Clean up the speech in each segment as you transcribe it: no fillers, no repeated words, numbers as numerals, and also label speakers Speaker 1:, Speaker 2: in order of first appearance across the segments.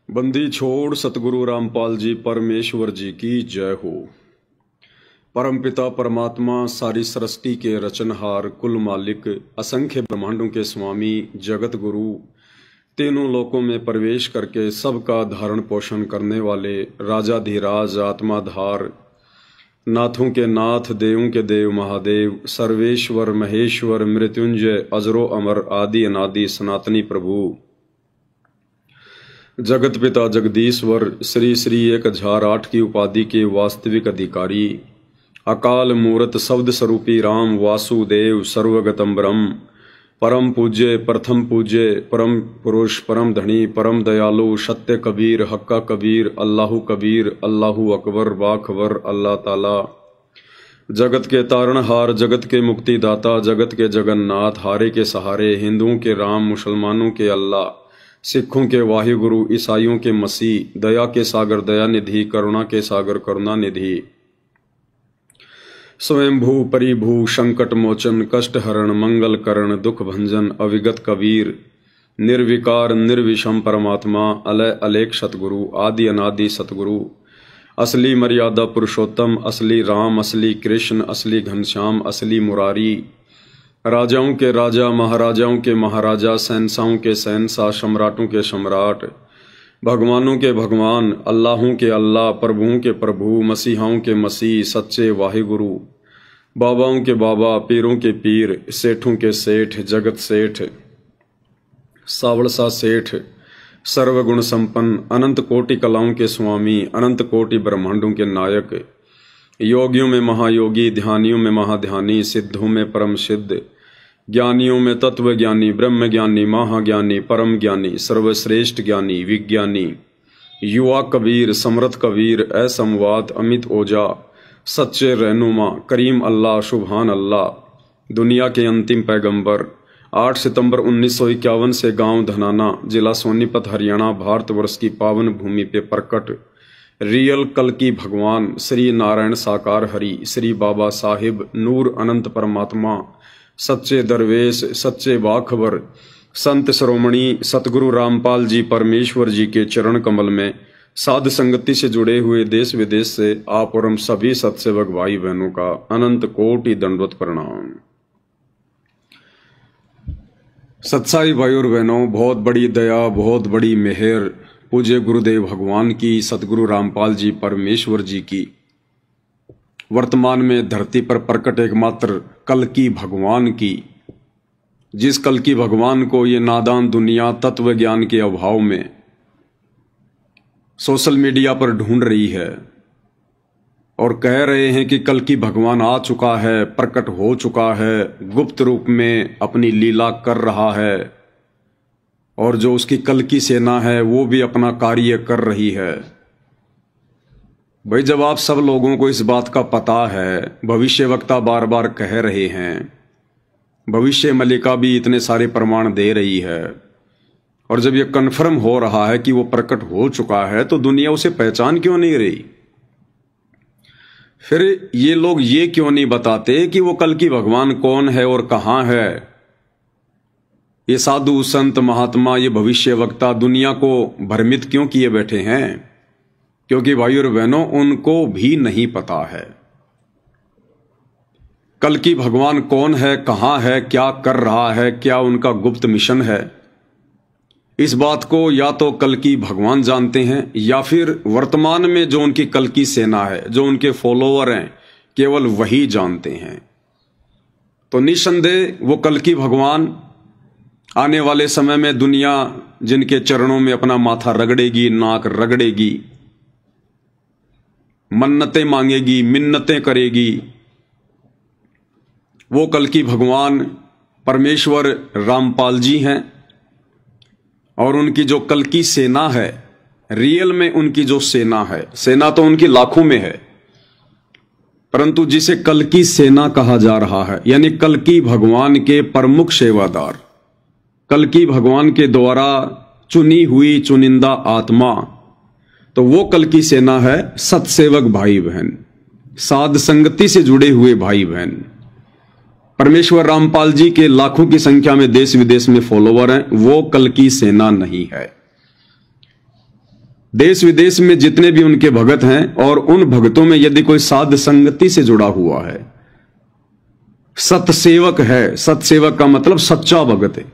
Speaker 1: बंदी छोड़ सतगुरु रामपाल जी परमेश्वर जी की जय हो। परमपिता परमात्मा सारी सृष्टि के रचनहार कुल मालिक असंख्य ब्रह्मांडों के स्वामी जगत गुरु तीनों लोकों में प्रवेश करके सबका धारण पोषण करने वाले राजाधिराज आत्माधार नाथों के नाथ देवों के देव महादेव सर्वेश्वर महेश्वर मृत्युंजय अजरो अमर आदि अनादि सनातनी प्रभु जगत पिता जगदीश्वर श्री श्री 1008 की उपाधि के वास्तविक अधिकारी अकाल मूर्त शब्द स्वरूपी राम वासुदेव सर्वगतम ब्रह्म परम पूज्य प्रथम पूज्य परम पुरुष परम धनी परम दयालु सत्य कबीर हक्का कबीर अल्लाहु अकबर बाखबर अल्लाह ताला जगत के तारणहार जगत के मुक्तिदाता जगत के जगन्नाथ हारे के सहारे हिंदुओं के राम मुसलमानों के अल्लाह सिखों के वाहिगुरु ईसाइयों के मसीह दया के सागर दया निधि करुणा के सागर करुणा निधि स्वयंभू परिभू संकट मोचन कष्ट हरण मंगल करण दुख भंजन अविगत कबीर निर्विकार निर्विषम परमात्मा अलय अलेख सतगुरु आदि अनादि सतगुरु असली मर्यादा पुरुषोत्तम असली राम असली कृष्ण असली घनश्याम असली मुरारी राजाओं के राजा महाराजाओं के महाराजा शहंशाहों के शहंशाह सम्राटों के सम्राट भगवानों के भगवान अल्लाहों के अल्लाह प्रभुओं के प्रभु मसीहाओं के मसीह सच्चे वाहिगुरु बाबाओं के बाबा पीरों के पीर सेठों के सेठ जगत सेठ सावड़सा सेठ सर्वगुण संपन्न अनंत कोटि कलाओं के स्वामी अनंत कोटि ब्रह्मांडों के नायक योगियों में महायोगी ध्यानियों में महाध्यानी सिद्धों में परम सिद्ध ज्ञानियों में तत्व ज्ञानी ब्रह्म ज्ञानी महाज्ञानी परम ज्ञानी सर्वश्रेष्ठ ज्ञानी विज्ञानी युवा कबीर समर्थ कबीर असमवात अमित ओजा सच्चे रहनुमा करीम अल्लाह सुभान अल्लाह दुनिया के अंतिम पैगंबर 8 सितंबर 1951 से गांव धनाना जिला सोनीपत हरियाणा भारतवर्ष की पावन भूमि पे प्रकट रियल कल की भगवान श्री नारायण साकार हरि श्री बाबा साहिब नूर अनंत परमात्मा सच्चे दरवेश सच्चे बाखबर संत श्रोमणी सतगुरु रामपाल जी परमेश्वर जी के चरण कमल में साध संगति से जुड़े हुए देश विदेश से आप और हम सभी सत्सेवक भाई बहनों का अनंत कोटि दंडवत प्रणाम। सत्साई भाई और बहनों, बहुत बड़ी दया बहुत बड़ी मेहर पूज्य गुरुदेव भगवान की सतगुरु रामपाल जी परमेश्वर जी की वर्तमान में धरती पर प्रकट एकमात्र कल की भगवान की, जिस कल की भगवान को ये नादान दुनिया तत्व ज्ञान के अभाव में सोशल मीडिया पर ढूंढ रही है और कह रहे हैं कि कल की भगवान आ चुका है प्रकट हो चुका है गुप्त रूप में अपनी लीला कर रहा है और जो उसकी कल की सेना है वो भी अपना कार्य कर रही है। भाई जब आप सब लोगों को इस बात का पता है, भविष्यवक्ता बार बार कह रहे हैं, भविष्य मलिका भी इतने सारे प्रमाण दे रही है और जब ये कन्फर्म हो रहा है कि वो प्रकट हो चुका है तो दुनिया उसे पहचान क्यों नहीं रही? फिर ये लोग ये क्यों नहीं बताते कि वो कल की भगवान कौन है और कहां है? ये साधु संत महात्मा ये भविष्यवक्ता दुनिया को भ्रमित क्यों किए बैठे हैं? क्योंकि भाई और बहनों उनको भी नहीं पता है कल की भगवान कौन है, कहां है, क्या कर रहा है, क्या उनका गुप्त मिशन है। इस बात को या तो कल की भगवान जानते हैं या फिर वर्तमान में जो उनकी कल की सेना है, जो उनके फॉलोअर हैं, केवल वही जानते हैं। तो निसंदेह वो कल की भगवान आने वाले समय में दुनिया जिनके चरणों में अपना माथा रगड़ेगी, नाक रगड़ेगी, मन्नतें मांगेगी, मिन्नतें करेगी, वो कल की भगवान परमेश्वर रामपाल जी हैं। और उनकी जो कल की सेना है, रियल में उनकी जो सेना है, सेना तो उनकी लाखों में है, परंतु जिसे कल की सेना कहा जा रहा है यानी कल की भगवान के प्रमुख सेवादार, कल की भगवान के द्वारा चुनी हुई चुनिंदा आत्मा, तो वो कल की सेना है सत्सेवक भाई बहन, साध संगति से जुड़े हुए भाई बहन। परमेश्वर रामपाल जी के लाखों की संख्या में देश विदेश में फॉलोवर हैं, वो कल की सेना नहीं है। देश विदेश में जितने भी उनके भगत हैं, और उन भगतों में यदि कोई साध संगति से जुड़ा हुआ है, सतसेवक है, सतसेवक का मतलब सच्चा भगत है,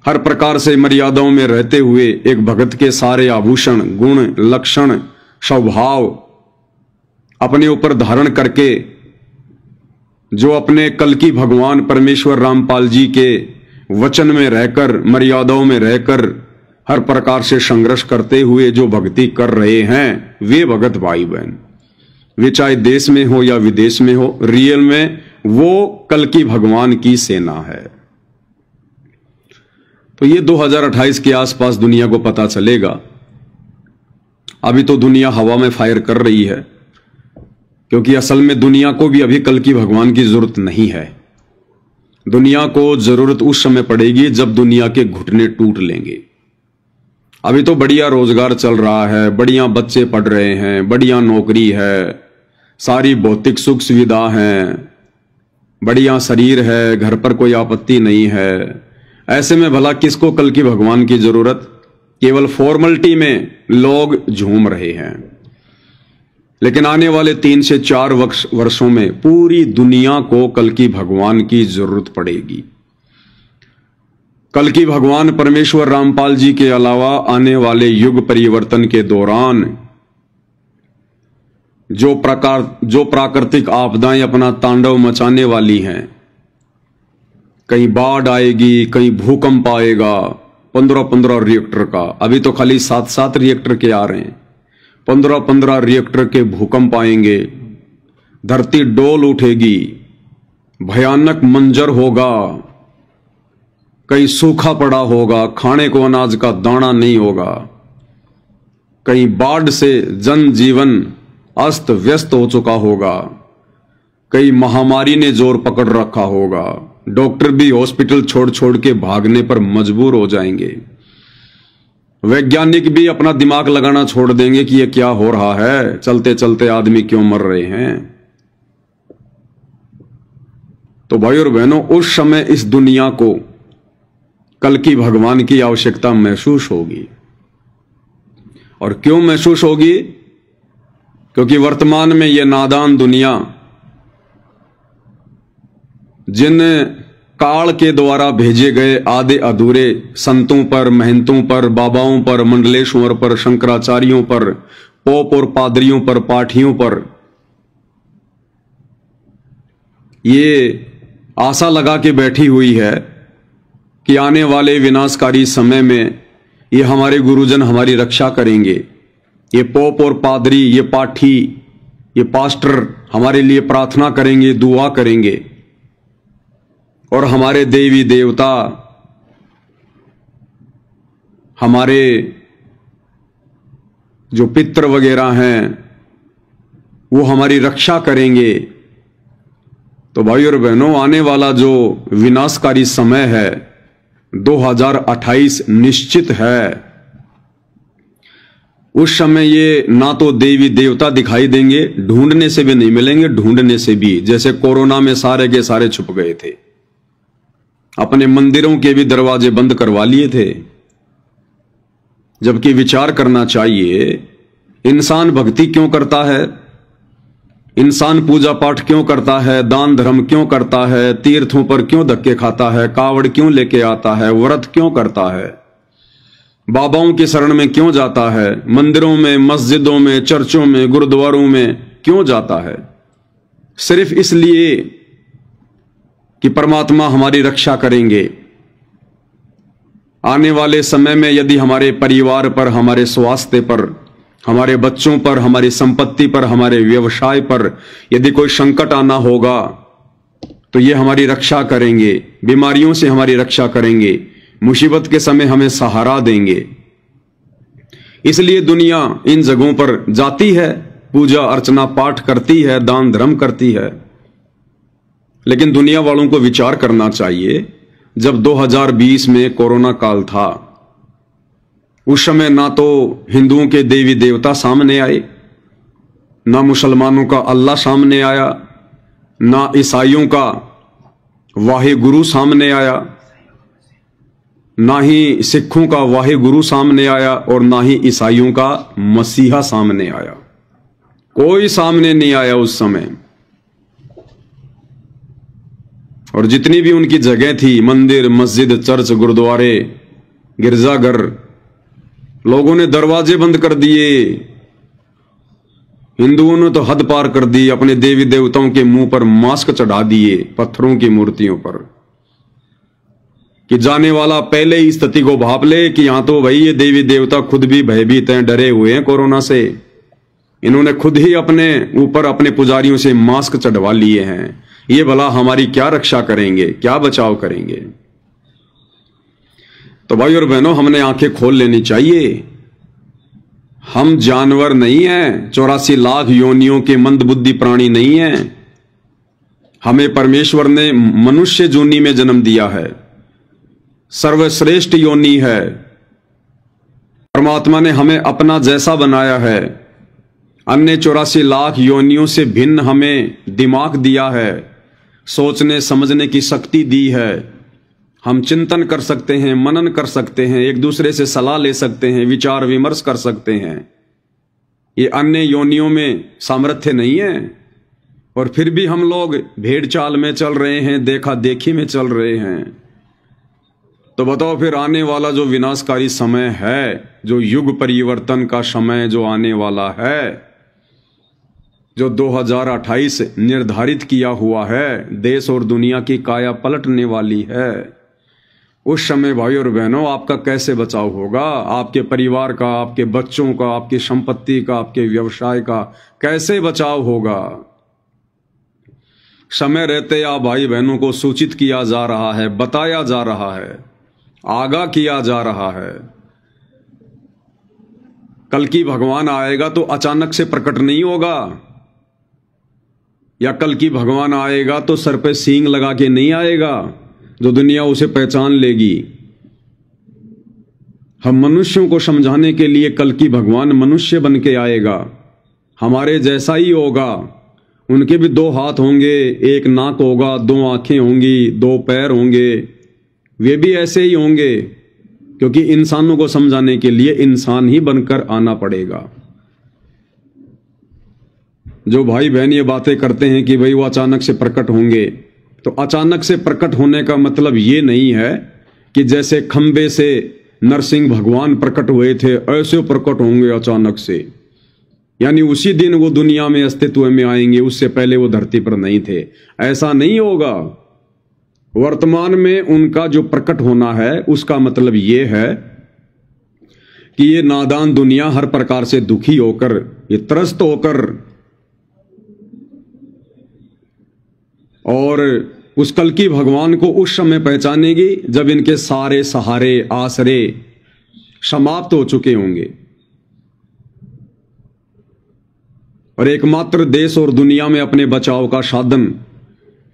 Speaker 1: हर प्रकार से मर्यादाओं में रहते हुए एक भगत के सारे आभूषण, गुण, लक्षण, स्वभाव अपने ऊपर धारण करके, जो अपने कल की भगवान परमेश्वर रामपाल जी के वचन में रहकर, मर्यादाओं में रहकर, हर प्रकार से संघर्ष करते हुए जो भक्ति कर रहे हैं, वे भगत भाई बहन, वे चाहे देश में हो या विदेश में हो, रियल में वो कल की भगवान की सेना है। तो ये 2028 के आसपास दुनिया को पता चलेगा। अभी तो दुनिया हवा में फायर कर रही है, क्योंकि असल में दुनिया को भी अभी कल की भगवान की जरूरत नहीं है। दुनिया को जरूरत उस समय पड़ेगी जब दुनिया के घुटने टूट लेंगे। अभी तो बढ़िया रोजगार चल रहा है, बढ़िया बच्चे पढ़ रहे हैं, बढ़िया नौकरी है, सारी भौतिक सुख सुविधा है, बढ़िया शरीर है, घर पर कोई आपत्ति नहीं है। ऐसे में भला किसको कल की भगवान की जरूरत? केवल फॉर्मेलिटी में लोग झूम रहे हैं। लेकिन आने वाले 3 से 4 वर्षों में पूरी दुनिया को कल की भगवान की जरूरत पड़ेगी। कल की भगवान परमेश्वर रामपाल जी के अलावा आने वाले युग परिवर्तन के दौरान जो प्राकृतिक आपदाएं अपना तांडव मचाने वाली हैं, कहीं बाढ़ आएगी, कहीं भूकंप आएगा, 15-15 रिएक्टर का, अभी तो खाली 7-7 रिएक्टर के आ रहे हैं, 15-15 रिएक्टर के भूकंप आएंगे, धरती डोल उठेगी, भयानक मंजर होगा, कहीं सूखा पड़ा होगा, खाने को अनाज का दाना नहीं होगा, कहीं बाढ़ से जनजीवन अस्त व्यस्त हो चुका होगा, कई महामारी ने जोर पकड़ रखा होगा, डॉक्टर भी हॉस्पिटल छोड़ छोड़ के भागने पर मजबूर हो जाएंगे, वैज्ञानिक भी अपना दिमाग लगाना छोड़ देंगे कि ये क्या हो रहा है, चलते चलते आदमी क्यों मर रहे हैं। तो भाई और बहनों, उस समय इस दुनिया को कल की भगवान की आवश्यकता महसूस होगी। और क्यों महसूस होगी? क्योंकि वर्तमान में यह नादान दुनिया जिन काल के द्वारा भेजे गए आधे अधूरे संतों पर, महंतों पर, बाबाओं पर, मंडलेश्वर पर, शंकराचार्यों पर, पोप और पादरियों पर, पाठियों पर ये आशा लगा के बैठी हुई है कि आने वाले विनाशकारी समय में ये हमारे गुरुजन हमारी रक्षा करेंगे, ये पोप और पादरी, ये पाठी, ये पास्टर हमारे लिए प्रार्थना करेंगे, दुआ करेंगे, और हमारे देवी देवता, हमारे जो पितर वगैरह हैं वो हमारी रक्षा करेंगे। तो भाई और बहनों, आने वाला जो विनाशकारी समय है 2028 निश्चित है। उस समय ये ना तो देवी देवता दिखाई देंगे, ढूंढने से भी नहीं मिलेंगे, ढूंढने से भी, जैसे कोरोना में सारे के सारे छुप गए थे, अपने मंदिरों के भी दरवाजे बंद करवा लिए थे। जबकि विचार करना चाहिए, इंसान भक्ति क्यों करता है, इंसान पूजा पाठ क्यों करता है, दान धर्म क्यों करता है, तीर्थों पर क्यों धक्के खाता है, कावड़ क्यों लेके आता है, व्रत क्यों करता है, बाबाओं की शरण में क्यों जाता है, मंदिरों में, मस्जिदों में, चर्चों में, गुरुद्वारों में क्यों जाता है? सिर्फ इसलिए कि परमात्मा हमारी रक्षा करेंगे। आने वाले समय में यदि हमारे परिवार पर, हमारे स्वास्थ्य पर, हमारे बच्चों पर, हमारी संपत्ति पर, हमारे व्यवसाय पर यदि कोई संकट आना होगा तो ये हमारी रक्षा करेंगे, बीमारियों से हमारी रक्षा करेंगे, मुसीबत के समय हमें सहारा देंगे। इसलिए दुनिया इन जगहों पर जाती है, पूजा अर्चना पाठ करती है, दान धर्म करती है। लेकिन दुनिया वालों को विचार करना चाहिए, जब 2020 में कोरोना काल था, उस समय ना तो हिंदुओं के देवी देवता सामने आए, ना मुसलमानों का अल्लाह सामने आया, ना ईसाइयों का वाहे गुरु सामने आया, ना ही सिखों का वाहिगुरु सामने आया और ना ही ईसाइयों का मसीहा सामने आया। कोई सामने नहीं आया उस समय। और जितनी भी उनकी जगह थी, मंदिर, मस्जिद, चर्च, गुरुद्वारे, गिरजाघर, लोगों ने दरवाजे बंद कर दिए। हिंदुओं ने तो हद पार कर दी, अपने देवी देवताओं के मुंह पर मास्क चढ़ा दिए पत्थरों की मूर्तियों पर, कि जाने वाला पहले ही स्थिति को भाप ले कि यहां तो भाई ये देवी देवता खुद भी भयभीत हैं, डरे हुए हैं कोरोना से। इन्होंने खुद ही अपने ऊपर अपने पुजारियों से मास्क चढ़वा लिए हैं। ये भला हमारी क्या रक्षा करेंगे, क्या बचाव करेंगे? तो भाई और बहनों, हमने आंखें खोल लेनी चाहिए। हम जानवर नहीं हैं, 84 लाख योनियों के मंदबुद्धि प्राणी नहीं हैं। हमें परमेश्वर ने मनुष्य योनि में जन्म दिया है, सर्वश्रेष्ठ योनि है। परमात्मा ने हमें अपना जैसा बनाया है। अन्य 84 लाख योनियों से भिन्न हमें दिमाग दिया है, सोचने समझने की शक्ति दी है। हम चिंतन कर सकते हैं, मनन कर सकते हैं, एक दूसरे से सलाह ले सकते हैं, विचार विमर्श कर सकते हैं। ये अन्य योनियों में सामर्थ्य नहीं है। और फिर भी हम लोग भेड़ चाल में चल रहे हैं, देखा देखी में चल रहे हैं। तो बताओ फिर आने वाला जो विनाशकारी समय है, जो युग परिवर्तन का समय जो आने वाला है, जो 2028 निर्धारित किया हुआ है, देश और दुनिया की काया पलटने वाली है, उस समय भाई और बहनों आपका कैसे बचाव होगा? आपके परिवार का, आपके बच्चों का, आपकी संपत्ति का, आपके व्यवसाय का कैसे बचाव होगा? समय रहते आप भाई बहनों को सूचित किया जा रहा है, बताया जा रहा है, आगाह किया जा रहा है। कल की भगवान आएगा तो अचानक से प्रकट नहीं होगा, या कल की भगवान आएगा तो सर पे सींग लगा के नहीं आएगा जो दुनिया उसे पहचान लेगी। हम मनुष्यों को समझाने के लिए कल की भगवान मनुष्य बन के आएगा, हमारे जैसा ही होगा। उनके भी 2 हाथ होंगे, 1 नाक होगा, 2 आंखें होंगी, 2 पैर होंगे, वे भी ऐसे ही होंगे, क्योंकि इंसानों को समझाने के लिए इंसान ही बनकर आना पड़ेगा। जो भाई बहन ये बातें करते हैं कि भाई वो अचानक से प्रकट होंगे, तो अचानक से प्रकट होने का मतलब ये नहीं है कि जैसे खंबे से नरसिंह भगवान प्रकट हुए थे ऐसे प्रकट होंगे अचानक से, यानी उसी दिन वो दुनिया में अस्तित्व में आएंगे, उससे पहले वो धरती पर नहीं थे। ऐसा नहीं होगा। वर्तमान में उनका जो प्रकट होना है उसका मतलब ये है कि ये नादान दुनिया हर प्रकार से दुखी होकर, ये त्रस्त होकर, और उस कल की भगवान को उस समय पहचानेगी जब इनके सारे सहारे आसरे समाप्त हो चुके होंगे और एकमात्र देश और दुनिया में अपने बचाव का साधन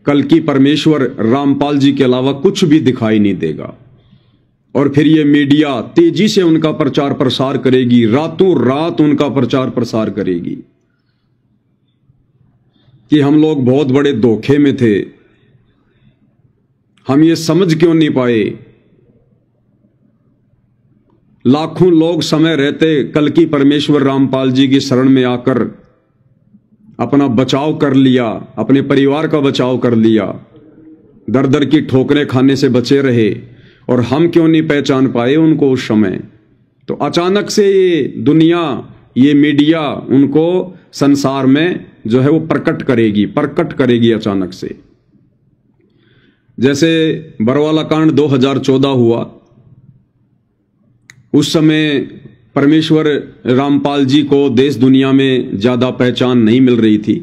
Speaker 1: कल की परमेश्वर रामपाल जी के अलावा कुछ भी दिखाई नहीं देगा। और फिर ये मीडिया तेजी से उनका प्रचार प्रसार करेगी, रातों रात उनका प्रचार प्रसार करेगी कि हम लोग बहुत बड़े धोखे में थे, हम ये समझ क्यों नहीं पाए। लाखों लोग समय रहते कल की परमेश्वर रामपाल जी की शरण में आकर अपना बचाव कर लिया, अपने परिवार का बचाव कर लिया, दर दर की ठोकरें खाने से बचे रहे, और हम क्यों नहीं पहचान पाए उनको उस समय। तो अचानक से ये दुनिया, ये मीडिया उनको संसार में जो है वो प्रकट करेगी अचानक से। जैसे बरवाला कांड 2014 हुआ, उस समय परमेश्वर रामपाल जी को देश दुनिया में ज्यादा पहचान नहीं मिल रही थी,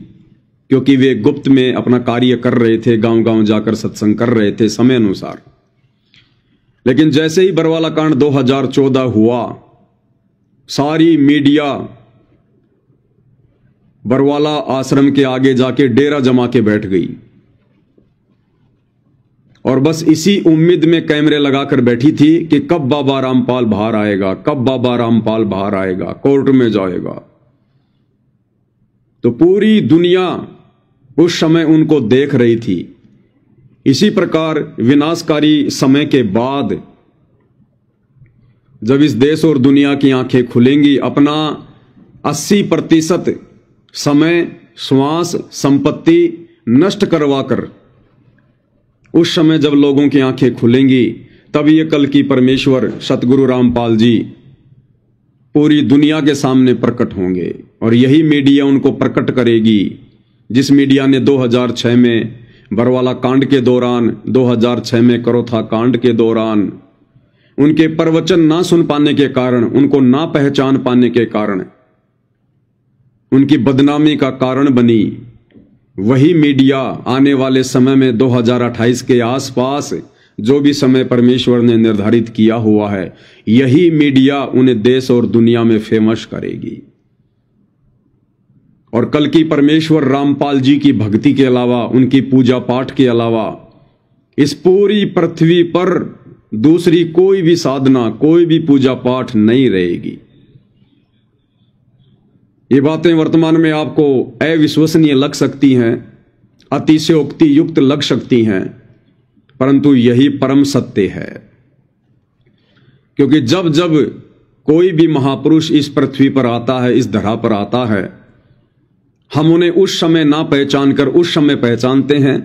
Speaker 1: क्योंकि वे गुप्त में अपना कार्य कर रहे थे, गांव गांव जाकर सत्संग कर रहे थे समय अनुसार। लेकिन जैसे ही बरवाला कांड 2014 हुआ, सारी मीडिया बरवाला आश्रम के आगे जाके डेरा जमा के बैठ गई और बस इसी उम्मीद में कैमरे लगाकर बैठी थी कि कब बाबा रामपाल बाहर आएगा, कब बाबा रामपाल बाहर आएगा, कोर्ट में जाएगा। तो पूरी दुनिया उस समय उनको देख रही थी। इसी प्रकार विनाशकारी समय के बाद जब इस देश और दुनिया की आंखें खुलेंगी, अपना 80% समय, श्वास, संपत्ति नष्ट करवा कर, उस समय जब लोगों की आंखें खुलेंगी, तब ये कल की परमेश्वर सतगुरु रामपाल जी पूरी दुनिया के सामने प्रकट होंगे। और यही मीडिया उनको प्रकट करेगी, जिस मीडिया ने 2006 में बरवाला कांड के दौरान, 2006 में करोथा कांड के दौरान उनके प्रवचन ना सुन पाने के कारण, उनको ना पहचान पाने के कारण उनकी बदनामी का कारण बनी, वही मीडिया आने वाले समय में 2028 के आसपास जो भी समय परमेश्वर ने निर्धारित किया हुआ है, यही मीडिया उन्हें देश और दुनिया में फेमस करेगी। और कल की परमेश्वर रामपाल जी की भक्ति के अलावा, उनकी पूजा पाठ के अलावा इस पूरी पृथ्वी पर दूसरी कोई भी साधना, कोई भी पूजा पाठ नहीं रहेगी। ये बातें वर्तमान में आपको अविश्वसनीय लग सकती हैं, अतिशयोक्ति युक्त लग सकती हैं, परंतु यही परम सत्य है। क्योंकि जब जब कोई भी महापुरुष इस पृथ्वी पर आता है, इस धरा पर आता है, हम उन्हें उस समय ना पहचान कर उस समय पहचानते हैं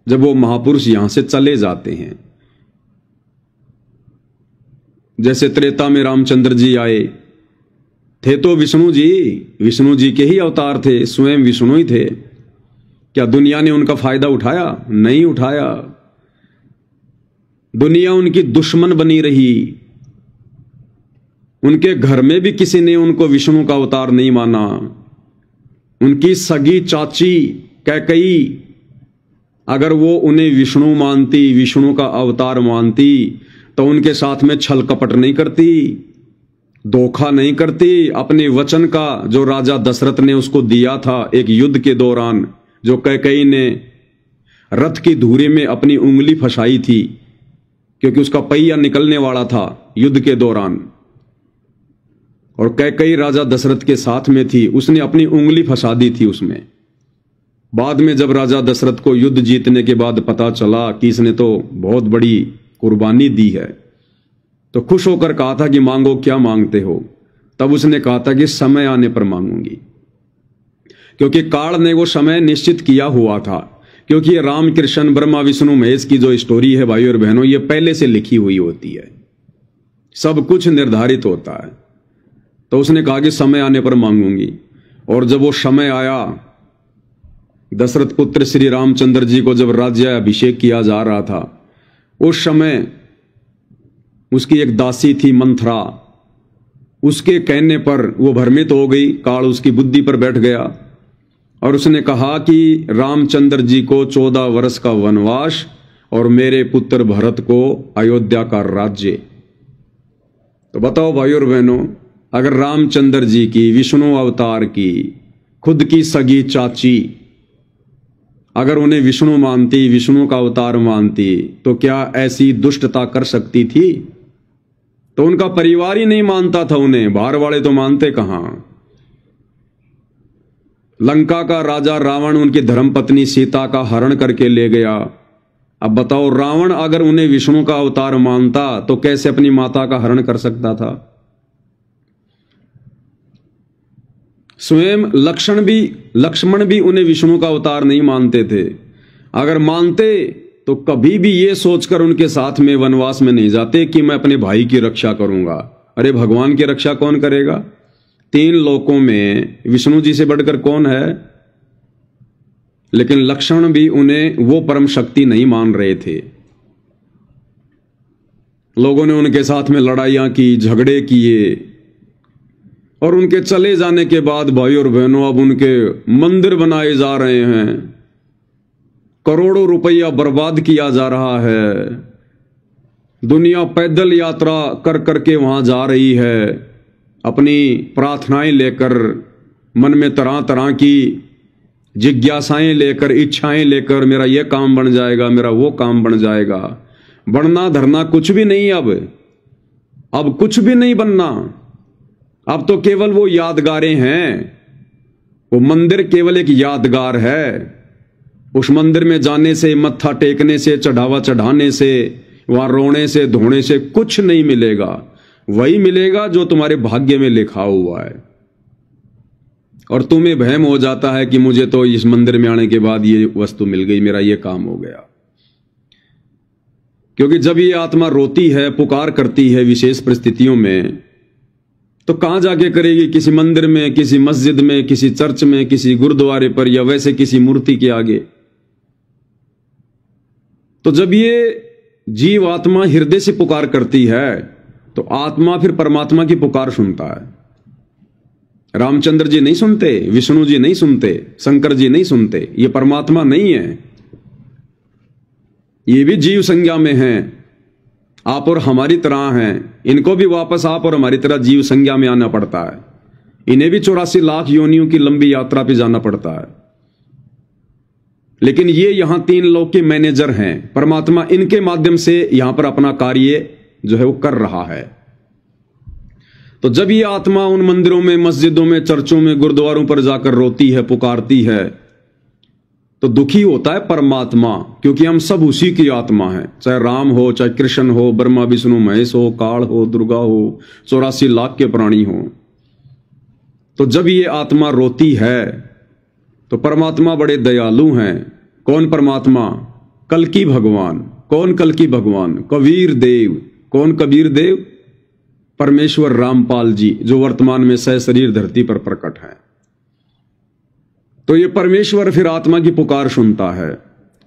Speaker 1: जब वो महापुरुष यहां से चले जाते हैं। जैसे त्रेता में रामचंद्र जी आए थे तो विष्णु जी के ही अवतार थे, स्वयं विष्णु ही थे। क्या दुनिया ने उनका फायदा उठाया? नहीं उठाया। दुनिया उनकी दुश्मन बनी रही। उनके घर में भी किसी ने उनको विष्णु का अवतार नहीं माना। उनकी सगी चाची कैकई, अगर वो उन्हें विष्णु मानती, विष्णु का अवतार मानती, तो उनके साथ में छल कपट नहीं करती, धोखा नहीं करती। अपने वचन का जो राजा दशरथ ने उसको दिया था एक युद्ध के दौरान, जो कैकई ने रथ की धुरी में अपनी उंगली फंसाई थी, क्योंकि उसका पहिया निकलने वाला था युद्ध के दौरान, और कैकई राजा दशरथ के साथ में थी, उसने अपनी उंगली फंसा दी थी उसमें। बाद में जब राजा दशरथ को युद्ध जीतने के बाद पता चला कि इसने तो बहुत बड़ी कुर्बानी दी है, तो खुश होकर कहा था कि मांगो, क्या मांगते हो? तब उसने कहा था कि समय आने पर मांगूंगी, क्योंकि काल ने वो समय निश्चित किया हुआ था। क्योंकि ये राम कृष्ण ब्रह्मा विष्णु महेश की जो स्टोरी है भाई और बहनों, ये पहले से लिखी हुई होती है, सब कुछ निर्धारित होता है। तो उसने कहा कि समय आने पर मांगूंगी। और जब वो समय आया, दशरथ पुत्र श्री रामचंद्र जी को जब राज्याभिषेक किया जा रहा था, उस समय उसकी एक दासी थी मंथरा, उसके कहने पर वो भ्रमित हो गई, काल उसकी बुद्धि पर बैठ गया और उसने कहा कि रामचंद्र जी को 14 वर्ष का वनवास और मेरे पुत्र भरत को अयोध्या का राज्य। तो बताओ भाई और बहनों, अगर रामचंद्र जी की, विष्णु अवतार की खुद की सगी चाची अगर उन्हें विष्णु मानती, विष्णु का अवतार मानती, तो क्या ऐसी दुष्टता कर सकती थी? तो उनका परिवार ही नहीं मानता था उन्हें, बाहर वाले तो मानते कहां। लंका का राजा रावण उनकी धर्मपत्नी सीता का हरण करके ले गया। अब बताओ, रावण अगर उन्हें विष्णु का अवतार मानता तो कैसे अपनी माता का हरण कर सकता था? स्वयं लक्ष्मण भी उन्हें विष्णु का अवतार नहीं मानते थे। अगर मानते तो कभी भी ये सोचकर उनके साथ में वनवास में नहीं जाते कि मैं अपने भाई की रक्षा करूंगा। अरे भगवान की रक्षा कौन करेगा? 3 लोकों में विष्णु जी से बढ़कर कौन है? लेकिन लक्ष्मण भी उन्हें वो परम शक्ति नहीं मान रहे थे। लोगों ने उनके साथ में लड़ाइयां की, झगड़े किए, और उनके चले जाने के बाद भाई और बहनों अब उनके मंदिर बनाए जा रहे हैं, करोड़ों रुपया बर्बाद किया जा रहा है, दुनिया पैदल यात्रा कर करके वहां जा रही है, अपनी प्रार्थनाएं लेकर, मन में तरह तरह की जिज्ञासाएं लेकर, इच्छाएं लेकर, मेरा यह काम बन जाएगा, मेरा वो काम बन जाएगा। बनना धरना कुछ भी नहीं, अब कुछ भी नहीं बनना। अब तो केवल वो यादगारें हैं। वो मंदिर केवल एक यादगार है। उस मंदिर में जाने से, मत्था टेकने से, चढ़ावा चढ़ाने से, वहां रोने से, धोने से कुछ नहीं मिलेगा। वही मिलेगा जो तुम्हारे भाग्य में लिखा हुआ है। और तुम्हें भ्रम हो जाता है कि मुझे तो इस मंदिर में आने के बाद ये वस्तु मिल गई, मेरा ये काम हो गया। क्योंकि जब ये आत्मा रोती है, पुकार करती है विशेष परिस्थितियों में, तो कहां जाके करेगी? किसी मंदिर में, किसी मस्जिद में, किसी चर्च में, किसी गुरुद्वारे पर, या वैसे किसी मूर्ति के आगे। तो जब ये जीव आत्मा हृदय से पुकार करती है तो आत्मा फिर परमात्मा की पुकार सुनता है। रामचंद्र जी नहीं सुनते, विष्णु जी नहीं सुनते, शंकर जी नहीं सुनते, ये परमात्मा नहीं है, ये भी जीव संज्ञा में हैं, आप और हमारी तरह हैं। इनको भी वापस आप और हमारी तरह जीव संज्ञा में आना पड़ता है। इन्हें भी 84 लाख योनियों की लंबी यात्रा पे जाना पड़ता है। लेकिन ये यहां 3 लोक के मैनेजर हैं। परमात्मा इनके माध्यम से यहां पर अपना कार्य जो है वो कर रहा है। तो जब ये आत्मा उन मंदिरों में, मस्जिदों में, चर्चों में, गुरुद्वारों पर जाकर रोती है, पुकारती है, तो दुखी होता है परमात्मा, क्योंकि हम सब उसी की आत्मा हैं। चाहे राम हो, चाहे कृष्ण हो, ब्रह्मा विष्णु महेश हो, काल हो, दुर्गा हो, 84 लाख के प्राणी हो। तो जब ये आत्मा रोती है तो परमात्मा बड़े दयालु हैं। कौन परमात्मा? कल्कि भगवान। कौन कल्कि भगवान? कबीर देव। कौन कबीर देव? परमेश्वर रामपाल जी, जो वर्तमान में सशरीर धरती पर प्रकट है। तो ये परमेश्वर फिर आत्मा की पुकार सुनता है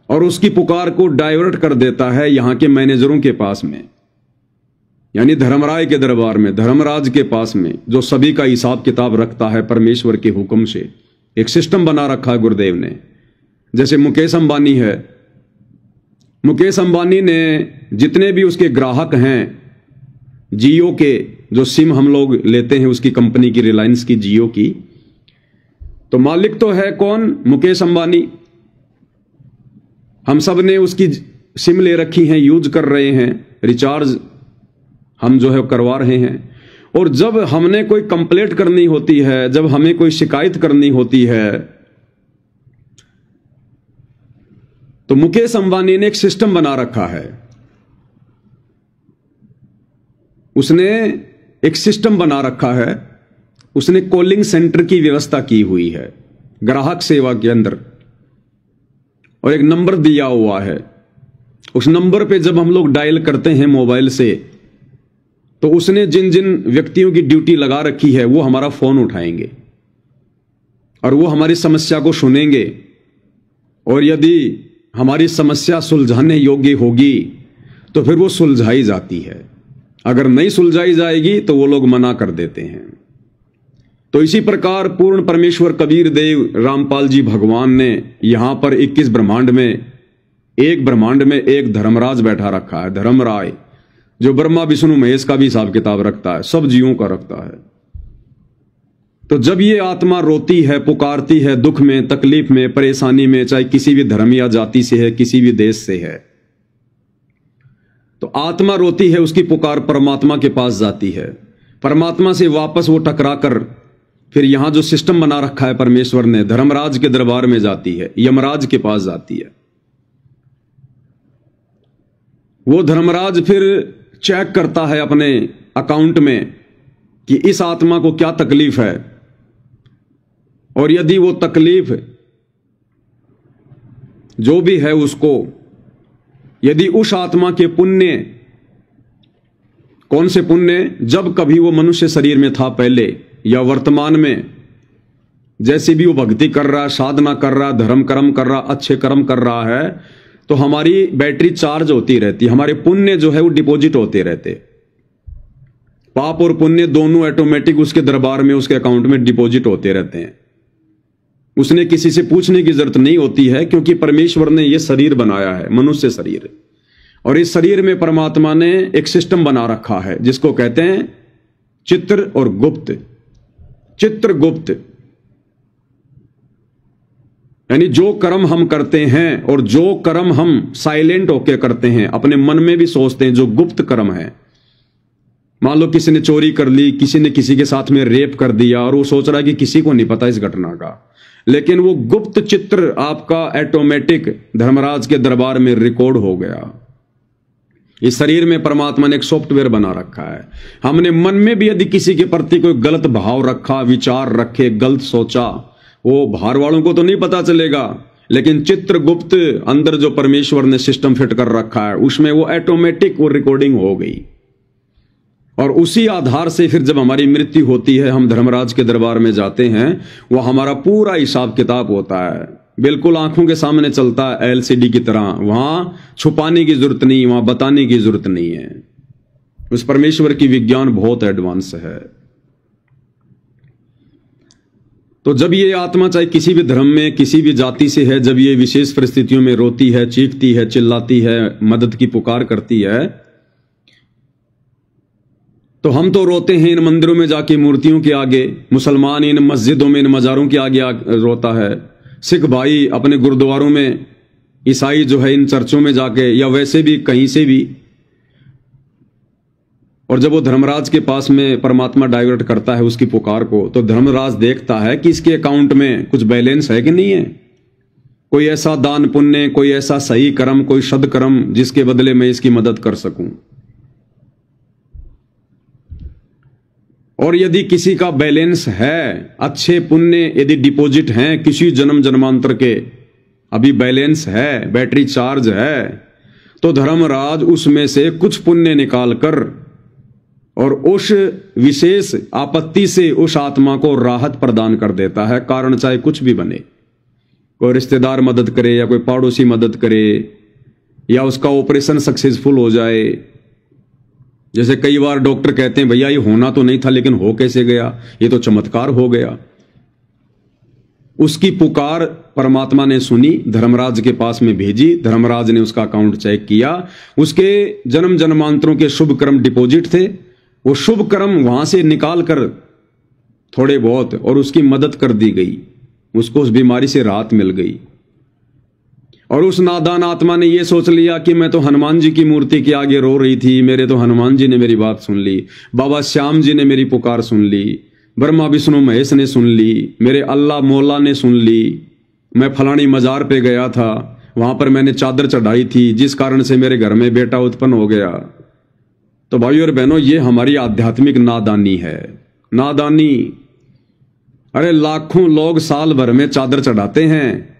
Speaker 1: और उसकी पुकार को डाइवर्ट कर देता है यहां के मैनेजरों के पास में, यानी धर्मराय के दरबार में, धर्मराज के पास में, जो सभी का हिसाब किताब रखता है परमेश्वर के हुक्म से। एक सिस्टम बना रखा है गुरुदेव ने। जैसे मुकेश अंबानी है, मुकेश अंबानी ने जितने भी उसके ग्राहक हैं, जियो के जो सिम हम लोग लेते हैं उसकी कंपनी की, रिलायंस की, जियो की, तो मालिक तो है कौन? मुकेश अंबानी। हम सब ने उसकी सिम ले रखी हैं, यूज कर रहे हैं, रिचार्ज हम जो है करवा रहे हैं। और जब हमने कोई कंप्लेंट करनी होती है, जब हमें कोई शिकायत करनी होती है, तो मुकेश अंबानी ने एक सिस्टम बना रखा है। उसने एक सिस्टम बना रखा है, उसने कॉलिंग सेंटर की व्यवस्था की हुई है ग्राहक सेवा के अंदर, और एक नंबर दिया हुआ है। उस नंबर पे जब हम लोग डायल करते हैं मोबाइल से, तो उसने जिन जिन व्यक्तियों की ड्यूटी लगा रखी है वो हमारा फोन उठाएंगे और वो हमारी समस्या को सुनेंगे, और यदि हमारी समस्या सुलझाने योग्य होगी तो फिर वो सुलझाई जाती है। अगर नहीं सुलझाई जाएगी तो वो लोग मना कर देते हैं। तो इसी प्रकार पूर्ण परमेश्वर कबीर देव रामपाल जी भगवान ने यहां पर 21 ब्रह्मांड में, एक ब्रह्मांड में एक धर्मराज बैठा रखा है, धर्मराय, जो ब्रह्मा विष्णु महेश का भी हिसाब किताब रखता है, सब जीवों का रखता है। तो जब ये आत्मा रोती है, पुकारती है, दुख में, तकलीफ में, परेशानी में, चाहे किसी भी धर्म या जाति से है, किसी भी देश से है, तो आत्मा रोती है, उसकी पुकार परमात्मा के पास जाती है। परमात्मा से वापस वो टकरा कर फिर यहां जो सिस्टम बना रखा है परमेश्वर ने, धर्मराज के दरबार में जाती है, यमराज के पास जाती है। वो धर्मराज फिर चेक करता है अपने अकाउंट में कि इस आत्मा को क्या तकलीफ है, और यदि वो तकलीफ जो भी है उसको, यदि उस आत्मा के पुण्य, कौन से पुण्य? जब कभी वो मनुष्य शरीर में था पहले या वर्तमान में, जैसे भी वो भक्ति कर रहा है, साधना कर रहा है, धर्म कर्म कर रहा, अच्छे कर्म कर रहा है, तो हमारी बैटरी चार्ज होती रहती, हमारे पुण्य जो है वो डिपॉजिट होते रहते। पाप और पुण्य दोनों ऑटोमेटिक उसके दरबार में, उसके अकाउंट में डिपॉजिट होते रहते हैं। उसने किसी से पूछने की जरूरत नहीं होती है, क्योंकि परमेश्वर ने यह शरीर बनाया है, मनुष्य शरीर, और इस शरीर में परमात्मा ने एक सिस्टम बना रखा है जिसको कहते हैं चित्र और गुप्त। चित्रगुप्त यानी जो कर्म हम करते हैं और जो कर्म हम साइलेंट होकर करते हैं, अपने मन में भी सोचते हैं, जो गुप्त कर्म है। मान लो किसी ने चोरी कर ली, किसी ने किसी के साथ में रेप कर दिया, और वो सोच रहा है कि किसी को नहीं पता इस घटना का, लेकिन वो गुप्त चित्र आपका ऑटोमेटिक धर्मराज के दरबार में रिकॉर्ड हो गया। इस शरीर में परमात्मा ने एक सॉफ्टवेयर बना रखा है। हमने मन में भी यदि किसी के प्रति कोई गलत भाव रखा, विचार रखे, गलत सोचा, वो बाहर वालों को तो नहीं पता चलेगा, लेकिन चित्रगुप्त अंदर जो परमेश्वर ने सिस्टम फिट कर रखा है उसमें वो ऑटोमेटिक वो रिकॉर्डिंग हो गई। और उसी आधार से फिर जब हमारी मृत्यु होती है, हम धर्मराज के दरबार में जाते हैं, वो हमारा पूरा हिसाब किताब होता है, बिल्कुल आंखों के सामने चलता है एलसीडी की तरह। वहां छुपाने की जरूरत नहीं, वहां बताने की जरूरत नहीं है। उस परमेश्वर की विज्ञान बहुत एडवांस है। तो जब ये आत्मा चाहे किसी भी धर्म में, किसी भी जाति से है, जब ये विशेष परिस्थितियों में रोती है, चीखती है, चिल्लाती है, मदद की पुकार करती है, तो हम तो रोते हैं इन मंदिरों में जाके, मूर्तियों के आगे, मुसलमान इन मस्जिदों में, इन मज़ारों के आगे रोता है, सिख भाई अपने गुरुद्वारों में, ईसाई जो है इन चर्चों में जाके, या वैसे भी कहीं से भी। और जब वो धर्मराज के पास में परमात्मा डाइवर्ट करता है उसकी पुकार को, तो धर्मराज देखता है कि इसके अकाउंट में कुछ बैलेंस है कि नहीं है, कोई ऐसा दान पुण्य, कोई ऐसा सही कर्म, कोई सदकर्म जिसके बदले में इसकी मदद कर सकूं। और यदि किसी का बैलेंस है, अच्छे पुण्य यदि डिपॉजिट हैं किसी जन्म जन्मांतर के, अभी बैलेंस है, बैटरी चार्ज है, तो धर्मराज उसमें से कुछ पुण्य निकाल कर और उस विशेष आपत्ति से उस आत्मा को राहत प्रदान कर देता है। कारण चाहे कुछ भी बने, कोई रिश्तेदार मदद करे या कोई पड़ोसी मदद करे, या उसका ऑपरेशन सक्सेसफुल हो जाए। जैसे कई बार डॉक्टर कहते हैं भैया ये होना तो नहीं था लेकिन हो कैसे गया, ये तो चमत्कार हो गया। उसकी पुकार परमात्मा ने सुनी, धर्मराज के पास में भेजी, धर्मराज ने उसका अकाउंट चेक किया, उसके जन्म जन्मांतरों के शुभ कर्म डिपॉजिट थे, वो शुभ कर्म वहां से निकाल कर थोड़े बहुत और उसकी मदद कर दी गई, उसको उस बीमारी से राहत मिल गई। और उस नादान आत्मा ने यह सोच लिया कि मैं तो हनुमान जी की मूर्ति के आगे रो रही थी, मेरे तो हनुमान जी ने मेरी बात सुन ली, बाबा श्याम जी ने मेरी पुकार सुन ली, ब्रह्मा विष्णु महेश ने सुन ली, मेरे अल्लाह मौला ने सुन ली, मैं फलानी मजार पे गया था, वहां पर मैंने चादर चढ़ाई थी जिस कारण से मेरे घर में बेटा उत्पन्न हो गया। तो भाइयों और बहनों, ये हमारी आध्यात्मिक नादानी है, नादानी। अरे लाखों लोग साल भर में चादर चढ़ाते हैं,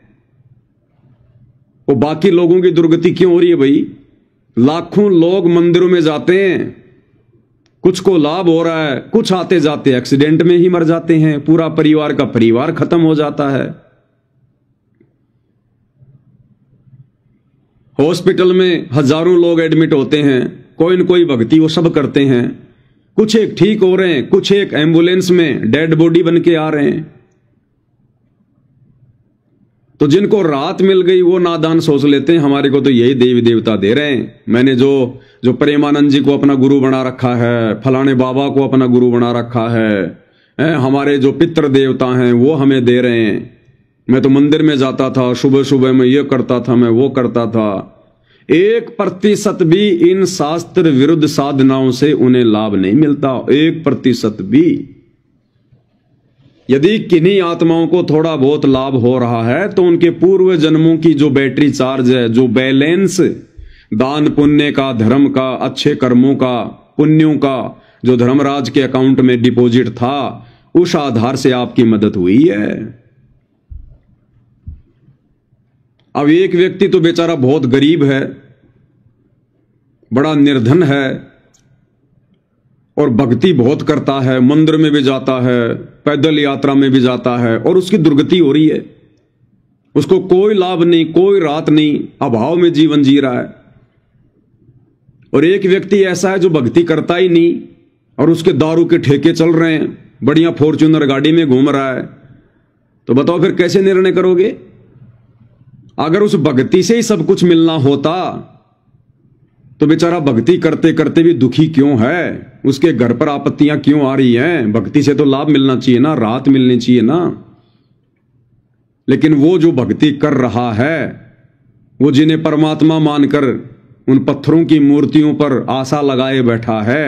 Speaker 1: वो बाकी लोगों की दुर्गति क्यों हो रही है भाई? लाखों लोग मंदिरों में जाते हैं, कुछ को लाभ हो रहा है, कुछ आते जाते एक्सीडेंट में ही मर जाते हैं, पूरा परिवार का परिवार खत्म हो जाता है। हॉस्पिटल में हजारों लोग एडमिट होते हैं, कोई न कोई भक्ति वो सब करते हैं, कुछ एक ठीक हो रहे हैं, कुछ एक एम्बुलेंस में डेड बॉडी बन के आ रहे हैं। तो जिनको राहत मिल गई वो नादान सोच लेते हैं हमारे को तो यही देवी देवता दे रहे हैं। मैंने जो प्रेमानंद जी को अपना गुरु बना रखा है, फलाने बाबा को अपना गुरु बना रखा है, हमारे जो पितृ देवता हैं वो हमें दे रहे हैं। मैं तो मंदिर में जाता था, सुबह सुबह मैं ये करता था, मैं वो करता था। 1% भी इन शास्त्र विरुद्ध साधनाओं से उन्हें लाभ नहीं मिलता, 1% भी। यदि किन्हीं आत्माओं को थोड़ा बहुत लाभ हो रहा है तो उनके पूर्व जन्मों की जो बैटरी चार्ज है, जो बैलेंस दान पुण्य का, धर्म का, अच्छे कर्मों का, पुण्यों का, जो धर्मराज के अकाउंट में डिपॉजिट था, उस आधार से आपकी मदद हुई है। अब एक व्यक्ति तो बेचारा बहुत गरीब है, बड़ा निर्धन है और भक्ति बहुत करता है, मंदिर में भी जाता है, पैदल यात्रा में भी जाता है, और उसकी दुर्गति हो रही है, उसको कोई लाभ नहीं, कोई राहत नहीं, अभाव में जीवन जी रहा है। और एक व्यक्ति ऐसा है जो भक्ति करता ही नहीं और उसके दारू के ठेके चल रहे हैं, बढ़िया फॉर्च्यूनर गाड़ी में घूम रहा है। तो बताओ फिर कैसे निर्णय करोगे? अगर उस भक्ति से ही सब कुछ मिलना होता तो बेचारा भक्ति करते करते भी दुखी क्यों है? उसके घर पर आपत्तियां क्यों आ रही हैं? भक्ति से तो लाभ मिलना चाहिए ना, राहत मिलनी चाहिए ना। लेकिन वो जो भक्ति कर रहा है, वो जिन्हें परमात्मा मानकर उन पत्थरों की मूर्तियों पर आशा लगाए बैठा है,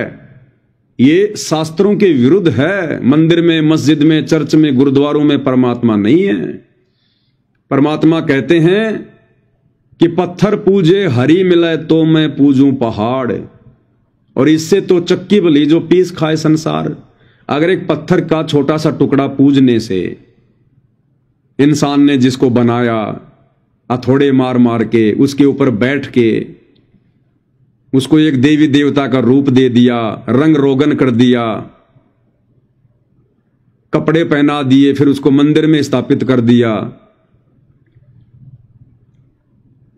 Speaker 1: ये शास्त्रों के विरुद्ध है। मंदिर में, मस्जिद में, चर्च में, गुरुद्वारों में परमात्मा नहीं है। परमात्मा कहते हैं कि पत्थर पूजे हरी मिले तो मैं पूजूं पहाड़, और इससे तो चक्की भली जो पीस खाए संसार। अगर एक पत्थर का छोटा सा टुकड़ा पूजने से इंसान ने जिसको बनाया, हथौड़े मार मार के उसके ऊपर बैठ के उसको एक देवी देवता का रूप दे दिया, रंग रोगन कर दिया, कपड़े पहना दिए, फिर उसको मंदिर में स्थापित कर दिया,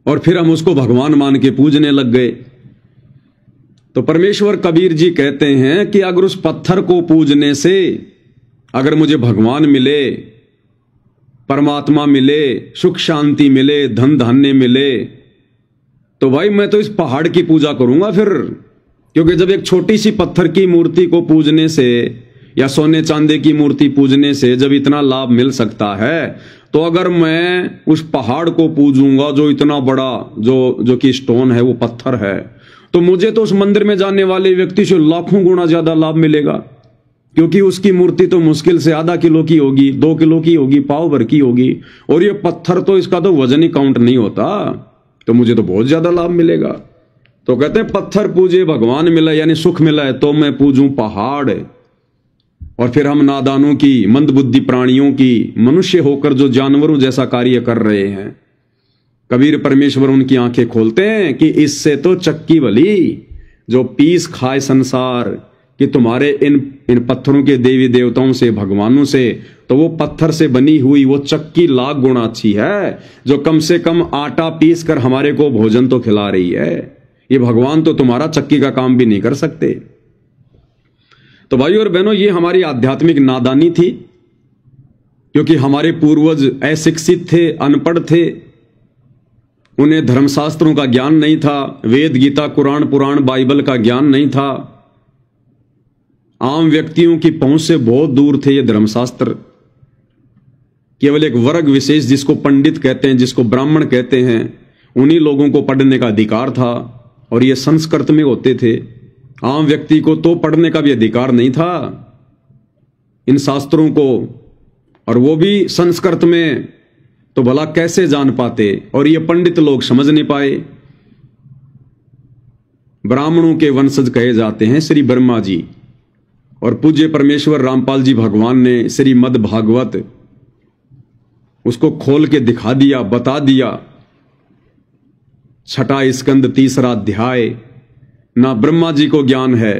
Speaker 1: और फिर हम उसको भगवान मान के पूजने लग गए। तो परमेश्वर कबीर जी कहते हैं कि अगर उस पत्थर को पूजने से अगर मुझे भगवान मिले, परमात्मा मिले, सुख शांति मिले, धन धान्य मिले, तो भाई मैं तो इस पहाड़ की पूजा करूंगा फिर। क्योंकि जब एक छोटी सी पत्थर की मूर्ति को पूजने से या सोने चांदी की मूर्ति पूजने से जब इतना लाभ मिल सकता है, तो अगर मैं उस पहाड़ को पूजूंगा जो इतना बड़ा जो कि स्टोन है, वो पत्थर है, तो मुझे तो उस मंदिर में जाने वाले व्यक्ति से लाखों गुना ज्यादा लाभ मिलेगा। क्योंकि उसकी मूर्ति तो मुश्किल से आधा किलो की होगी, 2 किलो की होगी, पाव भर की होगी, और ये पत्थर तो इसका तो वजन ही काउंट नहीं होता, तो मुझे तो बहुत ज्यादा लाभ मिलेगा। तो कहते हैं पत्थर पूजे भगवान मिला, यानी सुख मिला है तो मैं पूजूं पहाड़। और फिर हम नादानों की, मंदबुद्धि प्राणियों की, मनुष्य होकर जो जानवरों जैसा कार्य कर रहे हैं, कबीर परमेश्वर उनकी आंखें खोलते हैं कि इससे तो चक्की भली जो पीस खाए संसार, कि तुम्हारे इन पत्थरों के देवी देवताओं से, भगवानों से, तो वो पत्थर से बनी हुई वो चक्की लाख गुना अच्छी है, जो कम से कम आटा पीस कर हमारे को भोजन तो खिला रही है। ये भगवान तो तुम्हारा चक्की का काम भी नहीं कर सकते। तो भाइयों और बहनों, ये हमारी आध्यात्मिक नादानी थी, क्योंकि हमारे पूर्वज अशिक्षित थे, अनपढ़ थे, उन्हें धर्मशास्त्रों का ज्ञान नहीं था, वेद, गीता, कुरान, पुराण, बाइबल का ज्ञान नहीं था। आम व्यक्तियों की पहुंच से बहुत दूर थे ये धर्मशास्त्र। केवल एक वर्ग विशेष, जिसको पंडित कहते हैं, जिसको ब्राह्मण कहते हैं, उन्हीं लोगों को पढ़ने का अधिकार था, और ये संस्कृत में होते थे। आम व्यक्ति को तो पढ़ने का भी अधिकार नहीं था इन शास्त्रों को, और वो भी संस्कृत में, तो भला कैसे जान पाते। और ये पंडित लोग समझ नहीं पाए। ब्राह्मणों के वंशज कहे जाते हैं श्री ब्रह्मा जी, और पूज्य परमेश्वर रामपाल जी भगवान ने श्रीमद् भागवत उसको खोल के दिखा दिया, बता दिया। 6वां स्कंद 3रा अध्याय। ना ब्रह्मा जी को ज्ञान है,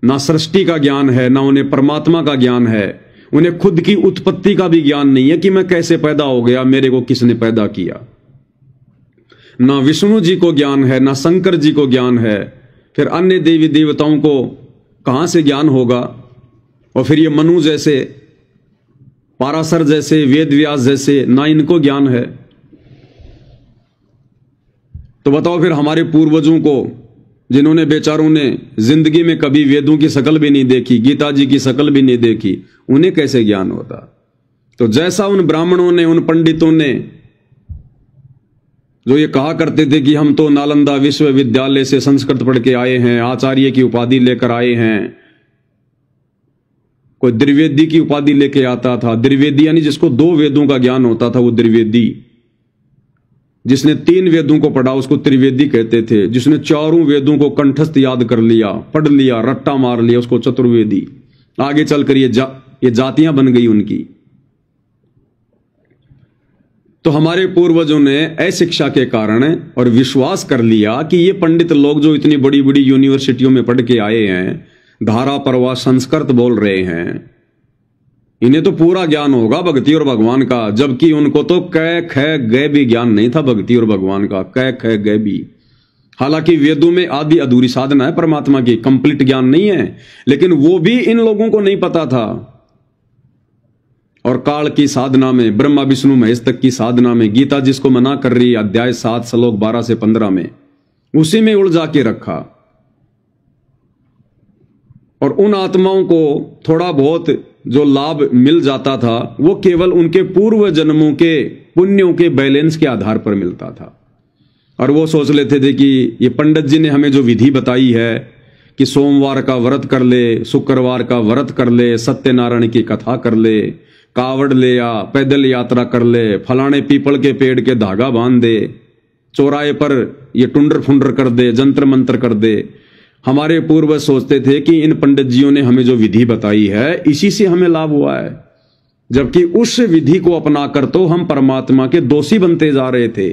Speaker 1: ना सृष्टि का ज्ञान है, ना उन्हें परमात्मा का ज्ञान है। उन्हें खुद की उत्पत्ति का भी ज्ञान नहीं है कि मैं कैसे पैदा हो गया, मेरे को किसने पैदा किया। ना विष्णु जी को ज्ञान है, ना शंकर जी को ज्ञान है। फिर अन्य देवी देवताओं को कहां से ज्ञान होगा। और फिर ये मनु जैसे, पाराशर जैसे, वेद व्यास जैसे, ना इनको ज्ञान है। तो बताओ फिर हमारे पूर्वजों को, जिन्होंने बेचारों ने जिंदगी में कभी वेदों की शक्ल भी नहीं देखी, गीता जी की शक्ल भी नहीं देखी, उन्हें कैसे ज्ञान होता। तो जैसा उन ब्राह्मणों ने, उन पंडितों ने, जो ये कहा करते थे कि हम तो नालंदा विश्वविद्यालय से संस्कृत पढ़ के आए हैं, आचार्य की उपाधि लेकर आए हैं, कोई द्विवेदी की उपाधि लेके आता था। द्विवेदी यानी जिसको 2 वेदों का ज्ञान होता था, वो द्विवेदी। जिसने 3 वेदों को पढ़ा उसको त्रिवेदी कहते थे। जिसने 4 वेदों को कंठस्थ याद कर लिया, पढ़ लिया, रट्टा मार लिया, उसको चतुर्वेदी। आगे चलकर ये जातियां बन गई उनकी। तो हमारे पूर्वजों ने अशिक्षा के कारण और विश्वास कर लिया कि ये पंडित लोग जो इतनी बड़ी बड़ी यूनिवर्सिटियों में पढ़ के आए हैं, धारा प्रवाह संस्कृत बोल रहे हैं, इन्हें तो पूरा ज्ञान होगा भक्ति और भगवान का। जबकि उनको तो कै ख गय भी ज्ञान नहीं था भक्ति और भगवान का, कै ख गय भी। हालांकि वेदों में आदि अधूरी साधना है परमात्मा की, कंप्लीट ज्ञान नहीं है, लेकिन वो भी इन लोगों को नहीं पता था। और काल की साधना में, ब्रह्मा विष्णु महेश तक की साधना में, गीता जिसको मना कर रही है अध्याय 7 श्लोक 12 से 15 में, उसी में उलझा के रखा। और उन आत्माओं को थोड़ा बहुत जो लाभ मिल जाता था, वो केवल उनके पूर्व जन्मों के पुण्यों के बैलेंस के आधार पर मिलता था। और वो सोच लेते थे कि ये पंडित जी ने हमें जो विधि बताई है कि सोमवार का व्रत कर ले, शुक्रवार का व्रत कर ले, सत्यनारायण की कथा कर ले, कावड़ ले आ, पैदल यात्रा कर ले, फलाने पीपल के पेड़ के धागा बांध दे, चौराहे पर ये टुंडर फुंडर कर दे, जंतर मंत्र कर दे। हमारे पूर्वज सोचते थे कि इन पंडित जियों ने हमें जो विधि बताई है इसी से हमें लाभ हुआ है, जबकि उस विधि को अपनाकर तो हम परमात्मा के दोषी बनते जा रहे थे,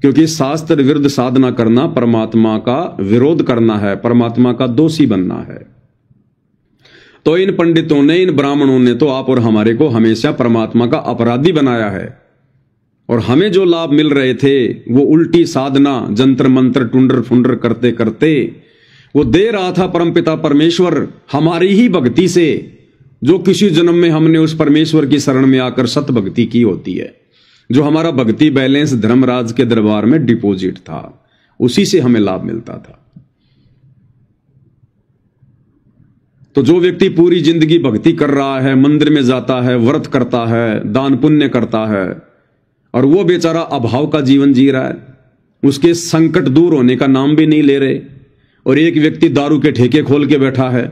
Speaker 1: क्योंकि शास्त्र विरुद्ध साधना करना परमात्मा का विरोध करना है, परमात्मा का दोषी बनना है। तो इन पंडितों ने, इन ब्राह्मणों ने तो आप और हमारे को हमेशा परमात्मा का अपराधी बनाया है, और हमें जो लाभ मिल रहे थे वो उल्टी साधना, जंतर मंत्र, टुंडर फुंडर करते करते वो दे रहा था परमपिता परमेश्वर हमारी ही भक्ति से, जो किसी जन्म में हमने उस परमेश्वर की शरण में आकर सत भक्ति की होती है, जो हमारा भक्ति बैलेंस धर्मराज के दरबार में डिपॉजिट था, उसी से हमें लाभ मिलता था। तो जो व्यक्ति पूरी जिंदगी भक्ति कर रहा है, मंदिर में जाता है, व्रत करता है, दान पुण्य करता है, और वो बेचारा अभाव का जीवन जी रहा है, उसके संकट दूर होने का नाम भी नहीं ले रहे, और एक व्यक्ति दारू के ठेके खोल के बैठा है,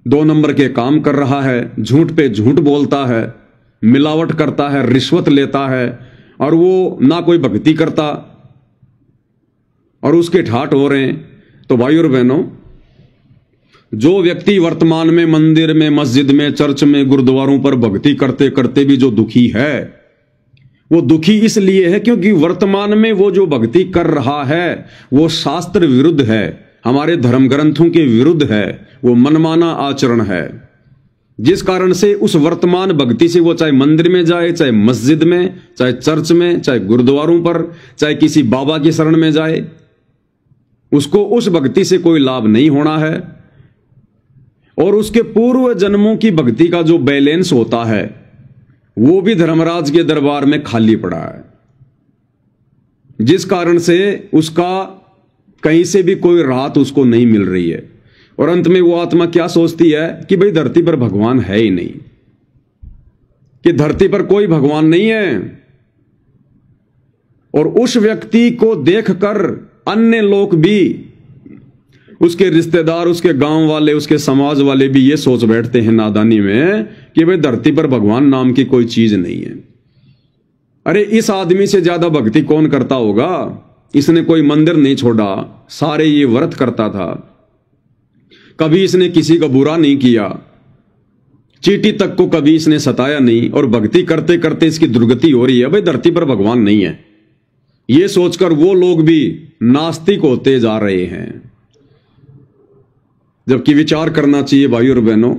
Speaker 1: 2 नंबर के काम कर रहा है, झूठ पे झूठ बोलता है, मिलावट करता है, रिश्वत लेता है, और वो ना कोई भक्ति करता, और उसके ठाट हो रहे हैं। तो भाइयों और बहनों, जो व्यक्ति वर्तमान में मंदिर में, मस्जिद में, चर्च में, गुरुद्वारों पर भक्ति करते करते भी जो दुखी है, वो दुखी इसलिए है क्योंकि वर्तमान में वो जो भक्ति कर रहा है वो शास्त्र विरुद्ध है, हमारे धर्म ग्रंथों के विरुद्ध है, वो मनमाना आचरण है, जिस कारण से उस वर्तमान भक्ति से वो चाहे मंदिर में जाए, चाहे मस्जिद में, चाहे चर्च में, चाहे गुरुद्वारों पर, चाहे किसी बाबा की शरण में जाए, उसको उस भक्ति से कोई लाभ नहीं होना है, और उसके पूर्व जन्मों की भक्ति का जो बैलेंस होता है वो भी धर्मराज के दरबार में खाली पड़ा है, जिस कारण से उसका कहीं से भी कोई राहत उसको नहीं मिल रही है। और अंत में वो आत्मा क्या सोचती है कि भाई धरती पर भगवान है ही नहीं, कि धरती पर कोई भगवान नहीं है, और उस व्यक्ति को देखकर अन्य लोग भी, उसके रिश्तेदार, उसके गांव वाले, उसके समाज वाले भी ये सोच बैठते हैं नादानी में कि भाई धरती पर भगवान नाम की कोई चीज नहीं है। अरे इस आदमी से ज्यादा भक्ति कौन करता होगा, इसने कोई मंदिर नहीं छोड़ा, सारे ये व्रत करता था, कभी इसने किसी का बुरा नहीं किया, चींटी तक को कभी इसने सताया नहीं, और भक्ति करते करते इसकी दुर्गति हो रही है, भाई धरती पर भगवान नहीं है, ये सोचकर वो लोग भी नास्तिक होते जा रहे हैं। जबकि विचार करना चाहिए भाइयों और बहनों,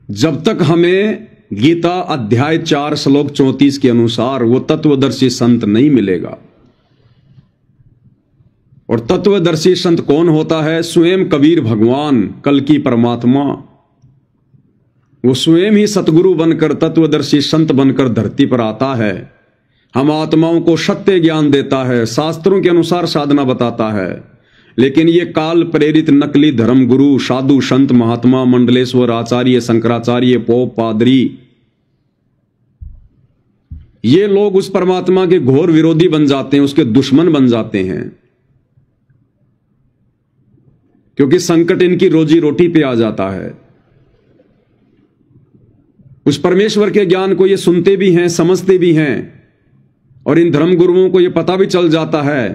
Speaker 1: जब तक हमें गीता अध्याय 4 श्लोक 34 के अनुसार वो तत्वदर्शी संत नहीं मिलेगा, और तत्वदर्शी संत कौन होता है? स्वयं कबीर भगवान, कल की परमात्मा, वो स्वयं ही सतगुरु बनकर, तत्वदर्शी संत बनकर धरती पर आता है, हम आत्माओं को सत्य ज्ञान देता है, शास्त्रों के अनुसार साधना बताता है। लेकिन ये काल प्रेरित नकली धर्म गुरु, साधु, संत, महात्मा, मंडलेश्वर, आचार्य, शंकराचार्य, पोप, पादरी, ये लोग उस परमात्मा के घोर विरोधी बन जाते हैं, उसके दुश्मन बन जाते हैं, क्योंकि संकट इनकी रोजी रोटी पे आ जाता है। उस परमेश्वर के ज्ञान को ये सुनते भी हैं, समझते भी हैं, और इन धर्म गुरुओं को ये पता भी चल जाता है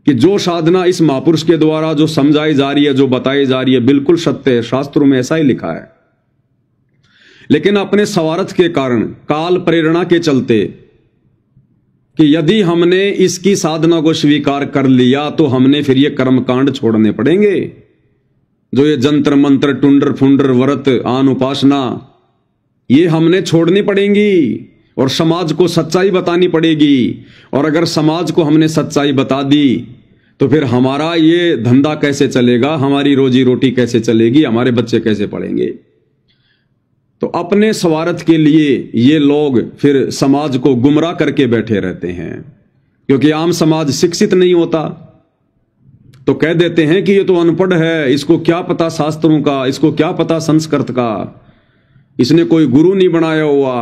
Speaker 1: कि जो साधना इस महापुरुष के द्वारा जो समझाई जा रही है, जो बताई जा रही है, बिल्कुल सत्य है, शास्त्रों में ऐसा ही लिखा है। लेकिन अपने स्वार्थ के कारण, काल प्रेरणा के चलते, कि यदि हमने इसकी साधना को स्वीकार कर लिया तो हमने फिर ये कर्मकांड छोड़ने पड़ेंगे, जो ये जंतर मंत्र, टुंडर फुंडर, व्रत, आन उपासना, ये हमने छोड़नी पड़ेंगी, और समाज को सच्चाई बतानी पड़ेगी। और अगर समाज को हमने सच्चाई बता दी तो फिर हमारा ये धंधा कैसे चलेगा, हमारी रोजी रोटी कैसे चलेगी, हमारे बच्चे कैसे पढ़ेंगे। तो अपने स्वार्थ के लिए ये लोग फिर समाज को गुमराह करके बैठे रहते हैं, क्योंकि आम समाज शिक्षित नहीं होता, तो कह देते हैं कि ये तो अनपढ़ है, इसको क्या पता शास्त्रों का, इसको क्या पता संस्कृत का, इसने कोई गुरु नहीं बनाया हुआ,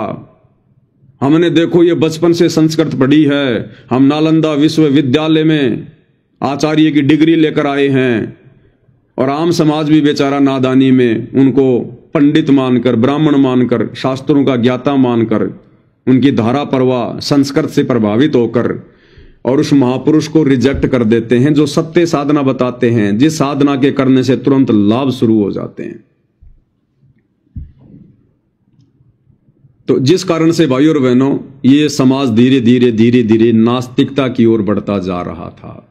Speaker 1: हमने देखो ये बचपन से संस्कृत पढ़ी है, हम नालंदा विश्वविद्यालय में आचार्य की डिग्री लेकर आए हैं, और आम समाज भी बेचारा नादानी में उनको पंडित मानकर, ब्राह्मण मानकर, शास्त्रों का ज्ञाता मानकर, उनकी धारा प्रवाह संस्कृत से प्रभावित होकर और उस महापुरुष को रिजेक्ट कर देते हैं जो सत्य साधना बताते हैं, जिस साधना के करने से तुरंत लाभ शुरू हो जाते हैं। तो जिस कारण से भाइयों और बहनों ये समाज धीरे धीरे नास्तिकता की ओर बढ़ता जा रहा था।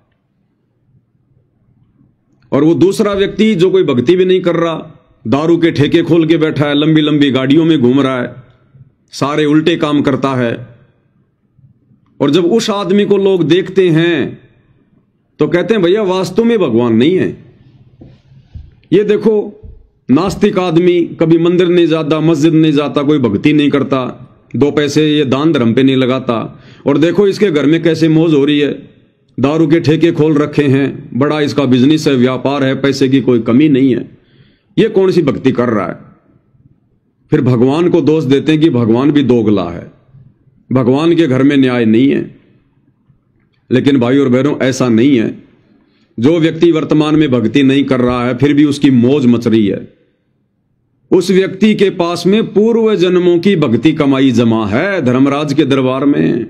Speaker 1: और वो दूसरा व्यक्ति जो कोई भक्ति भी नहीं कर रहा, दारू के ठेके खोल के बैठा है, लंबी लंबी गाड़ियों में घूम रहा है, सारे उल्टे काम करता है, और जब उस आदमी को लोग देखते हैं तो कहते हैं भैया वास्तव में भगवान नहीं है। ये देखो नास्तिक आदमी कभी मंदिर नहीं जाता, मस्जिद नहीं जाता, कोई भक्ति नहीं करता, 2 पैसे ये दान धर्म पे नहीं लगाता, और देखो इसके घर में कैसे मौज हो रही है, दारू के ठेके खोल रखे हैं, बड़ा इसका बिजनेस है, व्यापार है, पैसे की कोई कमी नहीं है, ये कौन सी भक्ति कर रहा है। फिर भगवान को दोष देते हैं कि भगवान भी दोगला है, भगवान के घर में न्याय नहीं है। लेकिन भाई और बहनों ऐसा नहीं है। जो व्यक्ति वर्तमान में भक्ति नहीं कर रहा है फिर भी उसकी मौज मच रही है, उस व्यक्ति के पास में पूर्व जन्मों की भक्ति कमाई जमा है धर्मराज के दरबार में।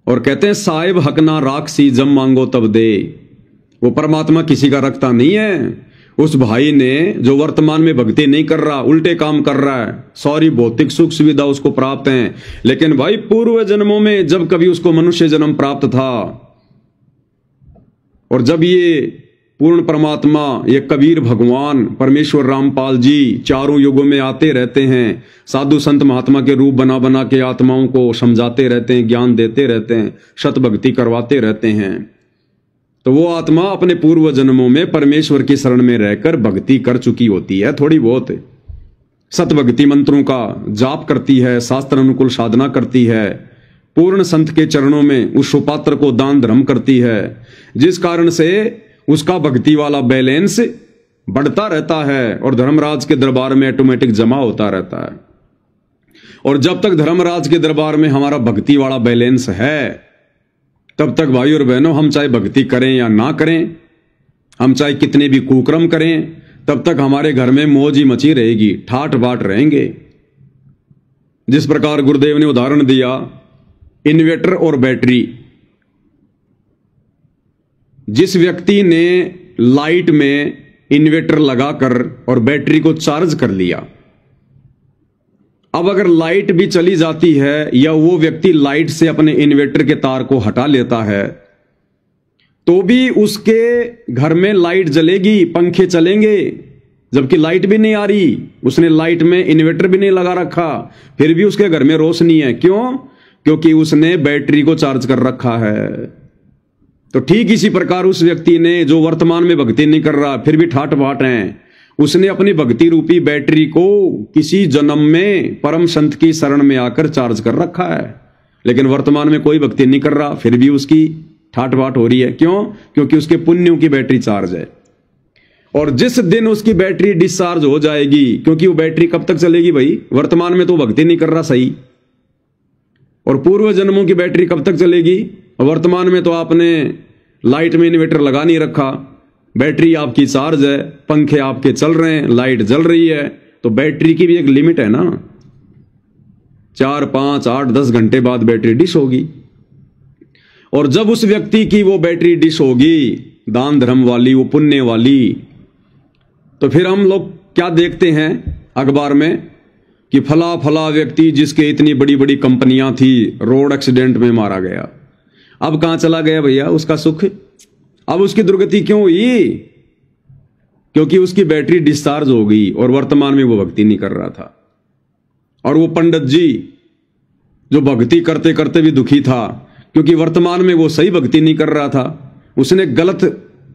Speaker 1: और कहते हैं साहिब हकना राक्षसी जब मांगो तब दे। वो परमात्मा किसी का रखता नहीं है। उस भाई ने जो वर्तमान में भक्ति नहीं कर रहा, उल्टे काम कर रहा है, सारी भौतिक सुख सुविधा उसको प्राप्त है, लेकिन भाई पूर्व जन्मों में जब कभी उसको मनुष्य जन्म प्राप्त था और जब ये पूर्ण परमात्मा, ये कबीर भगवान, परमेश्वर रामपाल जी चारों युगों में आते रहते हैं, साधु संत महात्मा के रूप बना बना के आत्माओं को समझाते रहते हैं, ज्ञान देते रहते हैं, सत भक्ति करवाते रहते हैं, तो वो आत्मा अपने पूर्व जन्मों में परमेश्वर की शरण में रहकर भक्ति कर चुकी होती है, थोड़ी बहुत सत भक्ति मंत्रों का जाप करती है, शास्त्र अनुकूल साधना करती है, पूर्ण संत के चरणों में उस सुपात्र को दान धर्म करती है, जिस कारण से उसका भक्ति वाला बैलेंस बढ़ता रहता है और धर्मराज के दरबार में ऑटोमेटिक जमा होता रहता है। और जब तक धर्मराज के दरबार में हमारा भक्ति वाला बैलेंस है तब तक भाई और बहनों हम चाहे भक्ति करें या ना करें, हम चाहे कितने भी कुकर्म करें, तब तक हमारे घर में मौज ही मची रहेगी, ठाट बाट रहेंगे। जिस प्रकार गुरुदेव ने उदाहरण दिया इन्वर्टर और बैटरी। जिस व्यक्ति ने लाइट में इन्वर्टर लगाकर और बैटरी को चार्ज कर लिया, अब अगर लाइट भी चली जाती है या वो व्यक्ति लाइट से अपने इन्वर्टर के तार को हटा लेता है तो भी उसके घर में लाइट जलेगी, पंखे चलेंगे, जबकि लाइट भी नहीं आ रही, उसने लाइट में इन्वर्टर भी नहीं लगा रखा, फिर भी उसके घर में रोशनी है। क्यों? क्योंकि उसने बैटरी को चार्ज कर रखा है। तो ठीक इसी प्रकार उस व्यक्ति ने जो वर्तमान में भक्ति नहीं कर रहा फिर भी ठाट बाट है, उसने अपनी भक्ति रूपी बैटरी को किसी जन्म में परम संत की शरण में आकर चार्ज कर रखा है, लेकिन वर्तमान में कोई भक्ति नहीं कर रहा फिर भी उसकी ठाट बाट हो रही है। क्यों? क्योंकि उसके पुण्यों की बैटरी चार्ज है। और जिस दिन उसकी बैटरी डिस्चार्ज हो जाएगी, क्योंकि वो बैटरी कब तक चलेगी भाई, वर्तमान में तो भक्ति नहीं कर रहा सही, और पूर्व जन्मों की बैटरी कब तक चलेगी, वर्तमान में तो आपने लाइट में इन्वर्टर लगा नहीं रखा, बैटरी आपकी चार्ज है, पंखे आपके चल रहे हैं, लाइट जल रही है, तो बैटरी की भी एक लिमिट है ना, 4, 5, 8, 10 घंटे बाद बैटरी डिश होगी। और जब उस व्यक्ति की वो बैटरी डिश होगी दान धर्म वाली, वो पुण्य वाली, तो फिर हम लोग क्या देखते हैं अखबार में कि फला फला व्यक्ति जिसके इतनी बड़ी बड़ी कंपनियां थी रोड एक्सीडेंट में मारा गया। अब कहां चला गया भैया उसका सुख? अब उसकी दुर्गति क्यों हुई? क्योंकि उसकी बैटरी डिस्चार्ज हो गई और वर्तमान में वो भक्ति नहीं कर रहा था। और वो पंडित जी जो भक्ति करते करते भी दुखी था क्योंकि वर्तमान में वो सही भक्ति नहीं कर रहा था, उसने गलत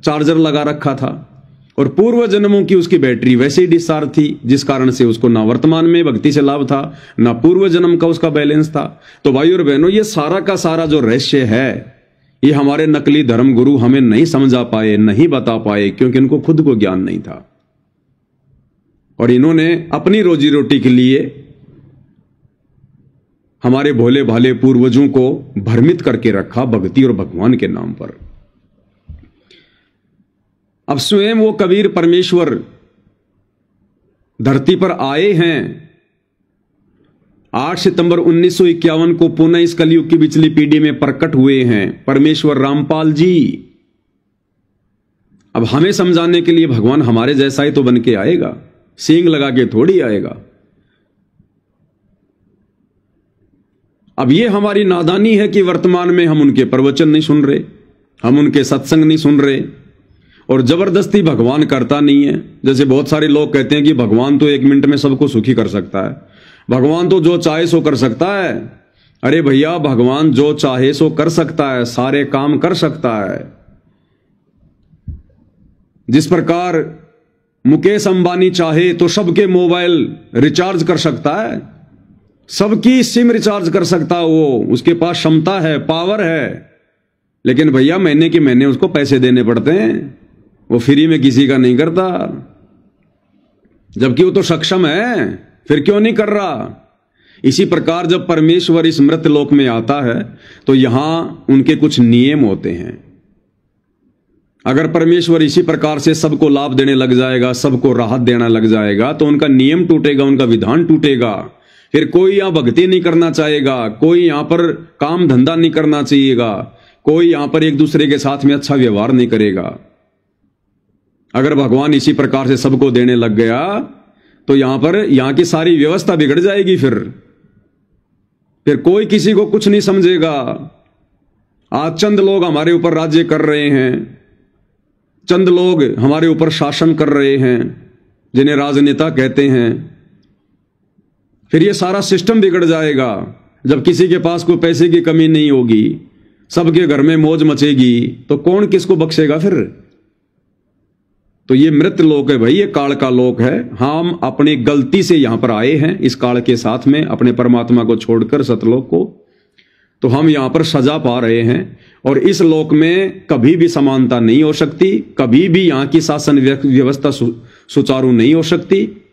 Speaker 1: चार्जर लगा रखा था और पूर्व जन्मों की उसकी बैटरी वैसे ही डिस्चार्ज थी, जिस कारण से उसको ना वर्तमान में भक्ति से लाभ था ना पूर्व जन्म का उसका बैलेंस था। तो भाई और बहनों, ये सारा का सारा जो रहस्य है ये हमारे नकली धर्म गुरु हमें नहीं समझा पाए, नहीं बता पाए, क्योंकि इनको खुद को ज्ञान नहीं था और इन्होंने अपनी रोजी रोटी के लिए हमारे भोले भाले पूर्वजों को भ्रमित करके रखा भक्ति और भगवान के नाम पर। अब स्वयं वो कबीर परमेश्वर धरती पर आए हैं। 8 सितंबर 1951 को पुनः इस कलयुग की पिछली पीढ़ी में प्रकट हुए हैं परमेश्वर रामपाल जी। अब हमें समझाने के लिए भगवान हमारे जैसा ही तो बन के आएगा, सींग लगा के थोड़ी आएगा। अब ये हमारी नादानी है कि वर्तमान में हम उनके प्रवचन नहीं सुन रहे, हम उनके सत्संग नहीं सुन रहे, और जबरदस्ती भगवान करता नहीं है। जैसे बहुत सारे लोग कहते हैं कि भगवान तो 1 मिनट में सबको सुखी कर सकता है, भगवान तो जो चाहे सो कर सकता है। अरे भैया, भगवान जो चाहे सो कर सकता है, सारे काम कर सकता है। जिस प्रकार मुकेश अंबानी चाहे तो सबके मोबाइल रिचार्ज कर सकता है, सबकी सिम रिचार्ज कर सकता है, वो उसके पास क्षमता है, पावर है। लेकिन भैया महीने के महीने उसको पैसे देने पड़ते हैं, वो फ्री में किसी का नहीं करता। जबकि वो तो सक्षम है, फिर क्यों नहीं कर रहा? इसी प्रकार जब परमेश्वर इस मृत लोक में आता है तो यहां उनके कुछ नियम होते हैं। अगर परमेश्वर इसी प्रकार से सबको लाभ देने लग जाएगा, सबको राहत देना लग जाएगा, तो उनका नियम टूटेगा, उनका विधान टूटेगा। फिर कोई यहां भक्ति नहीं करना चाहेगा, कोई यहां पर काम धंधा नहीं करना चाहिएगा, कोई यहां पर एक दूसरे के साथ में अच्छा व्यवहार नहीं करेगा। अगर भगवान इसी प्रकार से सबको देने लग गया तो यहां की सारी व्यवस्था बिगड़ जाएगी। फिर कोई किसी को कुछ नहीं समझेगा। आज चंद लोग हमारे ऊपर राज्य कर रहे हैं, चंद लोग हमारे ऊपर शासन कर रहे हैं, जिन्हें राजनेता कहते हैं। फिर ये सारा सिस्टम बिगड़ जाएगा। जब किसी के पास कोई पैसे की कमी नहीं होगी, सबके घर में मौज मचेगी, तो कौन किसको बख्शेगा फिर? तो ये मृत लोक है भाई, ये काल का लोक है। हम अपनी गलती से यहां पर आए हैं इस काल के साथ में, अपने परमात्मा को छोड़कर सतलोक को, तो हम यहां पर सजा पा रहे हैं। और इस लोक में कभी भी समानता नहीं हो सकती, कभी भी यहां की शासन व्यवस्था सुचारू नहीं हो सकती।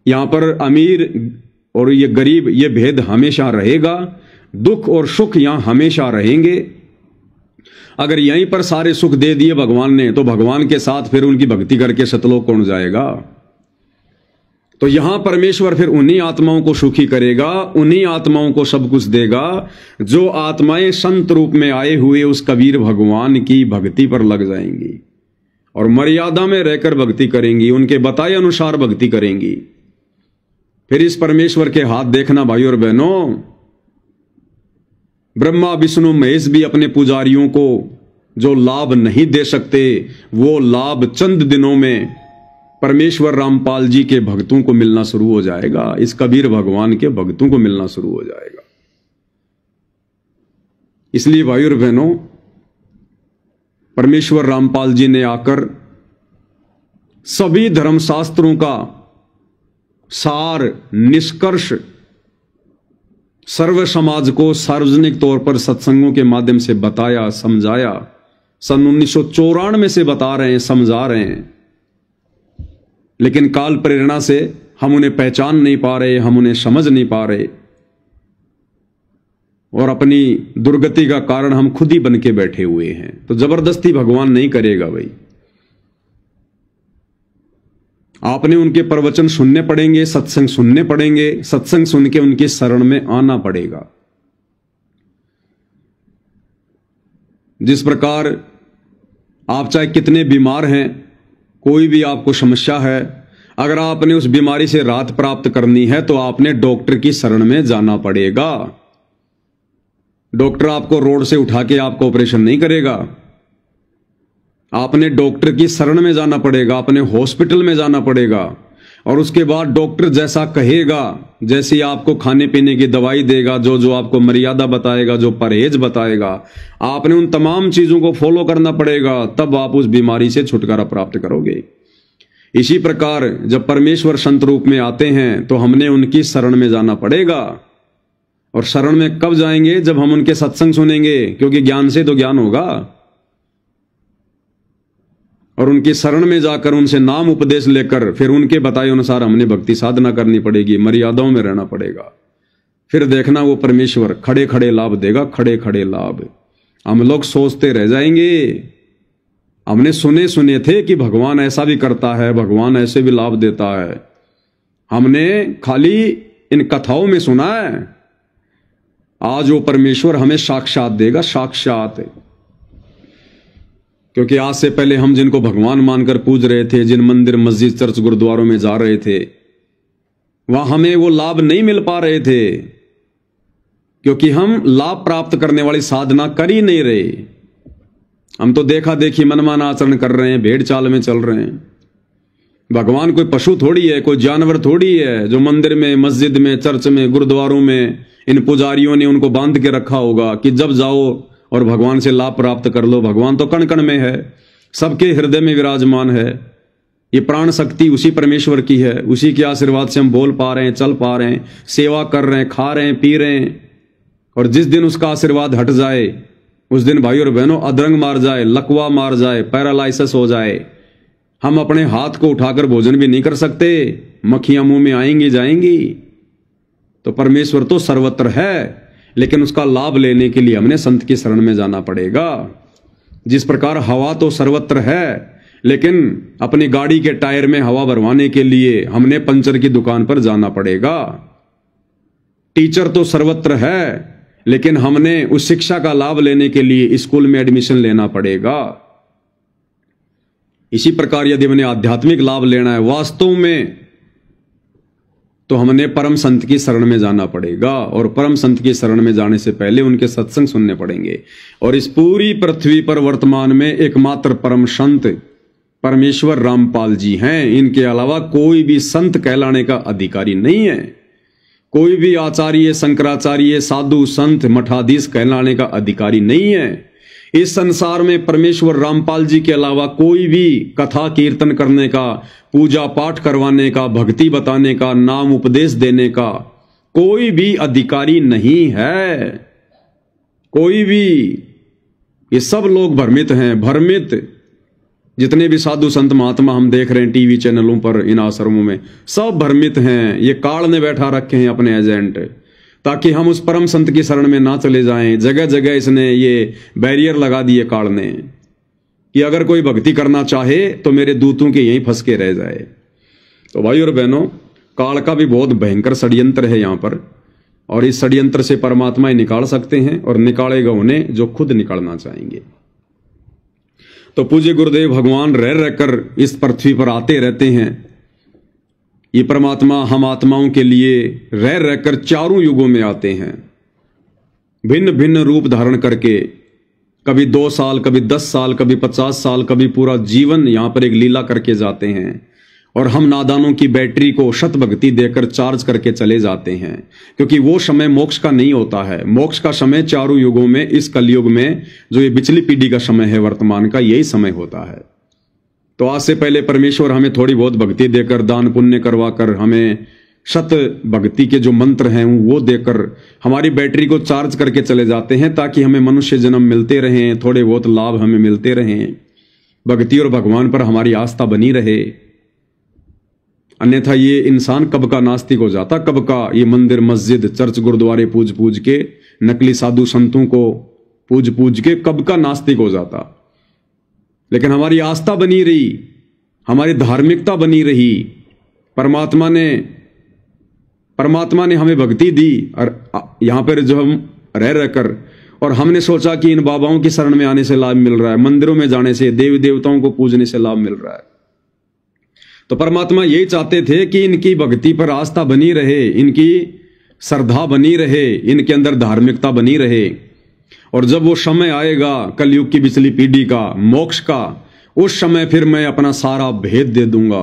Speaker 1: यहां पर अमीर और ये गरीब, ये भेद हमेशा रहेगा। दुख और सुख यहां हमेशा रहेंगे। अगर यहीं पर सारे सुख दे दिए भगवान ने, तो भगवान के साथ फिर उनकी भक्ति करके सतलोक कौन जाएगा? तो यहां परमेश्वर फिर उन्हीं आत्माओं को सुखी करेगा, उन्हीं आत्माओं को सब कुछ देगा जो आत्माएं संत रूप में आए हुए उस कबीर भगवान की भक्ति पर लग जाएंगी और मर्यादा में रहकर भक्ति करेंगी, उनके बताए अनुसार भक्ति करेंगी। फिर इस परमेश्वर के हाथ देखना भाई और बहनों, ब्रह्मा विष्णु महेश भी अपने पुजारियों को जो लाभ नहीं दे सकते, वो लाभ चंद दिनों में परमेश्वर रामपाल जी के भक्तों को मिलना शुरू हो जाएगा, इस कबीर भगवान के भक्तों को मिलना शुरू हो जाएगा। इसलिए भाई और बहनों, परमेश्वर रामपाल जी ने आकर सभी धर्मशास्त्रों का सार, निष्कर्ष सर्व समाज को सार्वजनिक तौर पर सत्संगों के माध्यम से बताया, समझाया। सन 1994 से बता रहे हैं, समझा रहे हैं। लेकिन काल प्रेरणा से हम उन्हें पहचान नहीं पा रहे, हम उन्हें समझ नहीं पा रहे, और अपनी दुर्गति का कारण हम खुद ही बन के बैठे हुए हैं। तो जबरदस्ती भगवान नहीं करेगा भाई। आपने उनके प्रवचन सुनने पड़ेंगे, सत्संग सुनने पड़ेंगे, सत्संग सुन के उनके शरण में आना पड़ेगा। जिस प्रकार आप चाहे कितने बीमार हैं, कोई भी आपको समस्या है, अगर आपने उस बीमारी से राहत प्राप्त करनी है तो आपने डॉक्टर की शरण में जाना पड़ेगा। डॉक्टर आपको रोड से उठा के आपको ऑपरेशन नहीं करेगा, आपने डॉक्टर की शरण में जाना पड़ेगा, अपने हॉस्पिटल में जाना पड़ेगा। और उसके बाद डॉक्टर जैसा कहेगा, जैसे आपको खाने पीने की दवाई देगा, जो जो आपको मर्यादा बताएगा, जो परहेज बताएगा, आपने उन तमाम चीजों को फॉलो करना पड़ेगा, तब आप उस बीमारी से छुटकारा प्राप्त करोगे। इसी प्रकार जब परमेश्वर संत रूप में आते हैं तो हमने उनकी शरण में जाना पड़ेगा। और शरण में कब जाएंगे? जब हम उनके सत्संग सुनेंगे, क्योंकि ज्ञान से तो ज्ञान होगा। और उनकी शरण में जाकर उनसे नाम उपदेश लेकर फिर उनके बताए अनुसार हमने भक्ति साधना करनी पड़ेगी, मर्यादाओं में रहना पड़ेगा। फिर देखना वो परमेश्वर खड़े खड़े लाभ देगा, खड़े खड़े लाभ। हम लोग सोचते रह जाएंगे, हमने सुने थे कि भगवान ऐसा भी करता है, भगवान ऐसे भी लाभ देता है। हमने खाली इन कथाओं में सुना है। आज वो परमेश्वर हमें साक्षात देगा, साक्षात। क्योंकि आज से पहले हम जिनको भगवान मानकर पूज रहे थे, जिन मंदिर मस्जिद चर्च गुरुद्वारों में जा रहे थे, वहां हमें वो लाभ नहीं मिल पा रहे थे, क्योंकि हम लाभ प्राप्त करने वाली साधना कर ही नहीं रहे। हम तो देखा देखी मनमाना आचरण कर रहे हैं, भेड़ चाल में चल रहे हैं। भगवान कोई पशु थोड़ी है, कोई जानवर थोड़ी है जो मंदिर में, मस्जिद में, चर्च में, गुरुद्वारों में इन पुजारियों ने उनको बांध के रखा होगा कि जब जाओ और भगवान से लाभ प्राप्त कर लो। भगवान तो कण कण में है, सबके हृदय में विराजमान है। ये प्राण शक्ति उसी परमेश्वर की है, उसी के आशीर्वाद से हम बोल पा रहे हैं, चल पा रहे हैं, सेवा कर रहे हैं, खा रहे हैं, पी रहे हैं। और जिस दिन उसका आशीर्वाद हट जाए, उस दिन भाई और बहनों अधरंग मार जाए, लकवा मार जाए, पैरालाइसिस हो जाए, हम अपने हाथ को उठाकर भोजन भी नहीं कर सकते, मक्खियां मुंह में आएंगी जाएंगी। तो परमेश्वर तो सर्वत्र है, लेकिन उसका लाभ लेने के लिए हमने संत की शरण में जाना पड़ेगा। जिस प्रकार हवा तो सर्वत्र है, लेकिन अपनी गाड़ी के टायर में हवा भरवाने के लिए हमने पंचर की दुकान पर जाना पड़ेगा। टीचर तो सर्वत्र है, लेकिन हमने उस शिक्षा का लाभ लेने के लिए स्कूल में एडमिशन लेना पड़ेगा। इसी प्रकार यदि हमने आध्यात्मिक लाभ लेना है वास्तव में, तो हमने परम संत की शरण में जाना पड़ेगा। और परम संत की शरण में जाने से पहले उनके सत्संग सुनने पड़ेंगे। और इस पूरी पृथ्वी पर वर्तमान में एकमात्र परम संत परमेश्वर रामपाल जी हैं। इनके अलावा कोई भी संत कहलाने का अधिकारी नहीं है। कोई भी आचार्य, शंकराचार्य, साधु, संत, मठाधीश कहलाने का अधिकारी नहीं है। इस संसार में परमेश्वर रामपाल जी के अलावा कोई भी कथा कीर्तन करने का, पूजा पाठ करवाने का, भक्ति बताने का, नाम उपदेश देने का कोई भी अधिकारी नहीं है। कोई भी। ये सब लोग भ्रमित हैं, भ्रमित। जितने भी साधु संत महात्मा हम देख रहे हैं टीवी चैनलों पर, इन आश्रमों में, सब भ्रमित हैं। ये काल ने बैठा रखे हैं अपने एजेंट, ताकि हम उस परम संत की शरण में ना चले जाएं। जगह जगह इसने ये बैरियर लगा दिए काल ने कि अगर कोई भक्ति करना चाहे तो मेरे दूतों के यहीं फंस के रह जाए। तो भाई और बहनों, काल का भी बहुत भयंकर षड्यंत्र है यहाँ पर, और इस षड्यंत्र से परमात्मा ही निकाल सकते हैं, और निकालेगा उन्हें जो खुद निकालना चाहेंगे। तो पूज्य गुरुदेव भगवान रह रहकर इस पृथ्वी पर आते रहते हैं। ये परमात्मा हम आत्माओं के लिए रह रहकर चारों युगों में आते हैं, भिन्न भिन्न रूप धारण करके। कभी 2 साल, कभी 10 साल, कभी 50 साल, कभी पूरा जीवन यहां पर एक लीला करके जाते हैं। और हम नादानों की बैटरी को शत भक्ति देकर चार्ज करके चले जाते हैं, क्योंकि वो समय मोक्ष का नहीं होता है। मोक्ष का समय चारों युगों में, इस कलयुग में जो ये पिछली पीढ़ी का समय है वर्तमान का, यही समय होता है। तो आज से पहले परमेश्वर हमें थोड़ी बहुत भक्ति देकर, दान पुण्य करवाकर, हमें शत भक्ति के जो मंत्र हैं वो देकर हमारी बैटरी को चार्ज करके चले जाते हैं, ताकि हमें मनुष्य जन्म मिलते रहें, थोड़े बहुत लाभ हमें मिलते रहें, भक्ति और भगवान पर हमारी आस्था बनी रहे। अन्यथा ये इंसान कब का नास्तिक हो जाता, कब का ये मंदिर मस्जिद चर्च गुरुद्वारे पूज पूज के, नकली साधु संतों को पूज पूज के कब का नास्तिक हो जाता। लेकिन हमारी आस्था बनी रही, हमारी धार्मिकता बनी रही। परमात्मा ने हमें भक्ति दी, और यहां पर जो हम रह रहकर, और हमने सोचा कि इन बाबाओं की शरण में आने से लाभ मिल रहा है, मंदिरों में जाने से, देवी देवताओं को पूजने से लाभ मिल रहा है। तो परमात्मा यही चाहते थे कि इनकी भक्ति पर आस्था बनी रहे, इनकी श्रद्धा बनी रहे, इनके अंदर धार्मिकता बनी रहे। और जब वो समय आएगा कलयुग की पिछली पीढ़ी का, मोक्ष का, उस समय फिर मैं अपना सारा भेद दे दूंगा,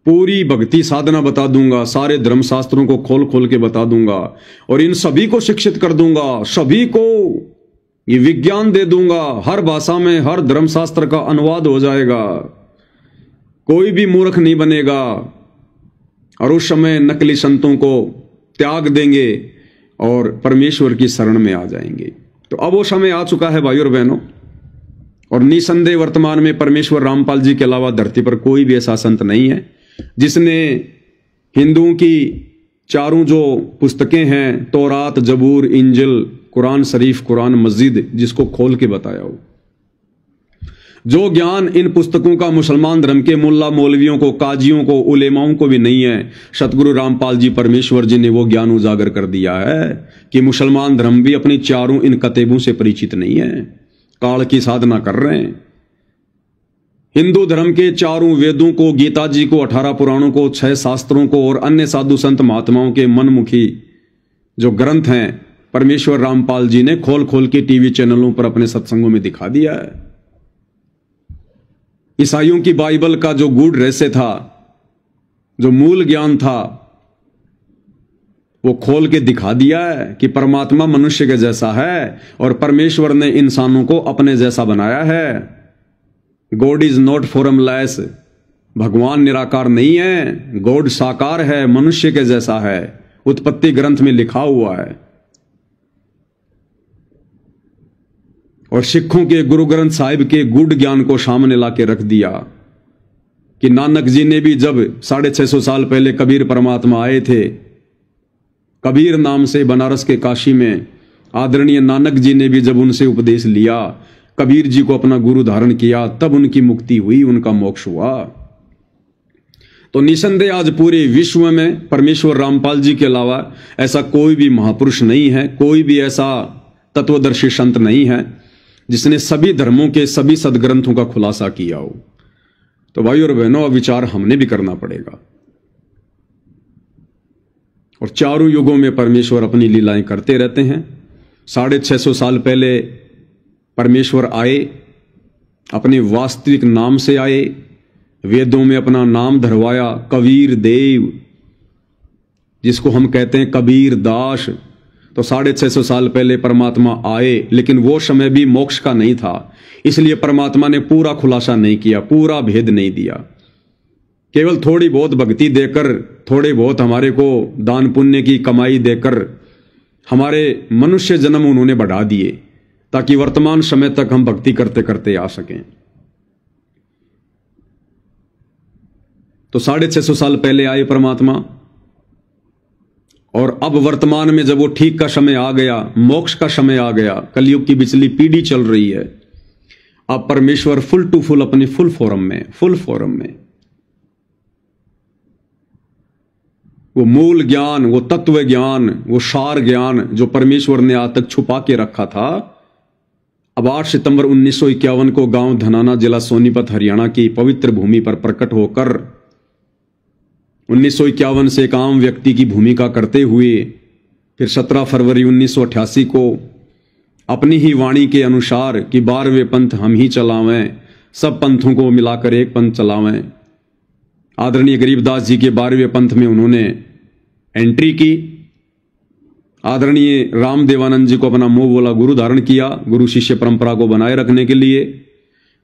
Speaker 1: पूरी भक्ति साधना बता दूंगा, सारे धर्मशास्त्रों को खोल खोल के बता दूंगा, और इन सभी को शिक्षित कर दूंगा, सभी को ये विज्ञान दे दूंगा। हर भाषा में हर धर्मशास्त्र का अनुवाद हो जाएगा, कोई भी मूर्ख नहीं बनेगा। और उस समय नकली संतों को त्याग देंगे और परमेश्वर की शरण में आ जाएंगे। तो अब वो समय आ चुका है भाई और बहनों, और निसंदेह वर्तमान में परमेश्वर रामपाल जी के अलावा धरती पर कोई भी ऐसा संत नहीं है जिसने हिंदुओं की चारों जो पुस्तकें हैं, तौरात, जबूर, इंजिल, कुरान शरीफ, कुरान मस्जिद, जिसको खोल के बताया हो। जो ज्ञान इन पुस्तकों का मुसलमान धर्म के मुल्ला मौलवियों को, काजियों को, उलेमाओं को भी नहीं है, सतगुरु रामपाल जी परमेश्वर जी ने वो ज्ञान उजागर कर दिया है कि मुसलमान धर्म भी अपनी चारों इन कतेबों से परिचित नहीं है, काल की साधना कर रहे हैं। हिंदू धर्म के चारों वेदों को, गीता जी को, 18 पुराणों को, 6 शास्त्रों को और अन्य साधु संत महात्माओं के मनमुखी जो ग्रंथ हैं, परमेश्वर रामपाल जी ने खोल खोल के टीवी चैनलों पर अपने सत्संगों में दिखा दिया है। ईसाइयों की बाइबल का जो गूढ़ रहस्य था, जो मूल ज्ञान था, वो खोल के दिखा दिया है कि परमात्मा मनुष्य के जैसा है और परमेश्वर ने इंसानों को अपने जैसा बनाया है। गॉड इज नॉट फॉर्मलेस, भगवान निराकार नहीं है, गॉड साकार है, मनुष्य के जैसा है, उत्पत्ति ग्रंथ में लिखा हुआ है। और सिखों के गुरु ग्रंथ साहिब के गूढ़ ज्ञान को सामने लाके रख दिया कि नानक जी ने भी जब 650 साल पहले कबीर परमात्मा आए थे, कबीर नाम से बनारस के काशी में आदरणीय नानक जी ने भी जब उनसे उपदेश लिया, कबीर जी को अपना गुरु धारण किया, तब उनकी मुक्ति हुई, उनका मोक्ष हुआ। तो निसंदेह आज पूरे विश्व में परमेश्वर रामपाल जी के अलावा ऐसा कोई भी महापुरुष नहीं है, कोई भी ऐसा तत्वदर्शी संत नहीं है जिसने सभी धर्मों के सभी सदग्रंथों का खुलासा किया हो। तो भाई और बहनों, अब विचार हमने भी करना पड़ेगा। और चारों युगों में परमेश्वर अपनी लीलाएं करते रहते हैं। 650 साल पहले परमेश्वर आए, अपने वास्तविक नाम से आए, वेदों में अपना नाम धरवाया, कबीर देव, जिसको हम कहते हैं कबीर दास। तो 650 साल पहले परमात्मा आए, लेकिन वो समय भी मोक्ष का नहीं था, इसलिए परमात्मा ने पूरा खुलासा नहीं किया, पूरा भेद नहीं दिया। केवल थोड़ी बहुत भक्ति देकर, थोड़े बहुत हमारे को दान पुण्य की कमाई देकर हमारे मनुष्य जन्म उन्होंने बढ़ा दिए, ताकि वर्तमान समय तक हम भक्ति करते करते आ सकें। तो 650 साल पहले आए परमात्मा, और अब वर्तमान में जब वो ठीक का समय आ गया, मोक्ष का समय आ गया, कलयुग की पिछली पीढ़ी चल रही है, अब परमेश्वर फुल टू फुल अपनी फुल फॉर्म में वो मूल ज्ञान, वो तत्व ज्ञान, वो सार ज्ञान जो परमेश्वर ने आज तक छुपा के रखा था, अब 8 सितंबर 1951 को गांव धनाना, जिला सोनीपत, हरियाणा की पवित्र भूमि पर प्रकट होकर 1951 से एक आम व्यक्ति की भूमिका करते हुए फिर 17 फरवरी 1988 को अपनी ही वाणी के अनुसार कि 12वें पंथ हम ही चलावें, सब पंथों को मिलाकर एक पंथ चलावें, आदरणीय गरीबदास जी के 12वें पंथ में उन्होंने एंट्री की। आदरणीय राम देवानंद जी को अपना मुंह बोला गुरु धारण किया, गुरु शिष्य परंपरा को बनाए रखने के लिए।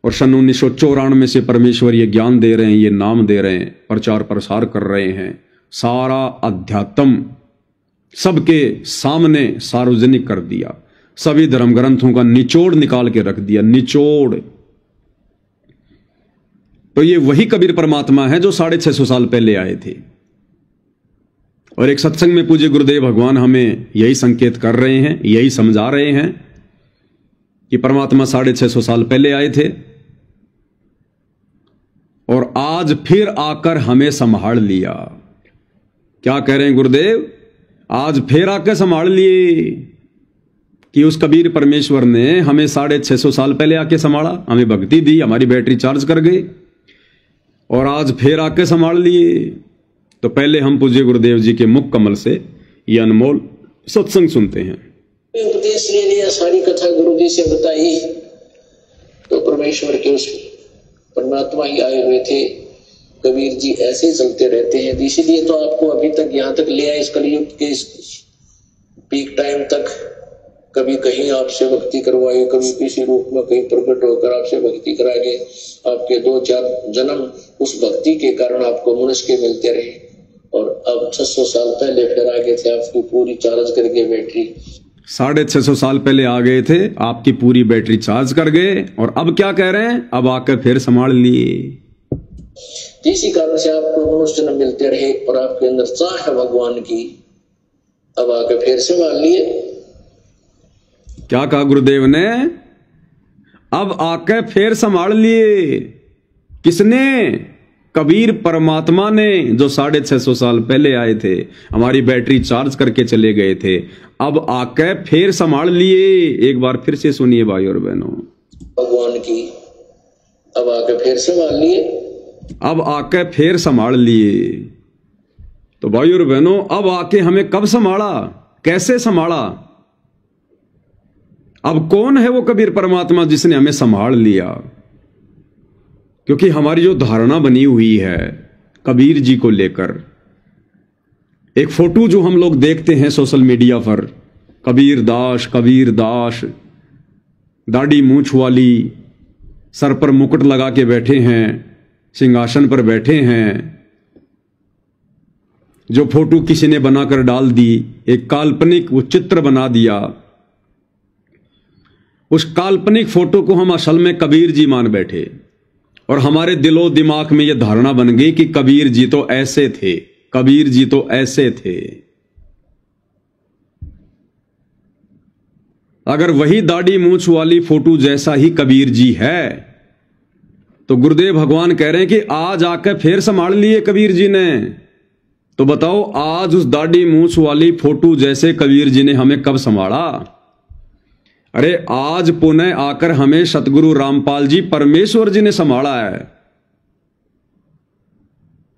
Speaker 1: और सन 1994 से परमेश्वर ये ज्ञान दे रहे हैं, ये नाम दे रहे हैं, प्रचार प्रसार कर रहे हैं। सारा अध्यात्म सबके सामने सार्वजनिक कर दिया, सभी धर्म ग्रंथों का निचोड़ निकाल के रख दिया, निचोड़। तो ये वही कबीर परमात्मा है जो 650 साल पहले आए थे। और एक सत्संग में पूज्य गुरुदेव भगवान हमें यही संकेत कर रहे हैं, यही समझा रहे हैं कि परमात्मा 650 साल पहले आए थे और आज फिर आकर हमें संभाल लिया। क्या कह रहे हैं गुरुदेव? आज फिर आकर संभाल लिए कि उस कबीर परमेश्वर ने हमें 650 साल पहले आके संभाला, हमें भक्ति दी, हमारी बैटरी चार्ज कर गई और आज फिर आके संभाल लिए। तो पहले हम पूज्य गुरुदेव जी के मुख कमल से ये अनमोल सत्संग सुनते हैं।
Speaker 2: उपदेश ले लिया, सारी कथा गुरु जी से बताई, तो परमेश्वर के उस परमात्मा ही आए हुए थे। कबीर जी ऐसे ही चलते रहते हैं, इसीलिए तो आपको अभी तक यहाँ तक ले आए, इस कलयुग के पीक टाइम तक। कभी कहीं आपसे भक्ति करवाए, कभी किसी रूप में कहीं प्रकट होकर आपसे भक्ति करा के आपके 2-4 जन्म उस भक्ति के कारण आपको मनुष्य के मिलते रहे। और अब 600 साल पहले फिर आ गए थे, आपकी पूरी चार्ज करके बैटरी
Speaker 1: 650 साल पहले आ गए थे, आपकी पूरी बैटरी चार्ज कर गए। और अब क्या कह रहे हैं? अब आकर फिर संभाल लिए।
Speaker 2: इसी कारण से आपको मनुष्य जन्म मिलते रहे और आपके अंदर चाह है भगवान की, अब आकर फिर संभाल लिए।
Speaker 1: क्या कहा गुरुदेव ने? अब आके फिर संभाल लिए। किसने? कबीर परमात्मा ने, जो 650 साल पहले आए थे, हमारी बैटरी चार्ज करके चले गए थे। अब आके फिर संभाल लिए। एक बार फिर से सुनिए भाई और बहनों,
Speaker 2: भगवान की अब आके फिर संभाल लिए।
Speaker 1: अब आके फिर संभाल लिए। तो भाई और बहनों, अब आके हमें कब संभाला, कैसे संभाला? अब कौन है वो कबीर परमात्मा जिसने हमें संभाल लिया? क्योंकि हमारी जो धारणा बनी हुई है कबीर जी को लेकर, एक फोटो जो हम लोग देखते हैं सोशल मीडिया पर, कबीर दास, दाढ़ी मूंछ वाली, सर पर मुकुट लगा के बैठे हैं, सिंहासन पर बैठे हैं, जो फोटो किसी ने बनाकर डाल दी, एक काल्पनिक वो चित्र बना दिया। उस काल्पनिक फोटो को हम असल में कबीर जी मान बैठे और हमारे दिलो दिमाग में यह धारणा बन गई कि कबीर जी तो ऐसे थे, कबीर जी तो ऐसे थे। अगर वही दाढ़ी मूंछ वाली फोटो जैसा ही कबीर जी है तो गुरुदेव भगवान कह रहे हैं कि आज आकर फिर संभाल लिए कबीर जी ने। तो बताओ, आज उस दाढ़ी मूंछ वाली फोटो जैसे कबीर जी ने हमें कब संभाला? अरे आज पुनः आकर हमें सतगुरु रामपाल जी परमेश्वर जी ने संभाला है।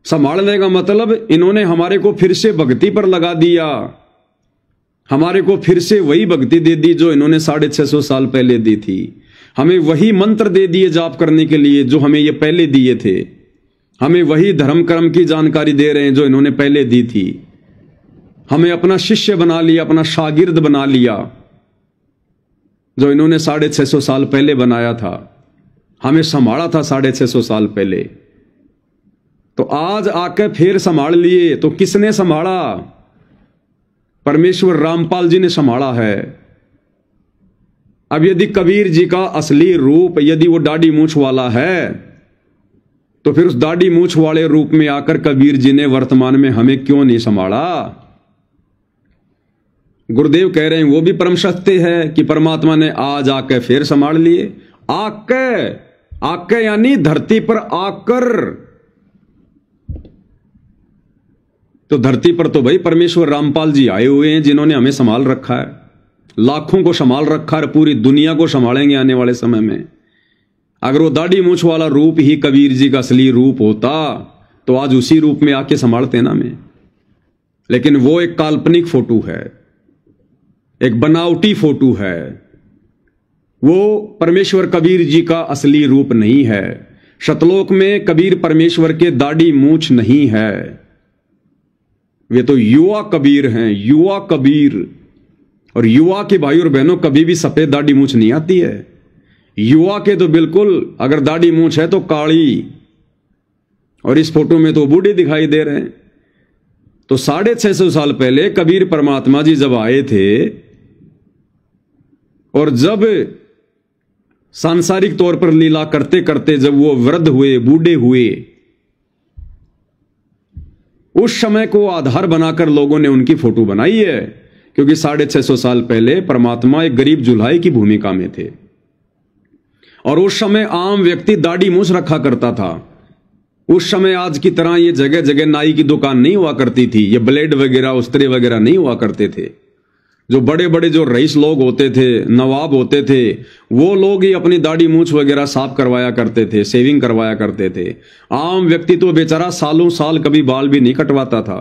Speaker 1: संभालने का मतलब इन्होंने हमारे को फिर से भक्ति पर लगा दिया, हमारे को फिर से वही भक्ति दे दी जो इन्होंने 650 साल पहले दी थी। हमें वही मंत्र दे दिए जाप करने के लिए जो हमें ये पहले दिए थे। हमें वही धर्म कर्म की जानकारी दे रहे हैं जो इन्होंने पहले दी थी। हमें अपना शिष्य बना लिया, अपना शागिर्द बना लिया, जो इन्होंने 650 साल पहले बनाया था, हमें संभाला था 650 साल पहले। तो आज आके फिर संभाल लिए। तो किसने संभाला? परमेश्वर रामपाल जी ने संभाला है। अब यदि कबीर जी का असली रूप यदि वो दाढ़ी मूंछ वाला है तो फिर उस दाढ़ी मूंछ वाले रूप में आकर कबीर जी ने वर्तमान में हमें क्यों नहीं संभाला? गुरुदेव कह रहे हैं वो भी परम सत्य है कि परमात्मा ने आज आके फिर संभाल लिए। आके यानी धरती पर आकर। तो धरती पर तो भाई परमेश्वर रामपाल जी आए हुए हैं जिन्होंने हमें संभाल रखा है, लाखों को संभाल रखा है, पूरी दुनिया को संभालेंगे आने वाले समय में। अगर वो दाढ़ी मूंछ वाला रूप ही कबीर जी का असली रूप होता तो आज उसी रूप में आके संभालते ना में। लेकिन वो एक काल्पनिक फोटो है, एक बनावटी फोटो है। वो परमेश्वर कबीर जी का असली रूप नहीं है। शतलोक में कबीर परमेश्वर के दाढ़ी मूंछ नहीं है। वे तो युवा कबीर हैं, युवा कबीर। और युवा के भाई और बहनों कभी भी सफेद दाढ़ी मूंछ नहीं आती है। युवा के तो बिल्कुल अगर दाढ़ी मूंछ है तो काली, और इस फोटो में तो बूढ़े दिखाई दे रहे हैं। तो 650 साल पहले कबीर परमात्मा जी जब आए थे और जब सांसारिक तौर पर लीला करते करते जब वो वृद्ध हुए, बूढ़े हुए, उस समय को आधार बनाकर लोगों ने उनकी फोटो बनाई है। क्योंकि 650 साल पहले परमात्मा एक गरीब जुल्हाई की भूमिका में थे और उस समय आम व्यक्ति दाढ़ी मूंछ रखा करता था। उस समय आज की तरह ये जगह जगह नाई की दुकान नहीं हुआ करती थी, ये ब्लेड वगैरह उस्त्रे वगैरह नहीं हुआ करते थे। जो बड़े बड़े जो रईस लोग होते थे, नवाब होते थे, वो लोग ही अपनी दाढ़ी मूंछ वगैरह साफ करवाया करते थे, सेविंग करवाया करते थे। आम व्यक्ति तो बेचारा सालों साल कभी बाल भी नहीं कटवाता था।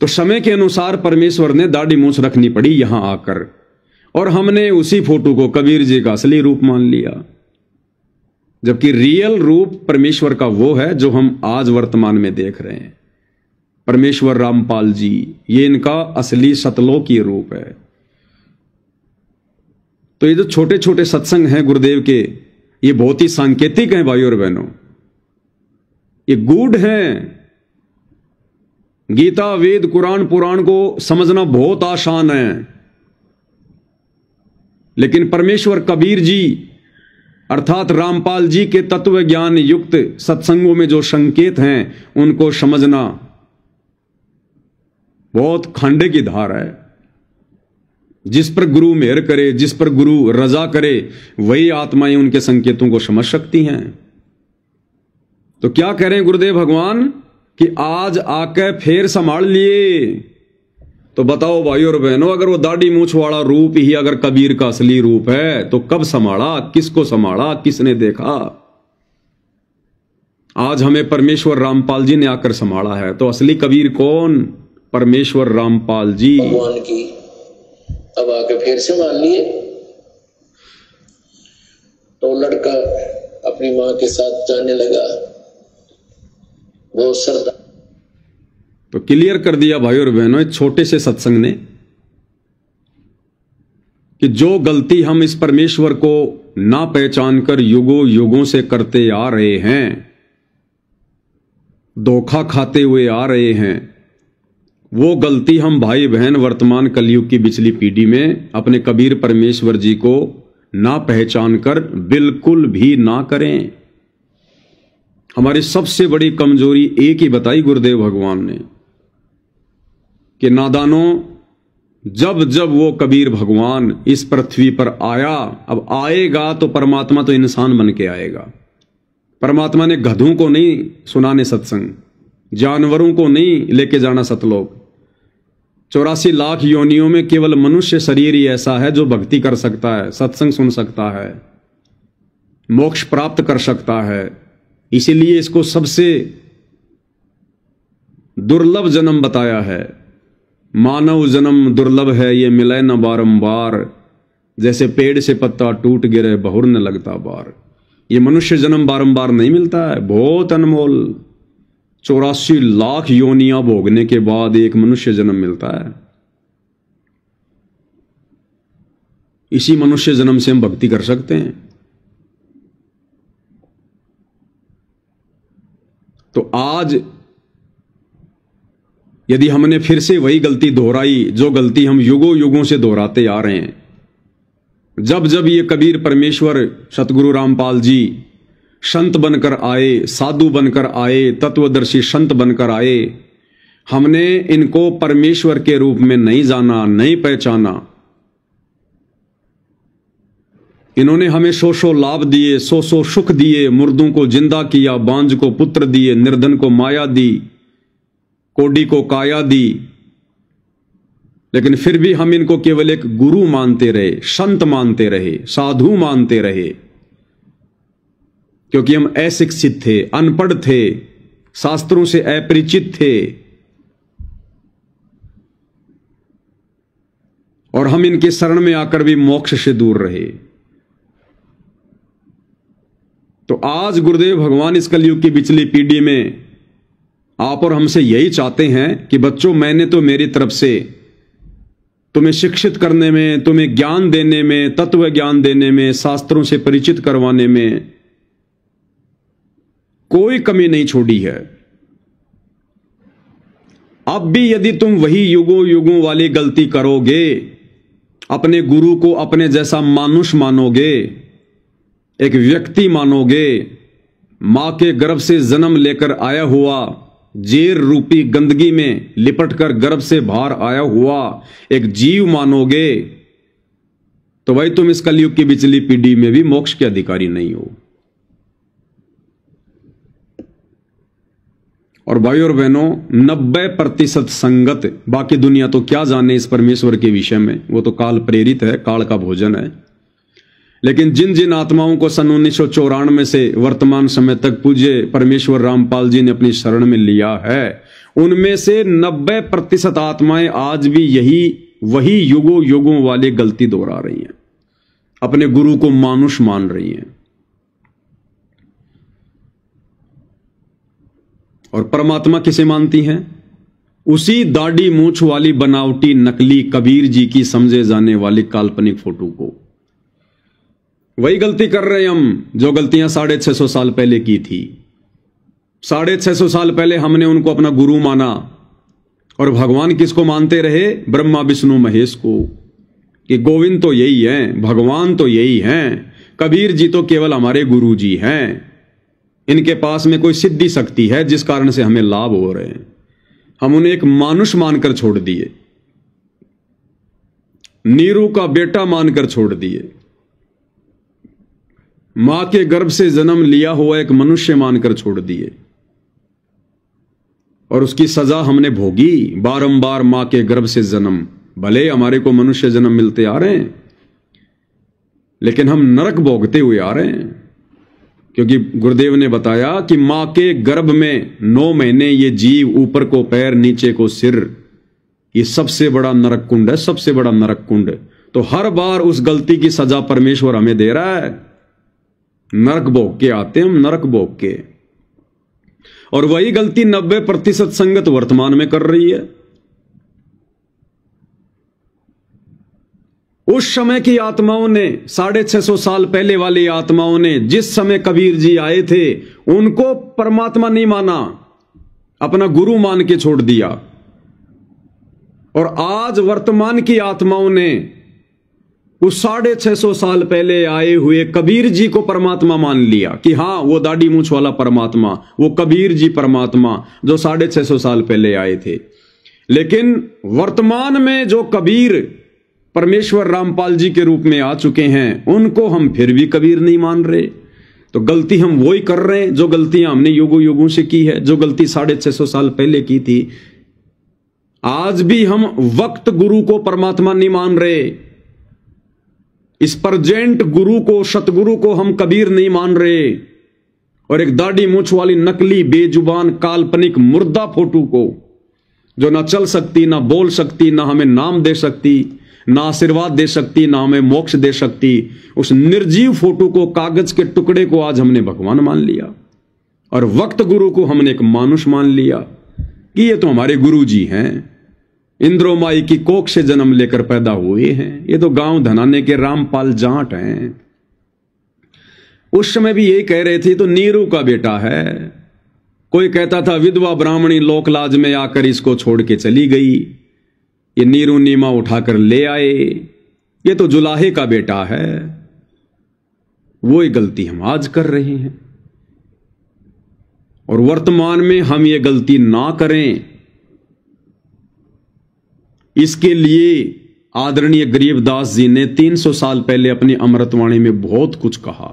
Speaker 1: तो समय के अनुसार परमेश्वर ने दाढ़ी मूंछ रखनी पड़ी यहां आकर, और हमने उसी फोटो को कबीर जी का असली रूप मान लिया। जबकि रियल रूप परमेश्वर का वो है जो हम आज वर्तमान में देख रहे हैं। परमेश्वर रामपाल जी, ये इनका असली सतलोकी रूप है। तो ये जो छोटे छोटे सत्संग हैं गुरुदेव के, ये बहुत ही सांकेतिक हैं भाई और बहनों, ये गूढ़ हैं। गीता, वेद, कुरान, पुराण को समझना बहुत आसान है, लेकिन परमेश्वर कबीर जी अर्थात रामपाल जी के तत्व ज्ञान युक्त सत्संगों में जो संकेत हैं उनको समझना बहुत खांडे की धार है। जिस पर गुरु मेहर करे, जिस पर गुरु रजा करे, वही आत्माएं उनके संकेतों को समझ सकती हैं। तो क्या कह रहे हैं गुरुदेव भगवान कि आज आके फिर संभाल लिए। तो बताओ भाइयों और बहनों, अगर वो दाढ़ी मूछ वाला रूप ही अगर कबीर का असली रूप है तो कब संभाला, किसको संभाला, किसने देखा? आज हमें परमेश्वर रामपाल जी ने आकर संभाला है। तो असली कबीर कौन? परमेश्वर रामपाल जी
Speaker 2: भगवान की। अब आके फिर से मान लिए। तो लड़का अपनी मां के साथ जाने लगा, बहुत श्रद्धा।
Speaker 1: तो क्लियर कर दिया भाई और बहनों एक छोटे से सत्संग ने कि जो गलती हम इस परमेश्वर को ना पहचान कर युगों युगों से करते आ रहे हैं, धोखा खाते हुए आ रहे हैं, वो गलती हम भाई बहन वर्तमान कलयुग की पिछली पीढ़ी में अपने कबीर परमेश्वर जी को ना पहचान कर बिल्कुल भी ना करें। हमारी सबसे बड़ी कमजोरी एक ही बताई गुरुदेव भगवान ने कि नादानों, जब जब वो कबीर भगवान इस पृथ्वी पर आया, अब आएगा तो परमात्मा तो इंसान बन के आएगा। परमात्मा ने गधों को नहीं सुनाने सत्संग, जानवरों को नहीं लेके जाना सतलोक। 84 लाख योनियों में केवल मनुष्य शरीर ही ऐसा है जो भक्ति कर सकता है, सत्संग सुन सकता है, मोक्ष प्राप्त कर सकता है। इसीलिए इसको सबसे दुर्लभ जन्म बताया है। मानव जन्म दुर्लभ है, ये मिले न बारंबार, जैसे पेड़ से पत्ता टूट गिरे बहुर न लगता बार। ये मनुष्य जन्म बारंबार नहीं मिलता है, बहुत अनमोल। 84 लाख योनियां भोगने के बाद एक मनुष्य जन्म मिलता है। इसी मनुष्य जन्म से हम भक्ति कर सकते हैं। तो आज यदि हमने फिर से वही गलती दोहराई जो गलती हम युगों युगों से दोहराते आ रहे हैं, जब जब ये कबीर परमेश्वर सतगुरु रामपाल जी संत बनकर आए, साधु बनकर आए, तत्वदर्शी संत बनकर आए, हमने इनको परमेश्वर के रूप में नहीं जाना, नहीं पहचाना। इन्होंने हमें सौ लाभ दिए, सौ सुख दिए, मुर्दों को जिंदा किया, बांझ को पुत्र दिए, निर्धन को माया दी, कोडी को काया दी, लेकिन फिर भी हम इनको केवल एक गुरु मानते रहे, संत मानते रहे, साधु मानते रहे, क्योंकि हम अशिक्षित थे, अनपढ़ थे, शास्त्रों से अपरिचित थे, और हम इनके शरण में आकर भी मोक्ष से दूर रहे। तो आज गुरुदेव भगवान इस कलयुग की पिछली पीढ़ी में आप और हमसे यही चाहते हैं कि बच्चों, मैंने तो मेरी तरफ से तुम्हें शिक्षित करने में, तुम्हें ज्ञान देने में, तत्व ज्ञान देने में, शास्त्रों से परिचित करवाने में कोई कमी नहीं छोड़ी है। अब भी यदि तुम वही युगों युगों वाली गलती करोगे, अपने गुरु को अपने जैसा मानुष मानोगे, एक व्यक्ति मानोगे, मां के गर्भ से जन्म लेकर आया हुआ, जेर रूपी गंदगी में लिपटकर गर्भ से बाहर आया हुआ एक जीव मानोगे, तो भाई तुम इस कलयुग की पिछली पीढ़ी में भी मोक्ष के अधिकारी नहीं हो। और भाई और बहनों, 90% संगत, बाकी दुनिया तो क्या जाने इस परमेश्वर के विषय में, वो तो काल प्रेरित है, काल का भोजन है। लेकिन जिन जिन आत्माओं को सन 1994 से वर्तमान समय तक पूज्य परमेश्वर रामपाल जी ने अपनी शरण में लिया है, उनमें से 90% आत्माएं आज भी वही युगों युगों वाली गलती दोहरा रही हैं, अपने गुरु को मानुष मान रही हैं। और परमात्मा किसे मानती हैं? उसी दाढ़ी मूछ वाली बनावटी नकली कबीर जी की समझे जाने वाली काल्पनिक फोटो को। वही गलती कर रहे हैं हम जो गलतियां 650 साल पहले की थी। 650 साल पहले हमने उनको अपना गुरु माना, और भगवान किसको मानते रहे? ब्रह्मा विष्णु महेश को, कि गोविंद तो यही हैं, भगवान तो यही हैं, कबीर जी तो केवल हमारे गुरु जी हैं, इनके पास में कोई सिद्धि शक्ति है जिस कारण से हमें लाभ हो रहे हैं। हम उन्हें एक मानुष मानकर छोड़ दिए। नीरू का बेटा मानकर छोड़ दिए, मां के गर्भ से जन्म लिया हुआ एक मनुष्य मानकर छोड़ दिए, और उसकी सजा हमने भोगी। बारंबार मां के गर्भ से जन्म, भले हमारे को मनुष्य जन्म मिलते आ रहे हैं, लेकिन हम नरक भोगते हुए आ रहे हैं, क्योंकि गुरुदेव ने बताया कि मां के गर्भ में 9 महीने ये जीव, ऊपर को पैर नीचे को सिर, ये सबसे बड़ा नरक कुंड है, सबसे बड़ा नरक कुंड। तो हर बार उस गलती की सजा परमेश्वर हमें दे रहा है। नरक भोग के आते हैं हम, नरक भोग के। और वही गलती 90% संगत वर्तमान में कर रही है। उस समय की आत्माओं ने, 650 साल पहले वाली आत्माओं ने, जिस समय कबीर जी आए थे, उनको परमात्मा नहीं माना, अपना गुरु मान के छोड़ दिया। और आज वर्तमान की आत्माओं ने उस 650 साल पहले आए हुए कबीर जी को परमात्मा मान लिया कि हां, वो दाढ़ी मूंछ वाला परमात्मा, वो कबीर जी परमात्मा जो 650 साल पहले आए थे। लेकिन वर्तमान में जो कबीर परमेश्वर रामपाल जी के रूप में आ चुके हैं, उनको हम फिर भी कबीर नहीं मान रहे। तो गलती हम वही कर रहे हैं जो गलतियां हमने युगों युगों से की है, जो गलती 650 साल पहले की थी। आज भी हम वक्त गुरु को परमात्मा नहीं मान रहे, इस प्रेजेंट गुरु को, सतगुरु को हम कबीर नहीं मान रहे, और एक दाढ़ी मूंछ वाली नकली बेजुबान काल्पनिक मुर्दा फोटो को, जो ना चल सकती, ना बोल सकती, ना हमें नाम दे सकती, ना आशीर्वाद दे सकती, ना हमें मोक्ष दे सकती, उस निर्जीव फोटो को, कागज के टुकड़े को आज हमने भगवान मान लिया। और वक्त गुरु को हमने एक मानुष मान लिया कि ये तो हमारे गुरु जी हैं, इंद्रोमाई की कोख से जन्म लेकर पैदा हुए हैं, ये तो गांव धनाने के रामपाल जाट हैं। उस समय भी यही कह रहे थे तो नीरू का बेटा है। कोई कहता था विधवा ब्राह्मणी लोकलाज में आकर इसको छोड़ के चली गई, ये नीरू नीमा उठाकर ले आए, ये तो जुलाहे का बेटा है। वो ही गलती हम आज कर रहे हैं, और वर्तमान में हम ये गलती ना करें, इसके लिए आदरणीय गरीबदास जी ने 300 साल पहले अपनी अमृतवाणी में बहुत कुछ कहा।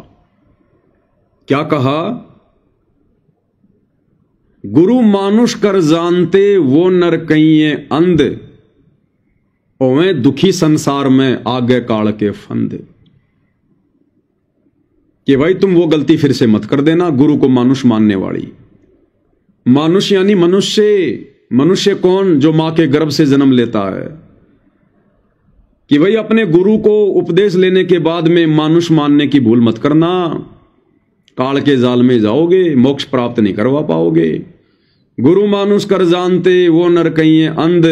Speaker 1: क्या कहा? गुरु मानुष कर जानते वो नर कहिए अंध, ओवें दुखी संसार में आगे काल के फंद। कि भाई तुम वो गलती फिर से मत कर देना, गुरु को मानुष मानने वाली। मानुष यानी मनुष्य। मनुष्य कौन? जो मां के गर्भ से जन्म लेता है। कि भाई अपने गुरु को उपदेश लेने के बाद में मानुष मानने की भूल मत करना, काल के जाल में जाओगे, मोक्ष प्राप्त नहीं करवा पाओगे। गुरु मानुष कर जानते वो नर कहिए अंध,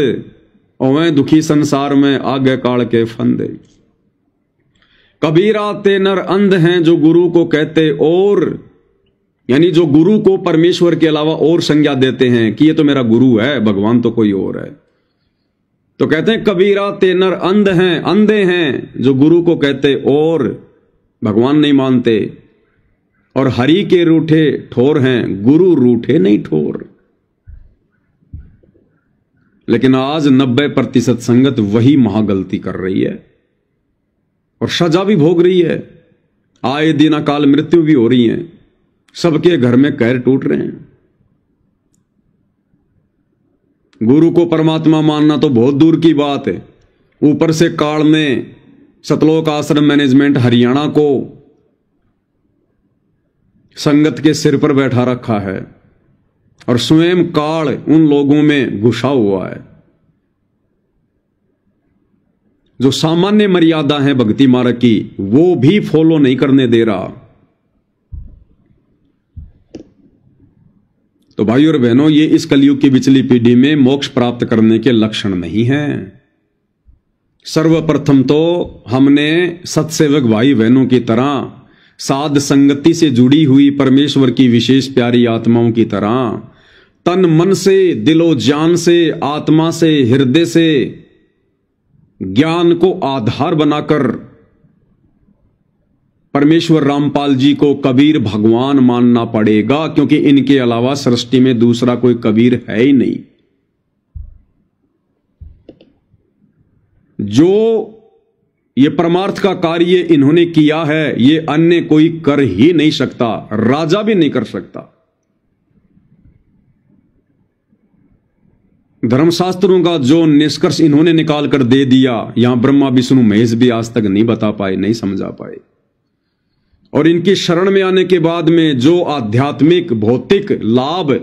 Speaker 1: ओवें दुखी संसार में आगे काल के फंदे। कबीरा ते नर अंध हैं जो गुरु को कहते और, यानी जो गुरु को परमेश्वर के अलावा और संज्ञा देते हैं कि ये तो मेरा गुरु है, भगवान तो कोई और है। तो कहते हैं कबीरा ते नर अंध हैं, अंधे हैं जो गुरु को कहते और भगवान नहीं मानते। और हरि के रूठे ठोर हैं, गुरु रूठे नहीं ठोर। लेकिन आज 90% संगत वही महागलती कर रही है और सजा भी भोग रही है। आए दिन अकाल मृत्यु भी हो रही है, सबके घर में कहर टूट रहे हैं। गुरु को परमात्मा मानना तो बहुत दूर की बात है, ऊपर से काल ने सतलोक आश्रम मैनेजमेंट हरियाणा को संगत के सिर पर बैठा रखा है और स्वयं काल उन लोगों में घुसा हुआ है। जो सामान्य मर्यादा है भक्ति मार्ग की, वो भी फॉलो नहीं करने दे रहा। तो भाइयों और बहनों, ये इस कलयुग की बिचली पीढ़ी में मोक्ष प्राप्त करने के लक्षण नहीं हैं। सर्वप्रथम तो हमने सत्सेवक भाई बहनों की तरह, साध संगति से जुड़ी हुई परमेश्वर की विशेष प्यारी आत्माओं की तरह तन मन से, दिलो जान से, आत्मा से, हृदय से ज्ञान को आधार बनाकर परमेश्वर रामपाल जी को कबीर भगवान मानना पड़ेगा, क्योंकि इनके अलावा सृष्टि में दूसरा कोई कबीर है ही नहीं। जो ये परमार्थ का कार्य इन्होंने किया है, ये अन्य कोई कर ही नहीं सकता, राजा भी नहीं कर सकता। धर्मशास्त्रों का जो निष्कर्ष इन्होंने निकाल कर दे दिया, यहां ब्रह्मा विष्णु महेश भी आज तक नहीं बता पाए, नहीं समझा पाए। और इनकी शरण में आने के बाद में जो आध्यात्मिक भौतिक लाभ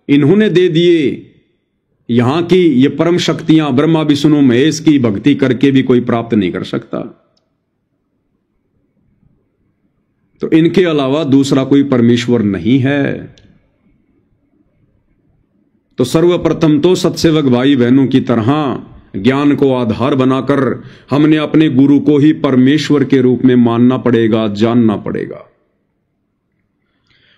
Speaker 1: इन्होंने दे दिए, यहां की ये परम शक्तियां ब्रह्मा विष्णु महेश की भक्ति करके भी कोई प्राप्त नहीं कर सकता। तो इनके अलावा दूसरा कोई परमेश्वर नहीं है। तो सर्वप्रथम तो सत्सेवक भाई बहनों की तरह ज्ञान को आधार बनाकर हमने अपने गुरु को ही परमेश्वर के रूप में मानना पड़ेगा, जानना पड़ेगा।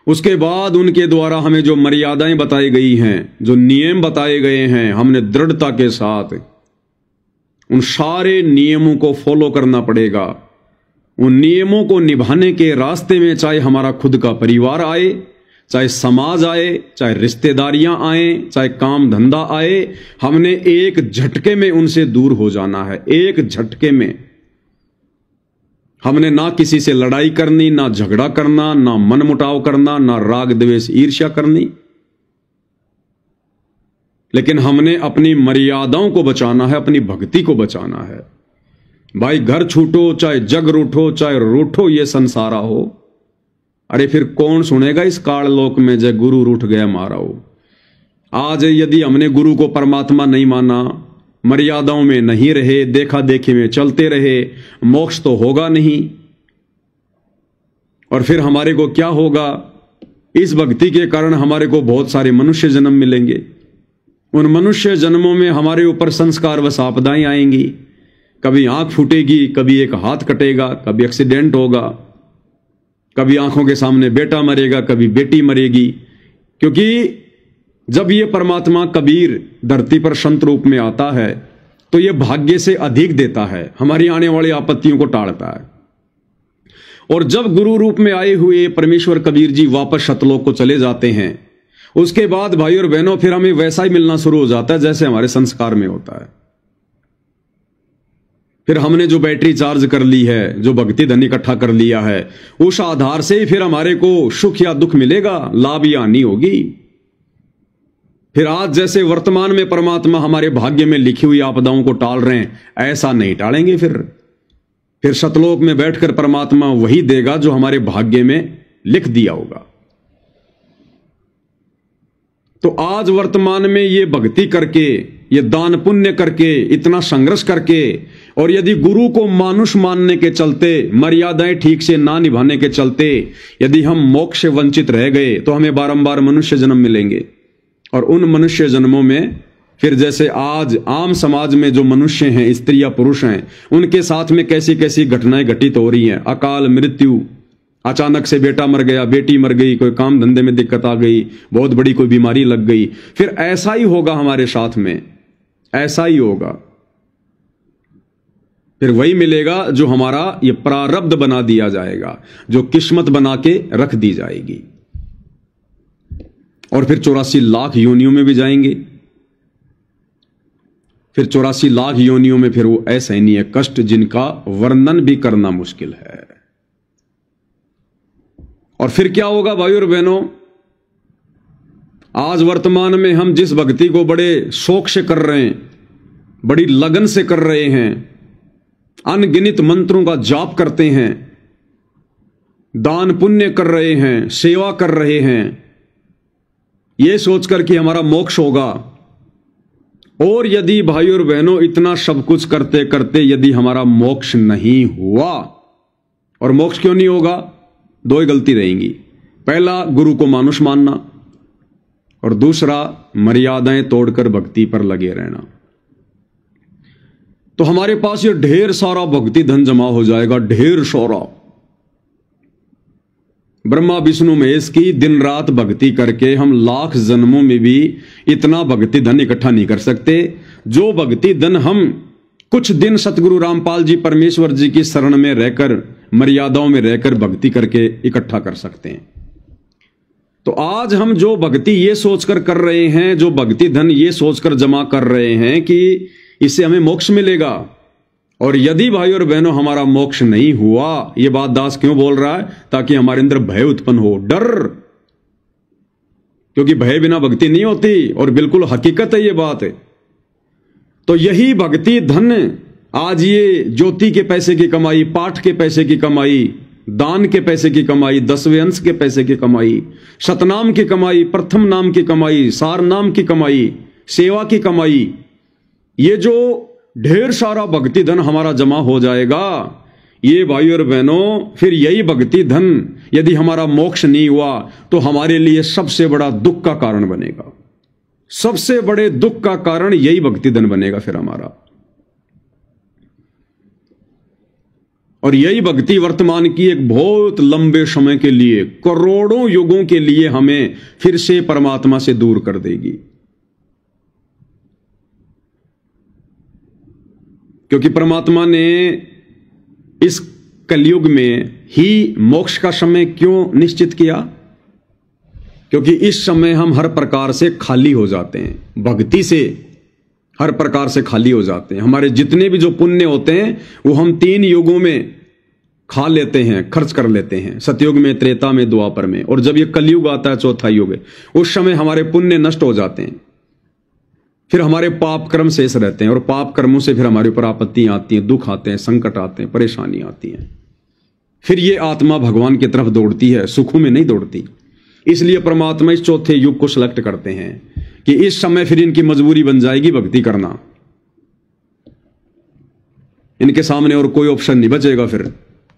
Speaker 1: उसके बाद उनके द्वारा हमें जो मर्यादाएं बताई गई हैं, जो नियम बताए गए हैं, हमने दृढ़ता के साथ उन सारे नियमों को फॉलो करना पड़ेगा। उन नियमों को निभाने के रास्ते में चाहे हमारा खुद का परिवार आए, चाहे समाज आए, चाहे रिश्तेदारियां आए, चाहे काम धंधा आए, हमने एक झटके में उनसे दूर हो जाना है। एक झटके में हमने ना किसी से लड़ाई करनी, ना झगड़ा करना, ना मनमुटाव करना, ना राग द्वेष ईर्ष्या करनी, लेकिन हमने अपनी मर्यादाओं को बचाना है, अपनी भक्ति को बचाना है। भाई घर छूटो, चाहे जग रूठो, चाहे रूठो ये संसारा हो, अरे फिर कौन सुनेगा इस काल लोक में जय गुरु रूठ गया मारा हो। आज यदि हमने गुरु को परमात्मा नहीं माना, मर्यादाओं में नहीं रहे, देखा देखी में चलते रहे, मोक्ष तो होगा नहीं। और फिर हमारे को क्या होगा? इस भक्ति के कारण हमारे को बहुत सारे मनुष्य जन्म मिलेंगे। उन मनुष्य जन्मों में हमारे ऊपर संस्कार व आपदाएं आएंगी। कभी आंख फूटेगी, कभी एक हाथ कटेगा, कभी एक्सीडेंट होगा, कभी आंखों के सामने बेटा मरेगा, कभी बेटी मरेगी। क्योंकि जब ये परमात्मा कबीर धरती पर संत रूप में आता है तो ये भाग्य से अधिक देता है, हमारी आने वाली आपत्तियों को टालता है। और जब गुरु रूप में आए हुए परमेश्वर कबीर जी वापस सतलोक को चले जाते हैं, उसके बाद भाई और बहनों फिर हमें वैसा ही मिलना शुरू हो जाता है जैसे हमारे संस्कार में होता है। फिर हमने जो बैटरी चार्ज कर ली है, जो भक्ति धन इकट्ठा कर लिया है, उस आधार से ही फिर हमारे को सुख या दुख मिलेगा, लाभ या हानि होगी। फिर आज जैसे वर्तमान में परमात्मा हमारे भाग्य में लिखी हुई आपदाओं को टाल रहे हैं, ऐसा नहीं टालेंगे। फिर सतलोक में बैठकर परमात्मा वही देगा जो हमारे भाग्य में लिख दिया होगा। तो आज वर्तमान में ये भक्ति करके, ये दान पुण्य करके, इतना संघर्ष करके, और यदि गुरु को मानुष मानने के चलते, मर्यादाएं ठीक से ना निभाने के चलते यदि हम मोक्ष से वंचित रह गए तो हमें बारंबार मनुष्य जन्म मिलेंगे। और उन मनुष्य जन्मों में फिर जैसे आज आम समाज में जो मनुष्य हैं, स्त्री या पुरुष हैं, उनके साथ में कैसी कैसी घटनाएं घटित हो रही हैं। अकाल मृत्यु, अचानक से बेटा मर गया, बेटी मर गई, कोई काम धंधे में दिक्कत आ गई, बहुत बड़ी कोई बीमारी लग गई। फिर ऐसा ही होगा हमारे साथ में, ऐसा ही होगा। फिर वही मिलेगा जो हमारा ये प्रारब्ध बना दिया जाएगा, जो किस्मत बना के रख दी जाएगी। और फिर 84 लाख योनियों में भी जाएंगे। फिर 84 लाख योनियों में फिर वो ऐसे नहीं है कष्ट जिनका वर्णन भी करना मुश्किल है। और फिर क्या होगा भाई और बहनों? आज वर्तमान में हम जिस भक्ति को बड़े शौक से कर रहे हैं, बड़ी लगन से कर रहे हैं, अनगिनत मंत्रों का जाप करते हैं, दान पुण्य कर रहे हैं, सेवा कर रहे हैं, ये सोचकर कि हमारा मोक्ष होगा। और यदि भाई और बहनों इतना सब कुछ करते करते यदि हमारा मोक्ष नहीं हुआ, और मोक्ष क्यों नहीं होगा? दो ही गलती रहेंगी। पहला, गुरु को मानुष मानना, और दूसरा, मर्यादाएं तोड़कर भक्ति पर लगे रहना। तो हमारे पास ये ढेर सारा भक्ति धन जमा हो जाएगा, ढेर सारा। ब्रह्मा विष्णु महेश की दिन रात भक्ति करके हम लाख जन्मों में भी इतना भक्ति धन इकट्ठा नहीं कर सकते, जो भक्ति धन हम कुछ दिन सतगुरु रामपाल जी परमेश्वर जी की शरण में रहकर, मर्यादाओं में रहकर भक्ति करके इकट्ठा कर सकते हैं। तो आज हम जो भक्ति ये सोचकर कर रहे हैं, जो भक्ति धन ये सोचकर जमा कर रहे हैं कि इससे हमें मोक्ष मिलेगा, और यदि भाई और बहनों हमारा मोक्ष नहीं हुआ, ये बात दास क्यों बोल रहा है? ताकि हमारे अंदर भय उत्पन्न हो, डर, क्योंकि भय बिना भक्ति नहीं होती, और बिल्कुल हकीकत है ये बात है। तो यही भक्ति धन, आज ये ज्योति के पैसे की कमाई, पाठ के पैसे की कमाई, दान के पैसे की कमाई, 10वें अंश के पैसे की कमाई, शतनाम की कमाई, प्रथम नाम की कमाई, सार नाम की कमाई, सेवा की कमाई, ये जो ढेर सारा भक्ति धन हमारा जमा हो जाएगा, ये भाई और बहनों, फिर यही भक्ति धन यदि हमारा मोक्ष नहीं हुआ तो हमारे लिए सबसे बड़ा दुख का कारण बनेगा। सबसे बड़े दुख का कारण यही भक्ति धन बनेगा फिर हमारा। और यही भक्ति वर्तमान की एक बहुत लंबे समय के लिए, करोड़ों युगों के लिए हमें फिर से परमात्मा से दूर कर देगी। क्योंकि परमात्मा ने इस कलयुग में ही मोक्ष का समय क्यों निश्चित किया? क्योंकि इस समय हम हर प्रकार से खाली हो जाते हैं, भक्ति से हर प्रकार से खाली हो जाते हैं। हमारे जितने भी जो पुण्य होते हैं वो हम 3 युगों में खा लेते हैं, खर्च कर लेते हैं, सतयुग में, त्रेता में, द्वापर में। और जब ये कलयुग आता है, चौथा युग, उस समय हमारे पुण्य नष्ट हो जाते हैं, फिर हमारे पाप कर्म शेष रहते हैं, और पाप कर्मों से फिर हमारे ऊपर आपत्तियां आती हैं, दुख आते हैं, संकट आते हैं, परेशानी आती है। फिर ये आत्मा भगवान की तरफ दौड़ती है, सुखों में नहीं दौड़ती। इसलिए परमात्मा इस चौथे युग को सिलेक्ट करते हैं कि इस समय फिर इनकी मजबूरी बन जाएगी भक्ति करना, इनके सामने और कोई ऑप्शन नहीं बचेगा फिर,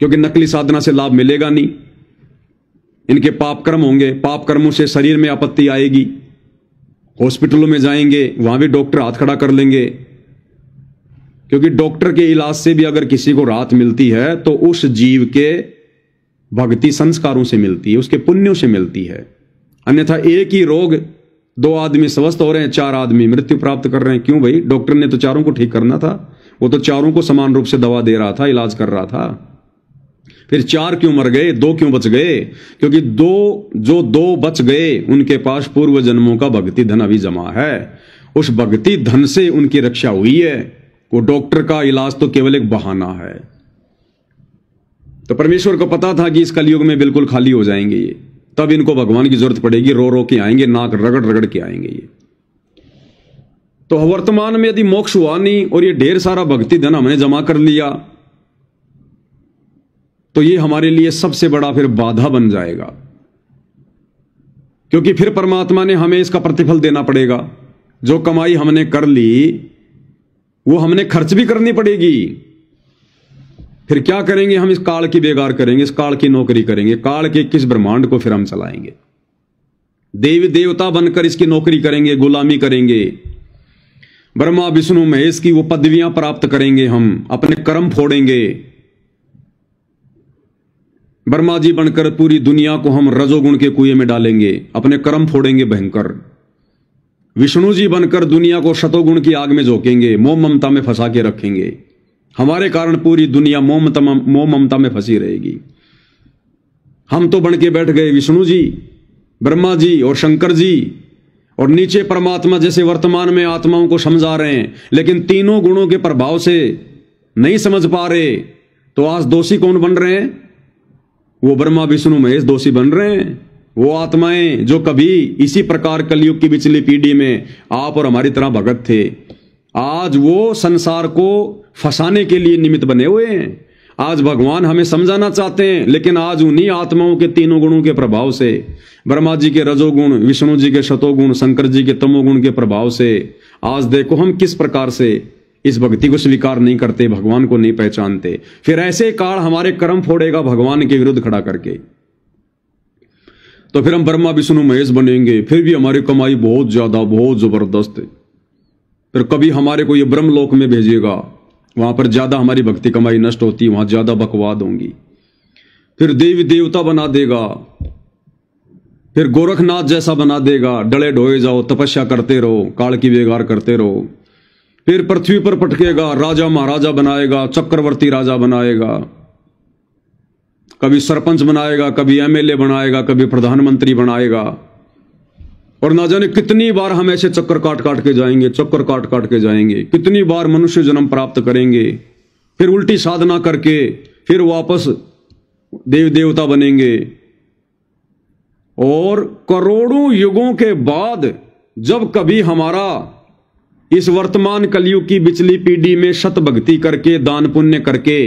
Speaker 1: क्योंकि नकली साधना से लाभ मिलेगा नहीं। इनके पाप कर्म होंगे, पाप कर्मों से शरीर में आपत्ति आएगी, हॉस्पिटलों में जाएंगे, वहां भी डॉक्टर हाथ खड़ा कर लेंगे, क्योंकि डॉक्टर के इलाज से भी अगर किसी को राहत मिलती है तो उस जीव के भक्ति संस्कारों से मिलती है, उसके पुण्यों से मिलती है। अन्यथा एक ही रोग 2 आदमी स्वस्थ हो रहे हैं, 4 आदमी मृत्यु प्राप्त कर रहे हैं। क्यों भाई? डॉक्टर ने तो चारों को ठीक करना था, वो तो चारों को समान रूप से दवा दे रहा था, इलाज कर रहा था। फिर 4 क्यों मर गए, 2 क्यों बच गए? क्योंकि 2 बच गए उनके पास पूर्व जन्मों का भक्ति धन अभी जमा है, उस भक्ति धन से उनकी रक्षा हुई है। वो डॉक्टर का इलाज तो केवल एक बहाना है। तो परमेश्वर को पता था कि इस कलयुग में बिल्कुल खाली हो जाएंगे ये, तब इनको भगवान की जरूरत पड़ेगी, रो रो के आएंगे, नाक रगड़ रगड़ के आएंगे ये। तो वर्तमान में यदि मोक्ष हुआ नहीं और ये ढेर सारा भक्ति धन हमने जमा कर लिया, तो ये हमारे लिए सबसे बड़ा फिर बाधा बन जाएगा, क्योंकि फिर परमात्मा ने हमें इसका प्रतिफल देना पड़ेगा। जो कमाई हमने कर ली वो हमने खर्च भी करनी पड़ेगी। फिर क्या करेंगे? हम इस काल की बेगार करेंगे, इस काल की नौकरी करेंगे, काल के किस ब्रह्मांड को फिर हम चलाएंगे? देवी देवता बनकर इसकी नौकरी करेंगे, गुलामी करेंगे। ब्रह्मा विष्णु महेश की वो पदवियां प्राप्त करेंगे, हम अपने कर्म फोड़ेंगे। ब्रह्मा जी बनकर पूरी दुनिया को हम रजोगुण के कुएं में डालेंगे, अपने कर्म फोड़ेंगे भयंकर। विष्णु जी बनकर दुनिया को शतोगुण की आग में झोंकेंगे, मोह ममता में फंसा के रखेंगे। हमारे कारण पूरी दुनिया मोह ममता में फंसी रहेगी। हम तो बन के बैठ गए विष्णु जी, ब्रह्मा जी और शंकर जी, और नीचे परमात्मा जैसे वर्तमान में आत्माओं को समझा रहे हैं, लेकिन तीनों गुणों के प्रभाव से नहीं समझ पा रहे। तो आज दोषी कौन बन रहे हैं? वो ब्रह्मा विष्णु महेश दोषी बन रहे हैं। वो आत्माएं जो कभी इसी प्रकार कलयुग की पिछली पीढ़ी में आप और हमारी तरह भगत थे, आज वो संसार को फंसाने के लिए निमित्त बने हुए हैं। आज भगवान हमें समझाना चाहते हैं, लेकिन आज उन्हीं आत्माओं के तीनों गुणों के प्रभाव से, ब्रह्मा जी के रजोगुण, विष्णु जी के शतोगुण, शंकर जी के तमोगुण के प्रभाव से, आज देखो हम किस प्रकार से इस भक्ति को स्वीकार नहीं करते, भगवान को नहीं पहचानते। फिर ऐसे काल हमारे कर्म फोड़ेगा भगवान के विरुद्ध खड़ा करके, तो फिर हम ब्रह्मा विष्णु महेश बनेंगे, फिर भी हमारी कमाई बहुत ज्यादा, बहुत जबरदस्त है। फिर कभी हमारे को ये ब्रह्मलोक में भेजेगा, वहां पर ज्यादा हमारी भक्ति कमाई नष्ट होती, वहां ज्यादा बकवाद होंगी। फिर देवी देवता बना देगा, फिर गोरखनाथ जैसा बना देगा, डले ढोए जाओ, तपस्या करते रहो, काल की बेगार करते रहो। फिर पृथ्वी पर पटकेगा, राजा महाराजा बनाएगा, चक्रवर्ती राजा बनाएगा, कभी सरपंच बनाएगा, कभी एमएलए बनाएगा, कभी प्रधानमंत्री बनाएगा। और ना जाने कितनी बार हम ऐसे चक्कर काट काट के जाएंगे, चक्कर काट काट के जाएंगे, कितनी बार मनुष्य जन्म प्राप्त करेंगे। फिर उल्टी साधना करके फिर वापस देव देवता बनेंगे। और करोड़ों युगों के बाद जब कभी हमारा इस वर्तमान कलयुग की बिचली पीढ़ी में शत भक्ति करके दान पुण्य करके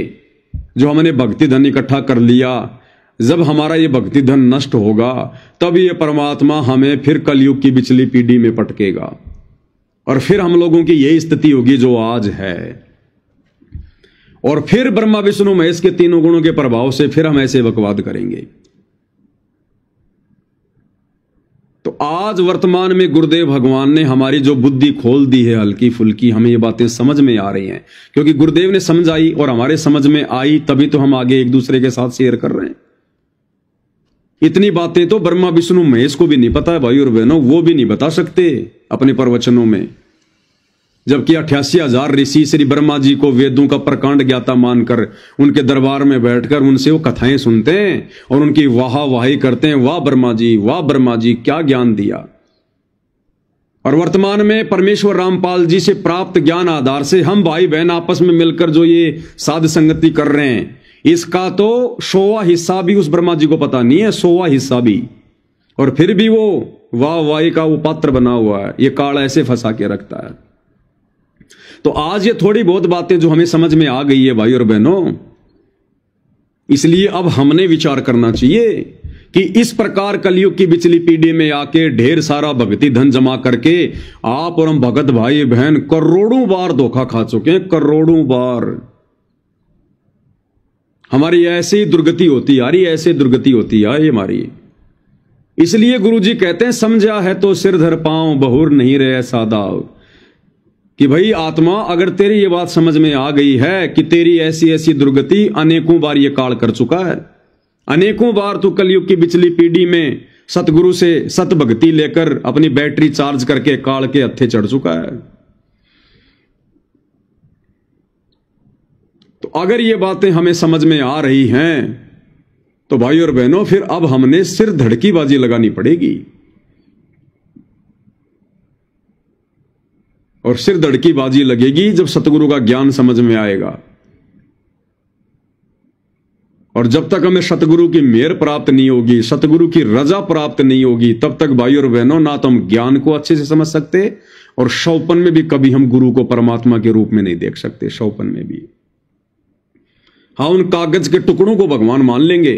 Speaker 1: जो हमने भक्ति धन इकट्ठा कर लिया, जब हमारा ये भक्ति धन नष्ट होगा तब ये परमात्मा हमें फिर कलयुग की बिचली पीढ़ी में पटकेगा और फिर हम लोगों की यही स्थिति होगी जो आज है। और फिर ब्रह्मा विष्णु महेश के तीनों गुणों के प्रभाव से फिर हम ऐसे बकवाद करेंगे। तो आज वर्तमान में गुरुदेव भगवान ने हमारी जो बुद्धि खोल दी है हल्की फुल्की, हमें ये बातें समझ में आ रही हैं, क्योंकि गुरुदेव ने समझाई और हमारे समझ में आई, तभी तो हम आगे एक दूसरे के साथ शेयर कर रहे हैं। इतनी बातें तो ब्रह्मा विष्णु महेश को भी नहीं पता है भाई और बहनों, वो भी नहीं बता सकते अपने प्रवचनों में। जबकि 88,000 ऋषि श्री ब्रह्मा जी को वेदों का प्रकांड ज्ञाता मानकर उनके दरबार में बैठकर उनसे वो कथाएं सुनते हैं और उनकी वाह वाही करते हैं, वाह ब्रह्मा जी क्या ज्ञान दिया। और वर्तमान में परमेश्वर रामपाल जी से प्राप्त ज्ञान आधार से हम भाई बहन आपस में मिलकर जो ये साध संगति कर रहे हैं, इसका तो 100वां हिस्सा भी उस ब्रह्मा जी को पता नहीं है, 100वां हिस्सा भी। और फिर भी वो वाह वाही का वो पात्र बना हुआ है, ये काल ऐसे फंसा के रखता है। तो आज ये थोड़ी बहुत बातें जो हमें समझ में आ गई है भाई और बहनों, इसलिए अब हमने विचार करना चाहिए कि इस प्रकार कलयुग की बिचली पीढ़ी में आके ढेर सारा भक्ति धन जमा करके आप और हम भगत भाई बहन करोड़ों बार धोखा खा चुके हैं, करोड़ों बार। हमारी ऐसी दुर्गति होती आ रही, ऐसे दुर्गति होती आ रही हमारी। इसलिए गुरुजी कहते हैं समझा है तो सिर धर पांव बहुर नहीं रहे सादाव, कि भाई आत्मा अगर तेरी ये बात समझ में आ गई है कि तेरी ऐसी ऐसी दुर्गति अनेकों बार ये काल कर चुका है, अनेकों बार तू कलयुग की बिचली पीढ़ी में सतगुरु से सत भक्ति लेकर अपनी बैटरी चार्ज करके काल के हत्थे चढ़ चुका है। तो अगर ये बातें हमें समझ में आ रही हैं तो भाई और बहनों फिर अब हमने सिर धड़की बाजी लगानी पड़ेगी। और सिर धड़की बाजी लगेगी जब सतगुरु का ज्ञान समझ में आएगा। और जब तक हमें सतगुरु की मेहर प्राप्त नहीं होगी, सतगुरु की रजा प्राप्त नहीं होगी, तब तक भाई और बहनों ना तो हम ज्ञान को अच्छे से समझ सकते और शौपन में भी कभी हम गुरु को परमात्मा के रूप में नहीं देख सकते। शौपन में भी हाँ, उन कागज के टुकड़ों को भगवान मान लेंगे,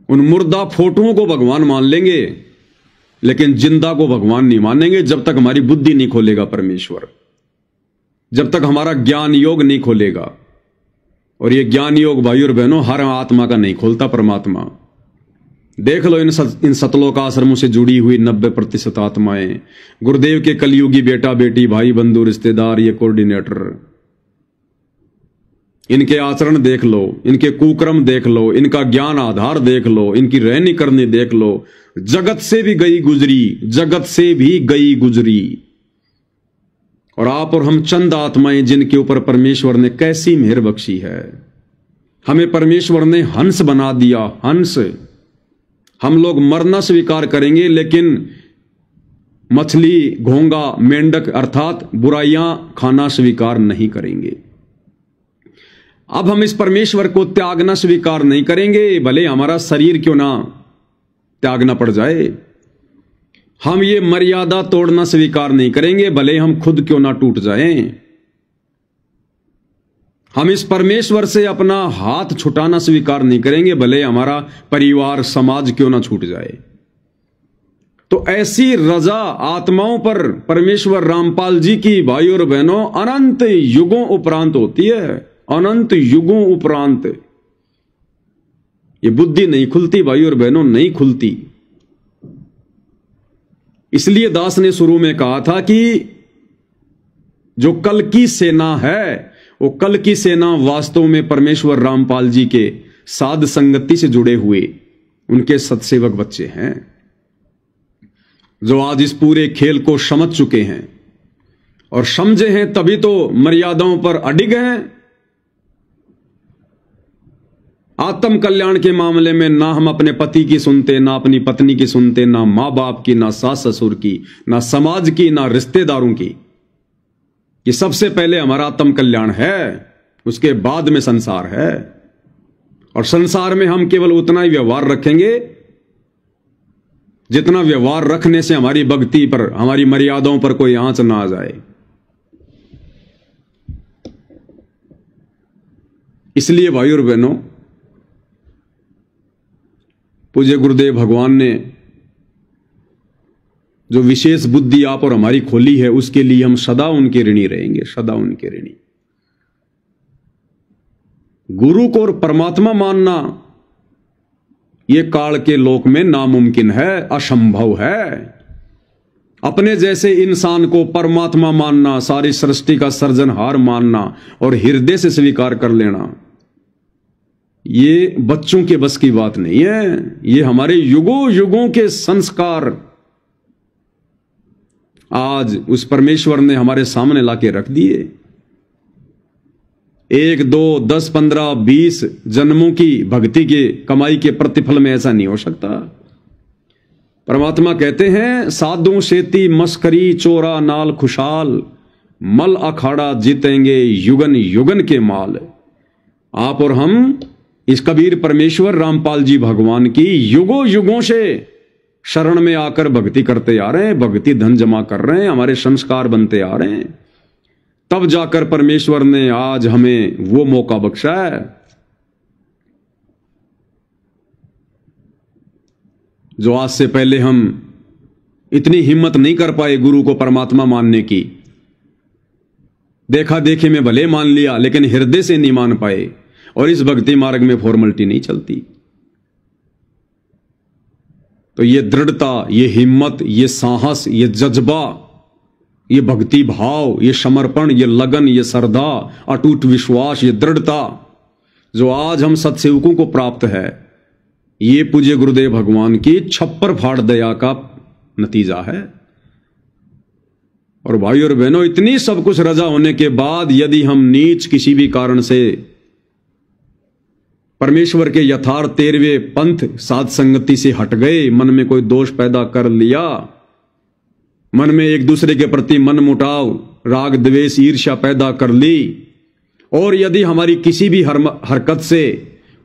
Speaker 1: उन मुर्दा फोटोओं को भगवान मान लेंगे, लेकिन जिंदा को भगवान नहीं मानेंगे जब तक हमारी बुद्धि नहीं खोलेगा परमेश्वर, जब तक हमारा ज्ञान योग नहीं खोलेगा। और ये ज्ञान योग भाई और बहनों हर आत्मा का नहीं खोलता परमात्मा। देख लो इन सतलोक आश्रमों से जुड़ी हुई 90% आत्माएं, गुरुदेव के कलयुगी बेटा बेटी भाई बंधु रिश्तेदार, ये कोऑर्डिनेटर, इनके आचरण देख लो, इनके कुक्रम देख लो, इनका ज्ञान आधार देख लो, इनकी रहनी करनी देख लो। जगत से भी गई गुजरी, जगत से भी गई गुजरी। और आप और हम चंद आत्माएं जिनके ऊपर परमेश्वर ने कैसी मेहर बख्शी है। हमें परमेश्वर ने हंस बना दिया, हंस। हम लोग मरना स्वीकार करेंगे लेकिन मछली, घोंगा, मेंढक अर्थात बुराइयां खाना स्वीकार नहीं करेंगे। अब हम इस परमेश्वर को त्यागना स्वीकार नहीं करेंगे, भले हमारा शरीर क्यों ना त्यागना पड़ जाए। हम ये मर्यादा तोड़ना स्वीकार नहीं करेंगे, भले हम खुद क्यों ना टूट जाएं। हम इस परमेश्वर से अपना हाथ छुटाना स्वीकार नहीं करेंगे, भले हमारा परिवार समाज क्यों ना छूट जाए। तो ऐसी रजा आत्माओं पर परमेश्वर रामपाल जी की भाई और बहनों अनंत युगों उपरांत होती है, अनंत युगों उपरांत। ये बुद्धि नहीं खुलती भाई और बहनों, नहीं खुलती। इसलिए दास ने शुरू में कहा था कि जो कल की सेना है, वो कल की सेना वास्तव में परमेश्वर रामपाल जी के साध संगति से जुड़े हुए उनके सत्सेवक बच्चे हैं, जो आज इस पूरे खेल को समझ चुके हैं। और समझे हैं तभी तो मर्यादाओं पर अडिग हैं। आत्म कल्याण के मामले में ना हम अपने पति की सुनते, ना अपनी पत्नी की सुनते, ना मां बाप की, ना सास ससुर की, ना समाज की, ना रिश्तेदारों की। कि सबसे पहले हमारा आत्म कल्याण है, उसके बाद में संसार है। और संसार में हम केवल उतना ही व्यवहार रखेंगे जितना व्यवहार रखने से हमारी भक्ति पर, हमारी मर्यादाओं पर कोई आंच ना आ जाए। इसलिए भाइयों और बहनों, पूज्य गुरुदेव भगवान ने जो विशेष बुद्धि आप और हमारी खोली है, उसके लिए हम सदा उनके ऋणी रहेंगे, सदा उनके ऋणी। गुरु को और परमात्मा मानना यह काल के लोक में नामुमकिन है, असंभव है। अपने जैसे इंसान को परमात्मा मानना, सारी सृष्टि का सर्जनहार मानना और हृदय से स्वीकार कर लेना, ये बच्चों के बस की बात नहीं है। ये हमारे युगों युगों के संस्कार आज उस परमेश्वर ने हमारे सामने लाके रख दिए। 1, 2, 10, 15, 20 जन्मों की भक्ति के कमाई के प्रतिफल में ऐसा नहीं हो सकता। परमात्मा कहते हैं, साधु सेती मस्करी चोरा नाल खुशाल, मल अखाड़ा जीतेंगे युगन युगन के माल। आप और हम इस कबीर परमेश्वर रामपाल जी भगवान की युगों युगों से शरण में आकर भक्ति करते आ रहे हैं, भक्ति धन जमा कर रहे हैं, हमारे संस्कार बनते आ रहे हैं। तब जाकर परमेश्वर ने आज हमें वो मौका बख्शा है। जो आज से पहले हम इतनी हिम्मत नहीं कर पाए गुरु को परमात्मा मानने की, देखा देखी में भले मान लिया लेकिन हृदय से नहीं मान पाए। और इस भक्ति मार्ग में फॉर्मेलिटी नहीं चलती। तो ये दृढ़ता, ये हिम्मत, ये साहस, ये जज्बा, ये भक्ति भाव, ये समर्पण, ये लगन, ये श्रद्धा, अटूट विश्वास, ये दृढ़ता जो आज हम सत्सेवकों को प्राप्त है, ये पूज्य गुरुदेव भगवान की छप्पर फाड़ दया का नतीजा है। और भाई और बहनों, इतनी सब कुछ रजा होने के बाद यदि हम नीच किसी भी कारण से परमेश्वर के यथार्थ 13वें पंथ साध संगति से हट गए, मन में कोई दोष पैदा कर लिया, मन में एक दूसरे के प्रति मन मुटाव, राग द्वेष ईर्ष्या पैदा कर ली, और यदि हमारी किसी भी हरकत से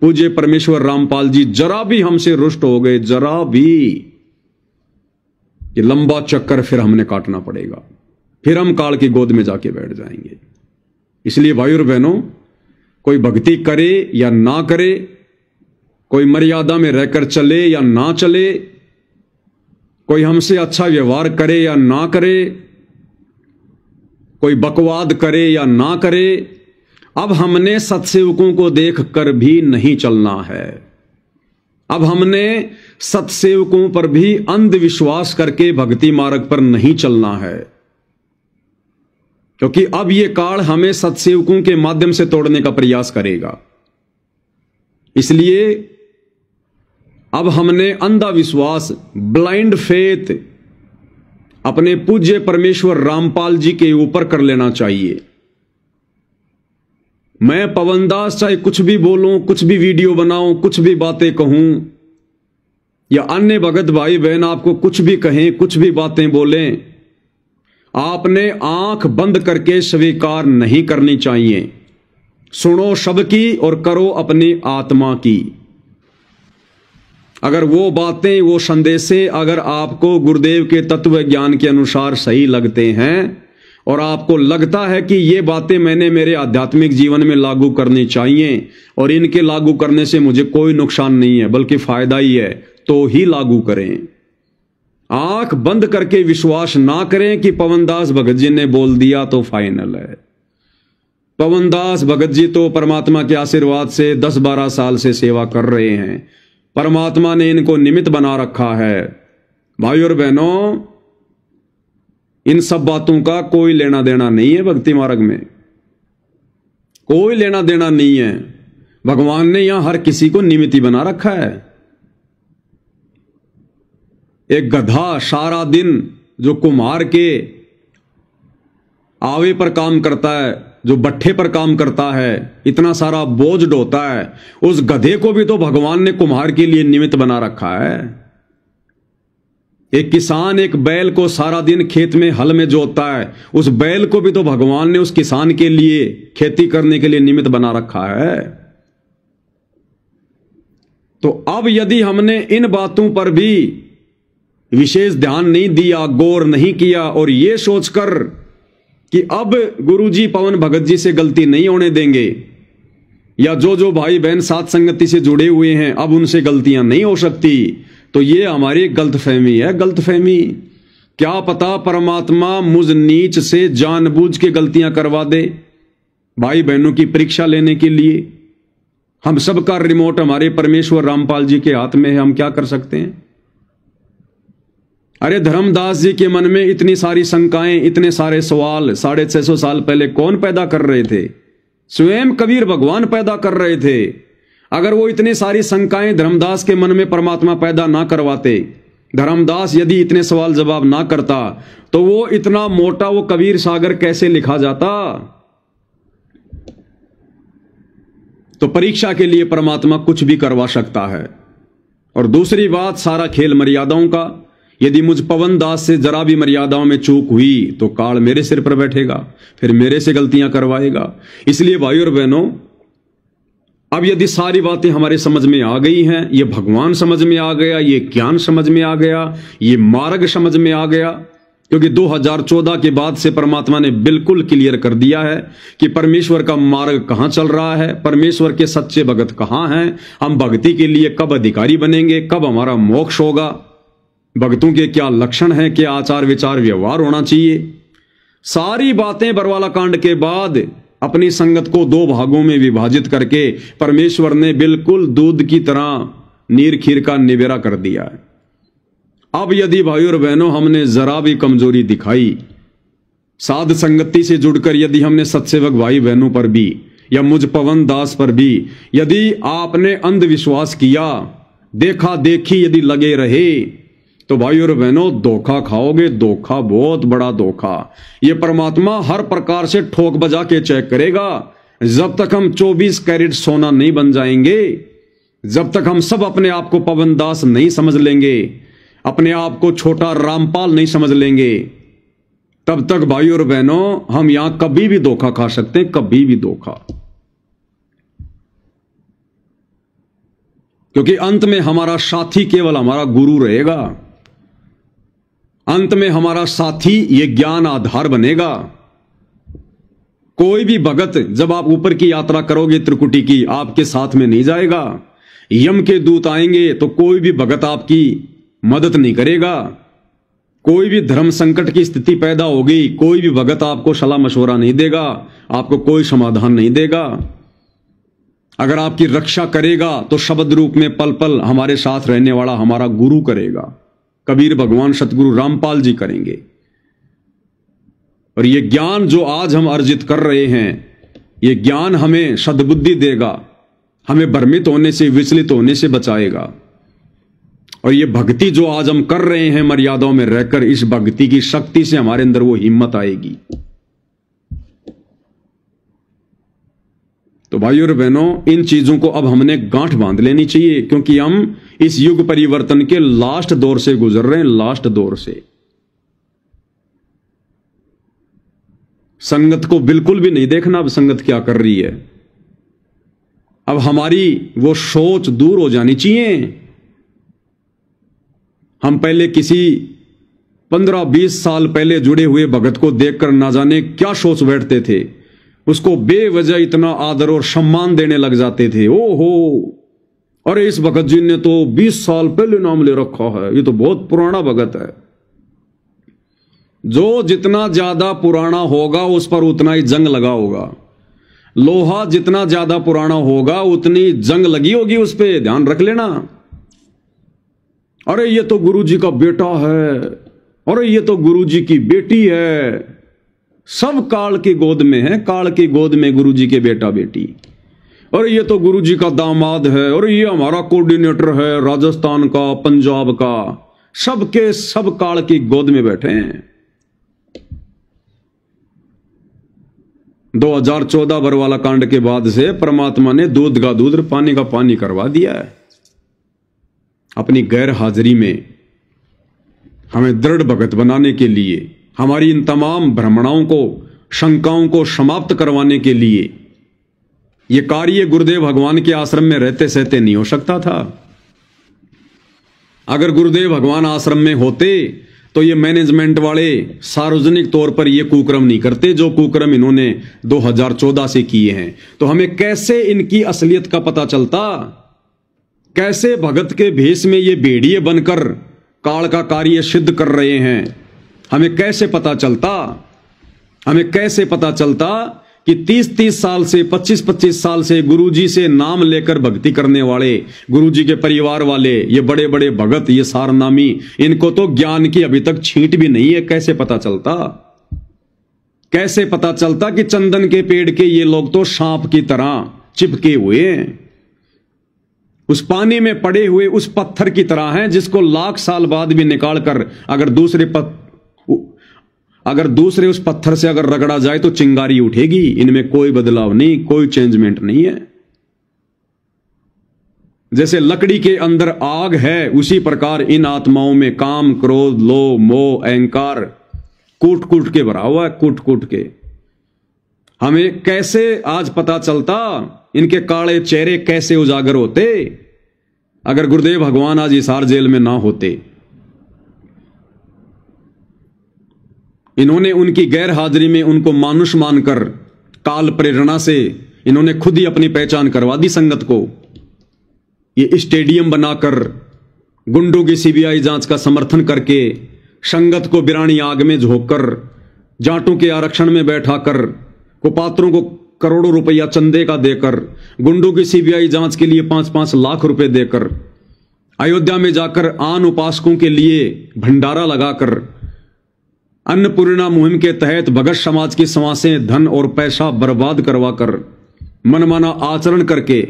Speaker 1: पूज्य परमेश्वर रामपाल जी जरा भी हमसे रुष्ट हो गए, जरा भी, ये लंबा चक्कर फिर हमने काटना पड़ेगा, फिर हम काल की गोद में जाके बैठ जाएंगे। इसलिए भाई और बहनों, कोई भक्ति करे या ना करे, कोई मर्यादा में रहकर चले या ना चले, कोई हमसे अच्छा व्यवहार करे या ना करे, कोई बकवाद करे या ना करे, अब हमने सत्सेवकों को देख कर भी नहीं चलना है। अब हमने सत्सेवकों पर भी अंधविश्वास करके भक्ति मार्ग पर नहीं चलना है, क्योंकि अब यह काल हमें सत्सेवकों के माध्यम से तोड़ने का प्रयास करेगा। इसलिए अब हमने अंधा विश्वास, ब्लाइंड फेथ अपने पूज्य परमेश्वर रामपाल जी के ऊपर कर लेना चाहिए। मैं पवनदास चाहे कुछ भी बोलूं, कुछ भी वीडियो बनाऊं, कुछ भी बातें कहूं, या अन्य भगत भाई बहन आपको कुछ भी कहें, कुछ भी बातें बोलें, आपने आंख बंद करके स्वीकार नहीं करनी चाहिए। सुनो सबकी और करो अपनी आत्मा की। अगर वो बातें, वो संदेशे अगर आपको गुरुदेव के तत्व ज्ञान के अनुसार सही लगते हैं और आपको लगता है कि ये बातें मैंने मेरे आध्यात्मिक जीवन में लागू करनी चाहिए और इनके लागू करने से मुझे कोई नुकसान नहीं है बल्कि फायदा ही है, तो ही लागू करें। आंख बंद करके विश्वास ना करें कि पवनदास भगत जी ने बोल दिया तो फाइनल है। पवनदास भगत जी तो परमात्मा के आशीर्वाद से 10-12 साल से सेवा कर रहे हैं, परमात्मा ने इनको निमित्त बना रखा है। भाई और बहनों, इन सब बातों का कोई लेना देना नहीं है। भक्ति मार्ग में कोई लेना देना नहीं है। भगवान ने यहां हर किसी को निमित्त बना रखा है। एक गधा सारा दिन जो कुम्हार के आवे पर काम करता है, जो भट्ठे पर काम करता है, इतना सारा बोझ ढोता है, उस गधे को भी तो भगवान ने कुम्हार के लिए निमित्त बना रखा है। एक किसान एक बैल को सारा दिन खेत में हल में जोतता है, उस बैल को भी तो भगवान ने उस किसान के लिए खेती करने के लिए निमित्त बना रखा है। तो अब यदि हमने इन बातों पर भी विशेष ध्यान नहीं दिया, गौर नहीं किया और ये सोचकर कि अब गुरुजी पवन भगत जी से गलती नहीं होने देंगे, या जो जो भाई बहन साथ संगति से जुड़े हुए हैं अब उनसे गलतियां नहीं हो सकती, तो ये हमारी गलतफहमी है। गलतफहमी, क्या पता परमात्मा मुझ नीच से जानबूझ के गलतियां करवा दे भाई बहनों की परीक्षा लेने के लिए। हम सबका रिमोट हमारे परमेश्वर रामपाल जी के हाथ में है, हम क्या कर सकते हैं। अरे धर्मदास जी के मन में इतनी सारी शंकाएं, इतने सारे सवाल 650 साल पहले कौन पैदा कर रहे थे? स्वयं कबीर भगवान पैदा कर रहे थे। अगर वो इतनी सारी शंकाएं धर्मदास के मन में परमात्मा पैदा ना करवाते, धर्मदास यदि इतने सवाल जवाब ना करता, तो वो इतना मोटा वो कबीर सागर कैसे लिखा जाता? तो परीक्षा के लिए परमात्मा कुछ भी करवा सकता है। और दूसरी बात, सारा खेल मर्यादाओं का। यदि मुझ पवन दास से जरा भी मर्यादाओं में चूक हुई तो काल मेरे सिर पर बैठेगा, फिर मेरे से गलतियां करवाएगा। इसलिए भाइयों और बहनों, अब यदि सारी बातें हमारे समझ में आ गई हैं, ये भगवान समझ में आ गया, ये ज्ञान समझ में आ गया, ये मार्ग समझ में आ गया, क्योंकि 2014 के बाद से परमात्मा ने बिल्कुल क्लियर कर दिया है कि परमेश्वर का मार्ग कहां चल रहा है, परमेश्वर के सच्चे भगत कहां हैं, हम भक्ति के लिए कब अधिकारी बनेंगे, कब हमारा मोक्ष होगा, भक्तों के क्या लक्षण हैं, क्या आचार विचार व्यवहार होना चाहिए। सारी बातें बरवाला कांड के बाद अपनी संगत को 2 भागों में विभाजित करके परमेश्वर ने बिल्कुल दूध की तरह नीर खीर का निबेरा कर दिया है। अब यदि भाइयों और बहनों हमने जरा भी कमजोरी दिखाई, साध संगति से जुड़कर यदि हमने सत्सेवक भाई बहनों पर भी या मुझ पवन दास पर भी यदि आपने अंधविश्वास किया, देखा देखी यदि लगे रहे, तो भाइयों और बहनों धोखा खाओगे, धोखा, बहुत बड़ा धोखा। ये परमात्मा हर प्रकार से ठोक बजा के चेक करेगा। जब तक हम 24 कैरेट सोना नहीं बन जाएंगे, जब तक हम सब अपने आप को पवन दास नहीं समझ लेंगे, अपने आप को छोटा रामपाल नहीं समझ लेंगे, तब तक भाइयों और बहनों हम यहां कभी भी धोखा खा सकते हैं, कभी भी धोखा। क्योंकि अंत में हमारा साथी केवल हमारा गुरु रहेगा, अंत में हमारा साथी ये ज्ञान आधार बनेगा। कोई भी भगत जब आप ऊपर की यात्रा करोगे त्रिकुटी की, आपके साथ में नहीं जाएगा। यम के दूत आएंगे तो कोई भी भगत आपकी मदद नहीं करेगा। कोई भी धर्म संकट की स्थिति पैदा होगी, कोई भी भगत आपको सलाह मशवरा नहीं देगा, आपको कोई समाधान नहीं देगा। अगर आपकी रक्षा करेगा तो शब्द रूप में पल पल हमारे साथ रहने वाला हमारा गुरु करेगा, कबीर भगवान सतगुरु रामपाल जी करेंगे। और ये ज्ञान जो आज हम अर्जित कर रहे हैं, ये ज्ञान हमें सद्बुद्धि देगा, हमें भ्रमित होने से, विचलित होने से बचाएगा। और ये भक्ति जो आज हम कर रहे हैं मर्यादाओं में रहकर, इस भक्ति की शक्ति से हमारे अंदर वो हिम्मत आएगी। तो भाइयों और बहनों, इन चीजों को अब हमने गांठ बांध लेनी चाहिए, क्योंकि हम इस युग परिवर्तन के लास्ट दौर से गुजर रहे हैं, लास्ट दौर से। संगत को बिल्कुल भी नहीं देखना अब संगत क्या कर रही है। अब हमारी वो सोच दूर हो जानी चाहिए। हम पहले किसी 15-20 साल पहले जुड़े हुए भगत को देखकर ना जाने क्या सोच बैठते थे, उसको बेवजह इतना आदर और सम्मान देने लग जाते थे। ओहो, अरे इस भगत जी ने तो 20 साल पहले नाम ले रखा है, ये तो बहुत पुराना भगत है। जो जितना ज्यादा पुराना होगा उस पर उतना ही जंग लगा होगा। लोहा जितना ज्यादा पुराना होगा उतनी जंग लगी होगी उस पर, ध्यान रख लेना। अरे ये तो गुरुजी का बेटा है, अरे ये तो गुरुजी की बेटी है, सब काल की गोद में है, काल की गोद में गुरुजी के बेटा बेटी। और ये तो गुरुजी का दामाद है, और ये हमारा कोऑर्डिनेटर है राजस्थान का, पंजाब का, सबके सब काल की गोद में बैठे हैं। 2014 बरवाला कांड के बाद से परमात्मा ने दूध का दूध, पानी का पानी करवा दिया है अपनी गैर हाजिरी में। हमें दृढ़ भगत बनाने के लिए, हमारी इन तमाम भ्रमणाओं को, शंकाओं को समाप्त करवाने के लिए यह कार्य गुरुदेव भगवान के आश्रम में रहते सहते नहीं हो सकता था। अगर गुरुदेव भगवान आश्रम में होते तो ये मैनेजमेंट वाले सार्वजनिक तौर पर ये कुकर्म नहीं करते जो कुकर्म इन्होंने 2014 से किए हैं। तो हमें कैसे इनकी असलियत का पता चलता? कैसे भगत के भेष में ये भेड़िए बनकर काल का कार्य सिद्ध कर रहे हैं? हमें कैसे पता चलता? हमें कैसे पता चलता कि 30-30 साल से, 25-25 साल से गुरुजी से नाम लेकर भक्ति करने वाले, गुरुजी के परिवार वाले, ये बड़े बड़े भगत, ये सारनामी, इनको तो ज्ञान की अभी तक छींट भी नहीं है। कैसे पता चलता? कैसे पता चलता कि चंदन के पेड़ के ये लोग तो सांप की तरह चिपके हुए हैं, उस पानी में पड़े हुए उस पत्थर की तरह हैं जिसको लाख साल बाद भी निकाल कर अगर दूसरे उस पत्थर से अगर रगड़ा जाए तो चिंगारी उठेगी। इनमें कोई बदलाव नहीं, कोई चेंजमेंट नहीं है। जैसे लकड़ी के अंदर आग है, उसी प्रकार इन आत्माओं में काम, क्रोध, लोभ, मोह, अहंकार कूट कूट के भरा हुआ है, कूट कूट के। हमें कैसे आज पता चलता? इनके काले चेहरे कैसे उजागर होते अगर गुरुदेव भगवान आज हिसार जेल में ना होते? इन्होंने उनकी गैर हाजिरी में उनको मानुष मानकर काल प्रेरणा से इन्होंने खुद ही अपनी पहचान करवा दी संगत को। ये स्टेडियम बनाकर गुंडों की सीबीआई जांच का समर्थन करके, संगत को बिरानी आग में झोंककर, जाटों के आरक्षण में बैठाकर, कुपात्रों को करोड़ों रुपया चंदे का देकर, गुंडों की सीबीआई जांच के लिए 5-5 लाख रुपए देकर, अयोध्या में जाकर आन उपासकों के लिए भंडारा लगाकर, अन्नपूर्णा मुहिम के तहत भगत समाज की समासें, धन और पैसा बर्बाद करवाकर, मनमाना आचरण करके,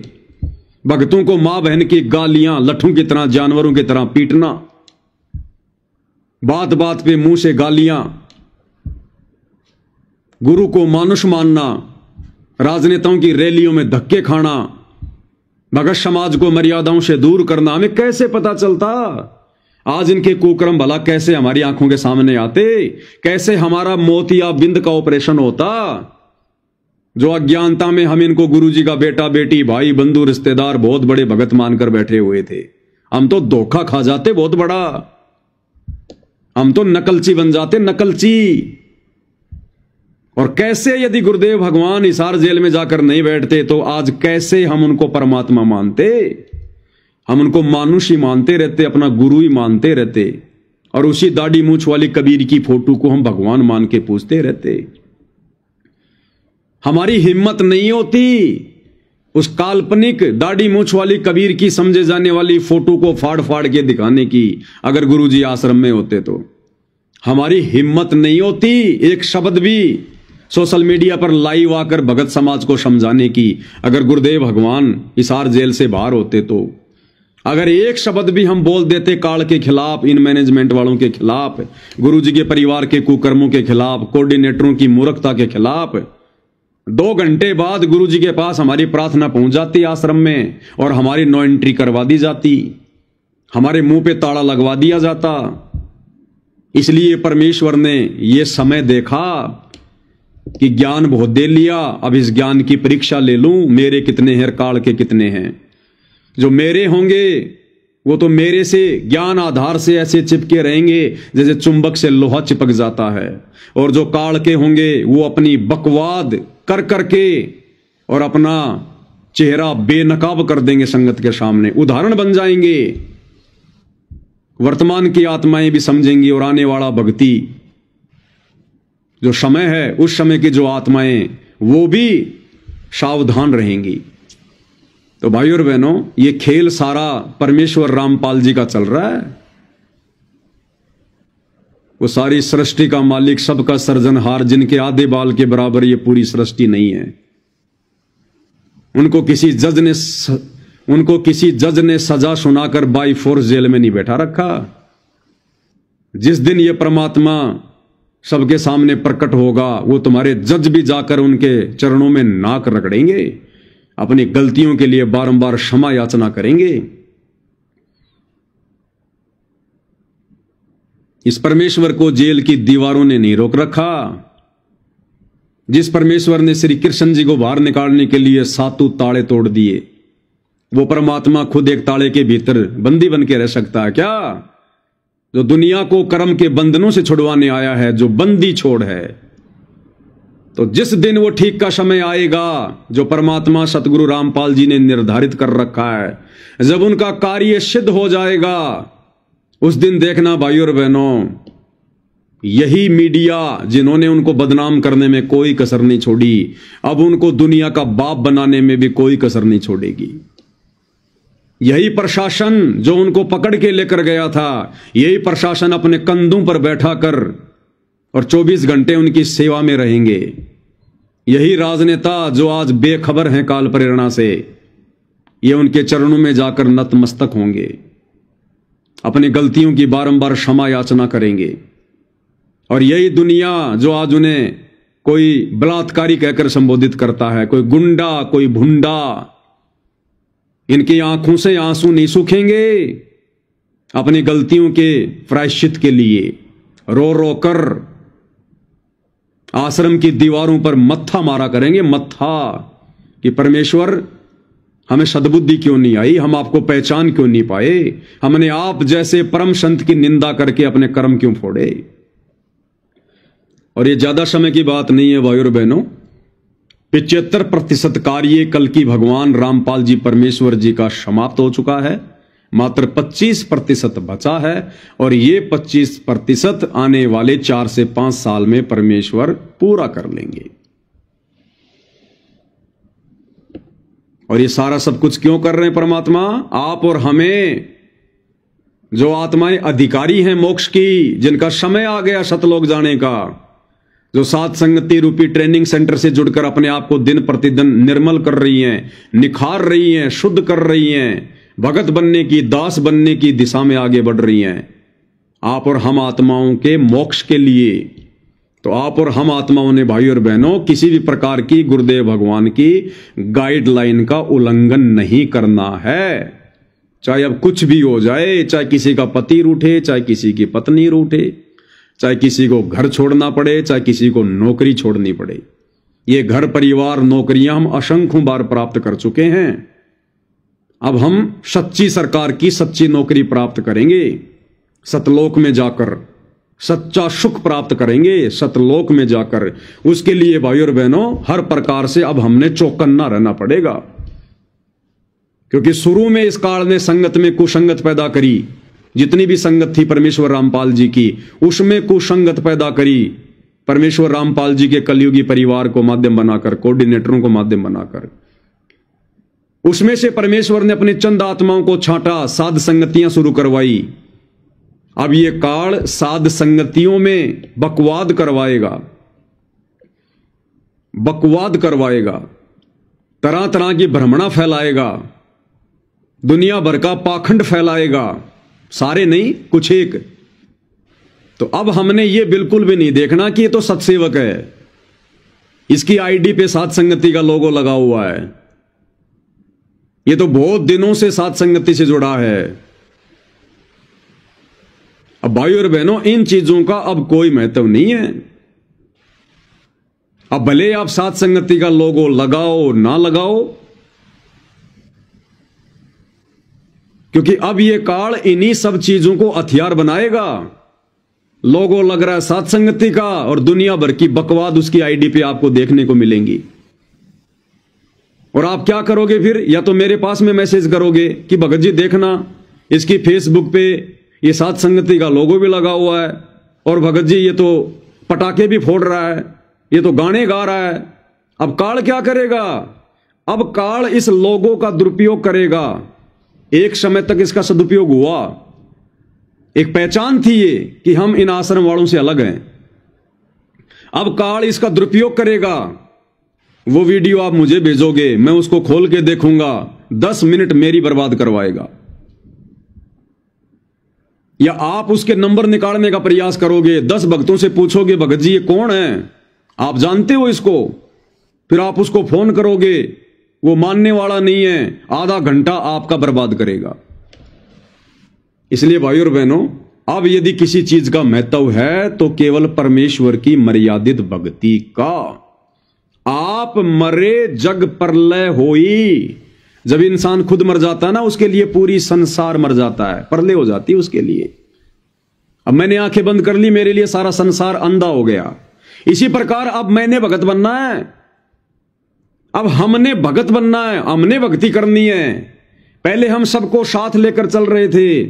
Speaker 1: भक्तों को मां बहन की गालियां लट्ठों की तरह, जानवरों की तरह पीटना, बात बात पे मुंह से गालियां, गुरु को मानुष मानना, राजनेताओं की रैलियों में धक्के खाना, भगत समाज को मर्यादाओं से दूर करना। हमें कैसे पता चलता? आज इनके कुकर्म भला कैसे हमारी आंखों के सामने आते? कैसे हमारा मोतिया बिंद का ऑपरेशन होता? जो अज्ञानता में हम इनको गुरुजी का बेटा बेटी, भाई बंधु, रिश्तेदार, बहुत बड़े भगत मानकर बैठे हुए थे। हम तो धोखा खा जाते बहुत बड़ा, हम तो नकलची बन जाते, नकलची। और कैसे यदि गुरुदेव भगवान हिसार जेल में जाकर नहीं बैठते तो आज कैसे हम उनको परमात्मा मानते? हम उनको मानुष ही मानते रहते, अपना गुरु ही मानते रहते, और उसी दाढ़ी मूछ वाली कबीर की फोटो को हम भगवान मान के पूजते रहते। हमारी हिम्मत नहीं होती उस काल्पनिक दाढ़ी मूछ वाली कबीर की समझे जाने वाली फोटो को फाड़ फाड़ के दिखाने की। अगर गुरुजी आश्रम में होते तो हमारी हिम्मत नहीं होती एक शब्द भी सोशल मीडिया पर लाइव आकर भगत समाज को समझाने की। अगर गुरुदेव भगवान हिसार जेल से बाहर होते तो अगर एक शब्द भी हम बोल देते काल के खिलाफ, इन मैनेजमेंट वालों के खिलाफ, गुरुजी के परिवार के कुकर्मों के खिलाफ, कोऑर्डिनेटरों की मूर्खता के खिलाफ, 2 घंटे बाद गुरुजी के पास हमारी प्रार्थना पहुंच जाती आश्रम में और हमारी नो एंट्री करवा दी जाती, हमारे मुंह पे ताला लगवा दिया जाता। इसलिए परमेश्वर ने यह समय देखा कि ज्ञान बहुत दे लिया, अब इस ज्ञान की परीक्षा ले लूं, मेरे कितने हैं, काल के कितने हैं। जो मेरे होंगे वो तो मेरे से ज्ञान आधार से ऐसे चिपके रहेंगे जैसे चुंबक से लोहा चिपक जाता है, और जो काल के होंगे वो अपनी बकवाद कर करके और अपना चेहरा बेनकाब कर देंगे संगत के सामने, उदाहरण बन जाएंगे। वर्तमान की आत्माएं भी समझेंगी और आने वाला भक्ति जो समय है, उस समय की जो आत्माएं वो भी सावधान रहेंगी। तो भाइयों और बहनों, ये खेल सारा परमेश्वर रामपाल जी का चल रहा है। वो सारी सृष्टि का मालिक, सबका सृजनहार, जिनके आधे बाल के बराबर ये पूरी सृष्टि नहीं है। उनको किसी जज ने सजा सुनाकर बाई फोर्स जेल में नहीं बैठा रखा। जिस दिन ये परमात्मा सबके सामने प्रकट होगा, वो तुम्हारे जज भी जाकर उनके चरणों में नाक रगड़ेंगे, अपनी गलतियों के लिए बारंबार क्षमा याचना करेंगे। इस परमेश्वर को जेल की दीवारों ने नहीं रोक रखा। जिस परमेश्वर ने श्री कृष्ण जी को बाहर निकालने के लिए 7 ताले तोड़ दिए, वो परमात्मा खुद एक ताले के भीतर बंदी बन के रह सकता है क्या? जो दुनिया को कर्म के बंधनों से छुड़वाने आया है, जो बंदी छोड़ है। तो जिस दिन वो ठीक का समय आएगा, जो परमात्मा सतगुरु रामपाल जी ने निर्धारित कर रखा है, जब उनका कार्य सिद्ध हो जाएगा, उस दिन देखना भाइयों और बहनों, यही मीडिया जिन्होंने उनको बदनाम करने में कोई कसर नहीं छोड़ी, अब उनको दुनिया का बाप बनाने में भी कोई कसर नहीं छोड़ेगी। यही प्रशासन जो उनको पकड़ के लेकर गया था, यही प्रशासन अपने कंधों पर बैठा कर और 24 घंटे उनकी सेवा में रहेंगे। यही राजनेता जो आज बेखबर हैं काल प्रेरणा से, ये उनके चरणों में जाकर नतमस्तक होंगे, अपनी गलतियों की बारंबार क्षमा याचना करेंगे। और यही दुनिया जो आज उन्हें कोई बलात्कारी कहकर संबोधित करता है, कोई गुंडा, कोई भुंडा, इनकी आंखों से आंसू नहीं सूखेंगे। अपनी गलतियों के प्रायश्चित के लिए रो रो कर आश्रम की दीवारों पर मत्था मारा करेंगे, मत्था, कि परमेश्वर हमें सद्बुद्धि क्यों नहीं आई, हम आपको पहचान क्यों नहीं पाए, हमने आप जैसे परम संत की निंदा करके अपने कर्म क्यों फोड़े। और ये ज्यादा समय की बात नहीं है भाइयों और बहनों, 75% कार्य कल की भगवान रामपाल जी परमेश्वर जी का समाप्त हो चुका है, मात्र 25% बचा है। और ये 25% आने वाले 4 से 5 साल में परमेश्वर पूरा कर लेंगे। और ये सारा सब कुछ क्यों कर रहे हैं परमात्मा? आप और हमें, जो आत्माएं अधिकारी हैं मोक्ष की, जिनका समय आ गया सतलोक जाने का, जो सात संगति रूपी ट्रेनिंग सेंटर से जुड़कर अपने आप को दिन प्रतिदिन निर्मल कर रही हैं, निखार रही हैं, शुद्ध कर रही हैं, भगत बनने की, दास बनने की दिशा में आगे बढ़ रही हैं, आप और हम आत्माओं के मोक्ष के लिए। तो आप और हम आत्माओं ने भाई और बहनों किसी भी प्रकार की गुरुदेव भगवान की गाइडलाइन का उल्लंघन नहीं करना है। चाहे अब कुछ भी हो जाए, चाहे किसी का पति रूठे, चाहे किसी की पत्नी रूठे, चाहे किसी को घर छोड़ना पड़े, चाहे किसी को नौकरी छोड़नी पड़े। ये घर परिवार नौकरियां हम असंख्य बार प्राप्त कर चुके हैं। अब हम सच्ची सरकार की सच्ची नौकरी प्राप्त करेंगे, सतलोक में जाकर सच्चा सुख प्राप्त करेंगे, सतलोक में जाकर। उसके लिए भाई और बहनों हर प्रकार से अब हमने चौकन्ना रहना पड़ेगा, क्योंकि शुरू में इस काल ने संगत में कुसंगत पैदा करी। जितनी भी संगत थी परमेश्वर रामपाल जी की, उसमें कुसंगत पैदा करी। परमेश्वर रामपाल जी के कलयुगी परिवार को माध्यम बनाकर, कोऑर्डिनेटरों को माध्यम बनाकर, उसमें से परमेश्वर ने अपने चंद आत्माओं को छांटा, साध संगतियां शुरू करवाई। अब ये काल साध संगतियों में बकवाद करवाएगा, बकवाद करवाएगा, तरह तरह की भ्रमणा फैलाएगा, दुनिया भर का पाखंड फैलाएगा। सारे नहीं, कुछ एक। तो अब हमने ये बिल्कुल भी नहीं देखना कि ये तो सत्सेवक है, इसकी आईडी पे साध संगति का लोगो लगा हुआ है, ये तो बहुत दिनों से साध संगति से जुड़ा है। अब भाई और बहनों इन चीजों का अब कोई महत्व नहीं है। अब भले आप साध संगति का लोगो लगाओ ना लगाओ, क्योंकि अब ये काल इन्हीं सब चीजों को हथियार बनाएगा। लोगो लग रहा है साध संगति का, और दुनिया भर की बकवाद उसकी आईडी पे आपको देखने को मिलेंगी। और आप क्या करोगे फिर? या तो मेरे पास में मैसेज करोगे कि भगत जी देखना, इसकी फेसबुक पे ये साध संगति का लोगो भी लगा हुआ है, और भगत जी ये तो पटाखे भी फोड़ रहा है, ये तो गाने गा रहा है। अब काल क्या करेगा? अब काल इस लोगों का दुरुपयोग करेगा। एक समय तक इसका सदुपयोग हुआ, एक पहचान थी ये कि हम इन आश्रम वालों से अलग हैं। अब काल इसका दुरुपयोग करेगा। वो वीडियो आप मुझे भेजोगे, मैं उसको खोल के देखूंगा, 10 मिनट मेरी बर्बाद करवाएगा। या आप उसके नंबर निकालने का प्रयास करोगे, 10 भक्तों से पूछोगे भगत जी ये कौन है, आप जानते हो इसको? फिर आप उसको फोन करोगे, वो मानने वाला नहीं है, आधा घंटा आपका बर्बाद करेगा। इसलिए भाई और बहनों अब यदि किसी चीज का महत्व है तो केवल परमेश्वर की मर्यादित भक्ति का। आप मरे जग प्रलय होई। जब इंसान खुद मर जाता है ना, उसके लिए पूरी संसार मर जाता है, प्रलय हो जाती है उसके लिए। अब मैंने आंखें बंद कर ली, मेरे लिए सारा संसार अंधा हो गया। इसी प्रकार अब मैंने भगत बनना है, अब हमने भगत बनना है, हमने भक्ति करनी है। पहले हम सबको साथ लेकर चल रहे थे,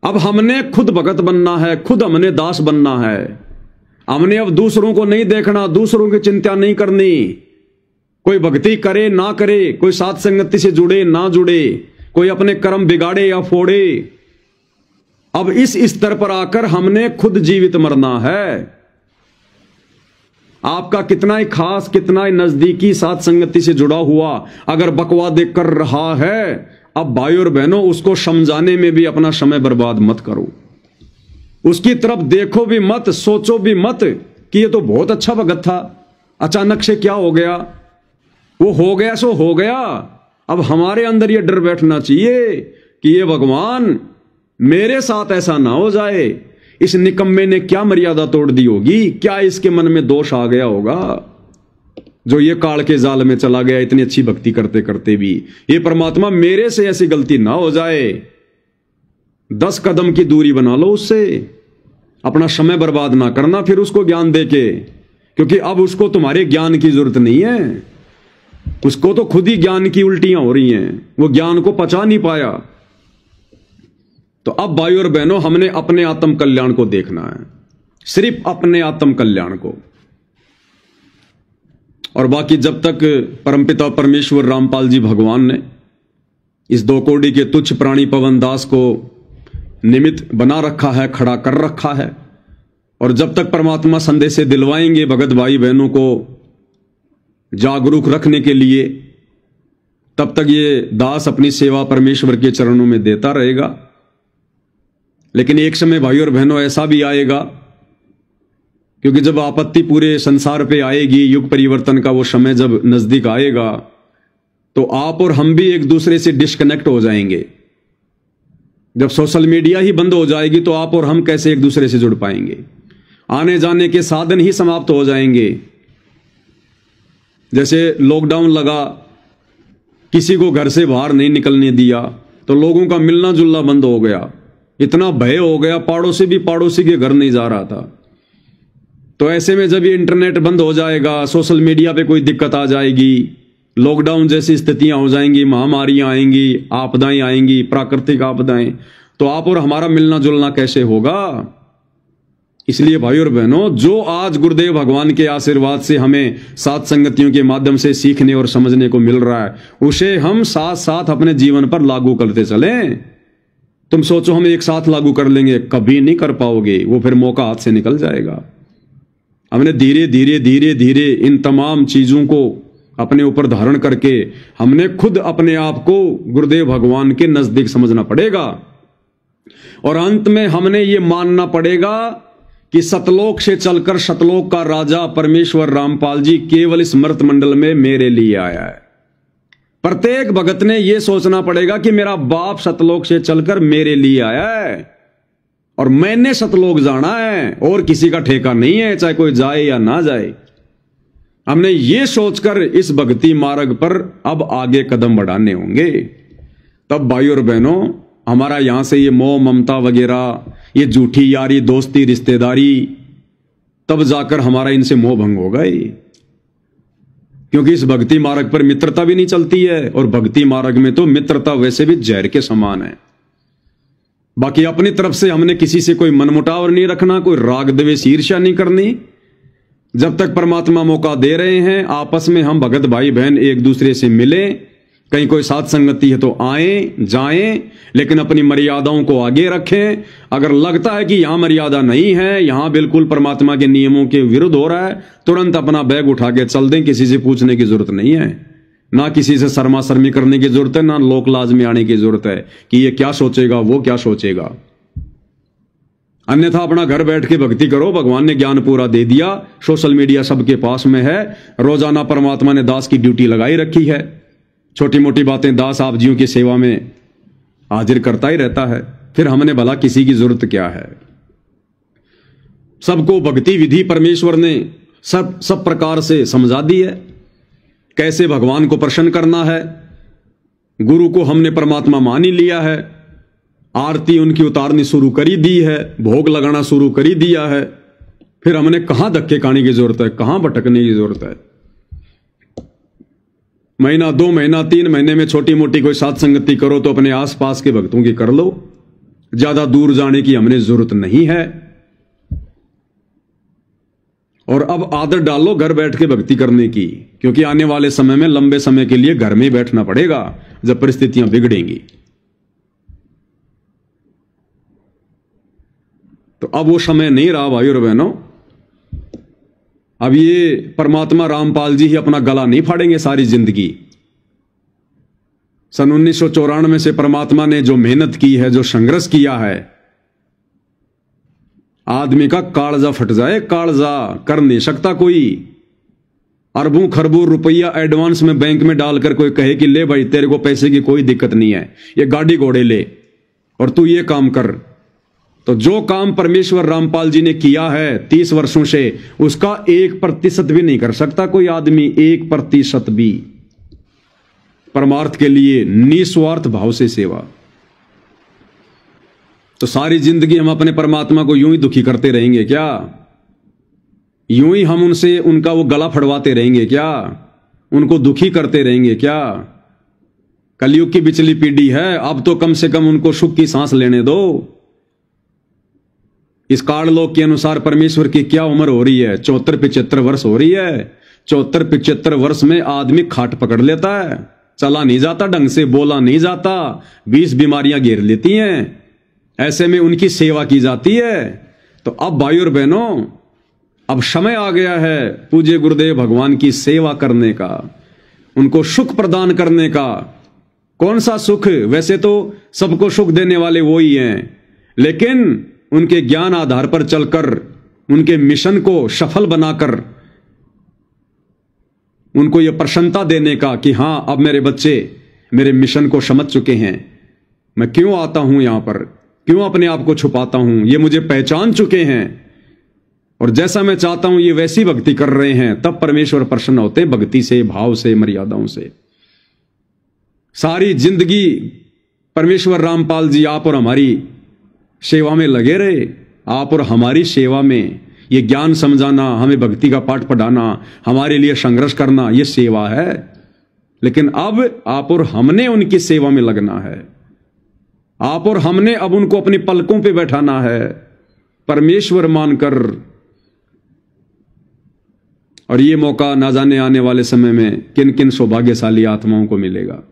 Speaker 1: अब हमने खुद भगत बनना है, खुद हमने दास बनना है। हमने अब दूसरों को नहीं देखना, दूसरों की चिंता नहीं करनी। कोई भक्ति करे ना करे, कोई साथ संगति से जुड़े ना जुड़े, कोई अपने कर्म बिगाड़े या फोड़े, अब इस स्तर पर आकर हमने खुद जीवित मरना है। आपका कितना ही खास, कितना ही नजदीकी साथ संगति से जुड़ा हुआ अगर बकवादे कर रहा है, अब भाइयों और बहनों, उसको समझाने में भी अपना समय बर्बाद मत करो। उसकी तरफ देखो भी मत, सोचो भी मत कि ये तो बहुत अच्छा भगत था, अचानक से क्या हो गया। वो हो गया सो हो गया। अब हमारे अंदर ये डर बैठना चाहिए कि ये भगवान मेरे साथ ऐसा ना हो जाए। इस निकम्मे ने क्या मर्यादा तोड़ दी होगी, क्या इसके मन में दोष आ गया होगा जो ये काल के जाल में चला गया इतनी अच्छी भक्ति करते करते भी। ये परमात्मा मेरे से ऐसी गलती ना हो जाए। 10 कदम की दूरी बना लो उससे, अपना समय बर्बाद ना करना फिर उसको ज्ञान देके, क्योंकि अब उसको तुम्हारे ज्ञान की जरूरत नहीं है। उसको तो खुद ही ज्ञान की उल्टियां हो रही हैं, वो ज्ञान को पचा नहीं पाया। तो अब भाइयों और बहनों, हमने अपने आत्म कल्याण को देखना है, सिर्फ अपने आत्म कल्याण को। और बाकी जब तक परमपिता परमेश्वर रामपाल जी भगवान ने इस 2 कौड़ी के तुच्छ प्राणी पवन दास को निमित्त बना रखा है, खड़ा कर रखा है, और जब तक परमात्मा संदेश से दिलवाएंगे भगत भाई बहनों को जागरूक रखने के लिए, तब तक ये दास अपनी सेवा परमेश्वर के चरणों में देता रहेगा। लेकिन एक समय भाइयों और बहनों ऐसा भी आएगा, क्योंकि जब आपत्ति पूरे संसार पे आएगी, युग परिवर्तन का वो समय जब नजदीक आएगा, तो आप और हम भी एक दूसरे से डिस्कनेक्ट हो जाएंगे। जब सोशल मीडिया ही बंद हो जाएगी तो आप और हम कैसे एक दूसरे से जुड़ पाएंगे। आने जाने के साधन ही समाप्त हो जाएंगे। जैसे लॉकडाउन लगा, किसी को घर से बाहर नहीं निकलने दिया, तो लोगों का मिलना जुलना बंद हो गया। इतना भय हो गया, पड़ोसी भी पड़ोसी के घर नहीं जा रहा था। तो ऐसे में जब ये इंटरनेट बंद हो जाएगा, सोशल मीडिया पे कोई दिक्कत आ जाएगी, लॉकडाउन जैसी स्थितियां हो जाएंगी, महामारियां आएंगी, आपदाएं आएंगी, प्राकृतिक आपदाएं, तो आप और हमारा मिलना जुलना कैसे होगा। इसलिए भाइयों और बहनों, जो आज गुरुदेव भगवान के आशीर्वाद से हमें सात संगतियों के माध्यम से सीखने और समझने को मिल रहा है, उसे हम साथ साथ अपने जीवन पर लागू करते चलें। तुम सोचो हम एक साथ लागू कर लेंगे, कभी नहीं कर पाओगे, वो फिर मौका हाथ से निकल जाएगा। हमने धीरे धीरे धीरे धीरे इन तमाम चीजों को अपने ऊपर धारण करके हमने खुद अपने आप को गुरुदेव भगवान के नजदीक समझना पड़ेगा। और अंत में हमने ये मानना पड़ेगा कि सतलोक से चलकर सतलोक का राजा परमेश्वर रामपाल जी केवल इस मर्त मंडल में मेरे लिए आया है। प्रत्येक भगत ने यह सोचना पड़ेगा कि मेरा बाप सतलोक से चलकर मेरे लिए आया है और मैंने सतलोक जाना है, और किसी का ठेका नहीं है, चाहे कोई जाए या ना जाए। हमने ये सोचकर इस भक्ति मार्ग पर अब आगे कदम बढ़ाने होंगे। तब भाइयों और बहनों, हमारा यहां से ये मोह ममता वगैरह, ये झूठी यारी दोस्ती रिश्तेदारी, तब जाकर हमारा इनसे मोह भंग होगा ही। क्योंकि इस भक्ति मार्ग पर मित्रता भी नहीं चलती है, और भक्ति मार्ग में तो मित्रता वैसे भी जहर के समान है। बाकी अपनी तरफ से हमने किसी से कोई मनमुटाव नहीं रखना, कोई राग द्वेष ईर्ष्या नहीं करनी। जब तक परमात्मा मौका दे रहे हैं, आपस में हम भगत भाई बहन एक दूसरे से मिलें। कहीं कोई साथ संगति है तो आए जाएं, लेकिन अपनी मर्यादाओं को आगे रखें। अगर लगता है कि यहां मर्यादा नहीं है, यहां बिल्कुल परमात्मा के नियमों के विरुद्ध हो रहा है, तुरंत अपना बैग उठा के चल दें। किसी से पूछने की जरूरत नहीं है, ना किसी से शर्मा शर्मी करने की जरूरत है, ना लोक लाज में आने की जरूरत है कि ये क्या सोचेगा, वो क्या सोचेगा। अन्यथा अपना घर बैठ के भक्ति करो। भगवान ने ज्ञान पूरा दे दिया, सोशल मीडिया सबके पास में है। रोजाना परमात्मा ने दास की ड्यूटी लगाई रखी है। छोटी मोटी बातें दास आप जियों की सेवा में हाजिर करता ही रहता है। फिर हमने भला किसी की जरूरत क्या है। सबको भक्ति विधि परमेश्वर ने सब प्रकार से समझा दी है, कैसे भगवान को प्रसन्न करना है। गुरु को हमने परमात्मा मान ही लिया है, आरती उनकी उतारनी शुरू करी दी है, भोग लगाना शुरू करी दिया है। फिर हमने कहां धक्के खाने की जरूरत है, कहां भटकने की जरूरत है। महीना 2 महीना 3 महीने में छोटी मोटी कोई साथ संगति करो तो अपने आसपास के भक्तों की कर लो, ज्यादा दूर जाने की हमने जरूरत नहीं है। और अब आदत डालो घर बैठ के भक्ति करने की, क्योंकि आने वाले समय में लंबे समय के लिए घर में ही बैठना पड़ेगा जब परिस्थितियां बिगड़ेंगी। तो अब वो समय नहीं रहा भाइयों और बहनों। अब ये परमात्मा रामपाल जी ही अपना गला नहीं फाड़ेंगे सारी जिंदगी। सन 1994 से परमात्मा ने जो मेहनत की है, जो संघर्ष किया है, आदमी का कालजा फट जाए, कालजा कर नहीं सकता कोई। अरबों खरबों रुपया एडवांस में बैंक में डालकर कोई कहे कि ले भाई तेरे को पैसे की कोई दिक्कत नहीं है, ये गाड़ी घोड़े ले और तू ये काम कर। तो जो काम परमेश्वर रामपाल जी ने किया है 30 वर्षों से, उसका 1% भी नहीं कर सकता कोई आदमी, 1% भी। परमार्थ के लिए निस्वार्थ भाव से सेवा। तो सारी जिंदगी हम अपने परमात्मा को यूं ही दुखी करते रहेंगे क्या? यूं ही हम उनसे उनका वो गला फड़वाते रहेंगे क्या? उनको दुखी करते रहेंगे क्या? कलयुग की बिचली पीढ़ी है, अब तो कम से कम उनको सुख की सांस लेने दो। इस काललोक के अनुसार परमेश्वर की क्या उम्र हो रही है? 74-75 वर्ष हो रही है। 74-75 वर्ष में आदमी खाट पकड़ लेता है, चला नहीं जाता ढंग से, बोला नहीं जाता, 20 बीमारियां घेर लेती हैं। ऐसे में उनकी सेवा की जाती है। तो अब भाई और बहनों, अब समय आ गया है पूज्य गुरुदेव भगवान की सेवा करने का, उनको सुख प्रदान करने का। कौन सा सुख? वैसे तो सबको सुख देने वाले वो ही हैं, लेकिन उनके ज्ञान आधार पर चलकर, उनके मिशन को सफल बनाकर उनको यह प्रसन्नता देने का कि हां अब मेरे बच्चे मेरे मिशन को समझ चुके हैं। मैं क्यों आता हूं यहां पर, क्यों अपने आप को छुपाता हूं, ये मुझे पहचान चुके हैं और जैसा मैं चाहता हूं ये वैसी भक्ति कर रहे हैं। तब परमेश्वर प्रसन्न होते, भक्ति से, भाव से, मर्यादाओं से। सारी जिंदगी परमेश्वर रामपाल जी आप और हमारी सेवा में लगे रहे। आप और हमारी सेवा में ये ज्ञान समझाना, हमें भक्ति का पाठ पढ़ाना, हमारे लिए संघर्ष करना, ये सेवा है। लेकिन अब आप और हमने उनकी सेवा में लगना है। आप और हमने अब उनको अपनी पलकों पे बैठाना है परमेश्वर मानकर। और ये मौका ना जाने आने वाले समय में किन किन सौभाग्यशाली आत्माओं को मिलेगा।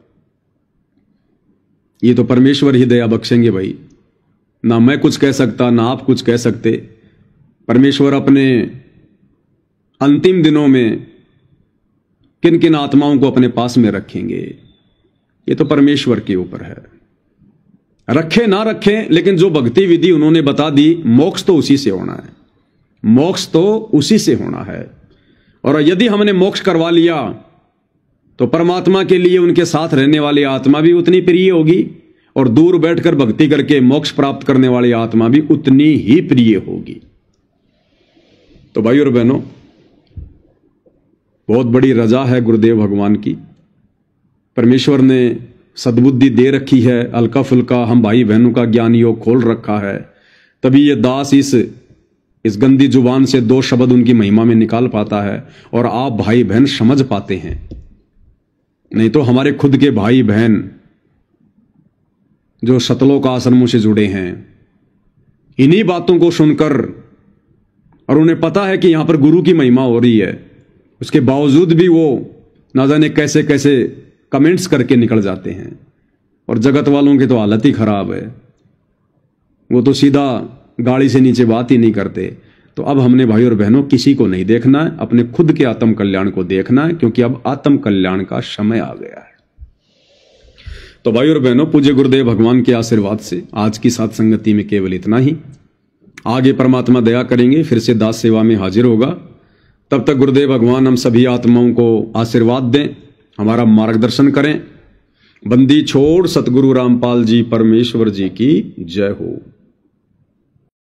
Speaker 1: ये तो परमेश्वर ही दया बख्शेंगे भाई, ना मैं कुछ कह सकता, ना आप कुछ कह सकते। परमेश्वर अपने अंतिम दिनों में किन किन आत्माओं को अपने पास में रखेंगे, ये तो परमेश्वर के ऊपर है। रखे ना रखे, लेकिन जो भक्ति विधि उन्होंने बता दी, मोक्ष तो उसी से होना है, मोक्ष तो उसी से होना है। और यदि हमने मोक्ष करवा लिया तो परमात्मा के लिए उनके साथ रहने वाली आत्मा भी उतनी प्रिय होगी, और दूर बैठकर भक्ति करके मोक्ष प्राप्त करने वाली आत्मा भी उतनी ही प्रिय होगी। तो भाई और बहनों, बहुत बड़ी रजा है गुरुदेव भगवान की। परमेश्वर ने सद्बुद्धि दे रखी है, हल्का फुल्का हम भाई बहनों का ज्ञान योग खोल रखा है, तभी ये दास इस गंदी जुबान से 2 शब्द उनकी महिमा में निकाल पाता है और आप भाई बहन समझ पाते हैं। नहीं तो हमारे खुद के भाई बहन जो सतलोक आश्रमों से जुड़े हैं, इन्हीं बातों को सुनकर, और उन्हें पता है कि यहां पर गुरु की महिमा हो रही है, उसके बावजूद भी वो ना जाने कैसे कैसे कमेंट्स करके निकल जाते हैं। और जगत वालों की तो हालत ही खराब है, वो तो सीधा गाड़ी से नीचे बात ही नहीं करते। तो अब हमने भाई और बहनों किसी को नहीं देखना है, अपने खुद के आत्म कल्याण को देखना है, क्योंकि अब आत्म कल्याण का समय आ गया है। तो भाई और बहनों, पूज्य गुरुदेव भगवान के आशीर्वाद से आज की साथ संगति में केवल इतना ही। आगे परमात्मा दया करेंगे, फिर से दास सेवा में हाजिर होगा। तब तक गुरुदेव भगवान हम सभी आत्माओं को आशीर्वाद दें, हमारा मार्गदर्शन करें, बंदी छोड़ सतगुरु रामपाल जी परमेश्वर जी की जय हो।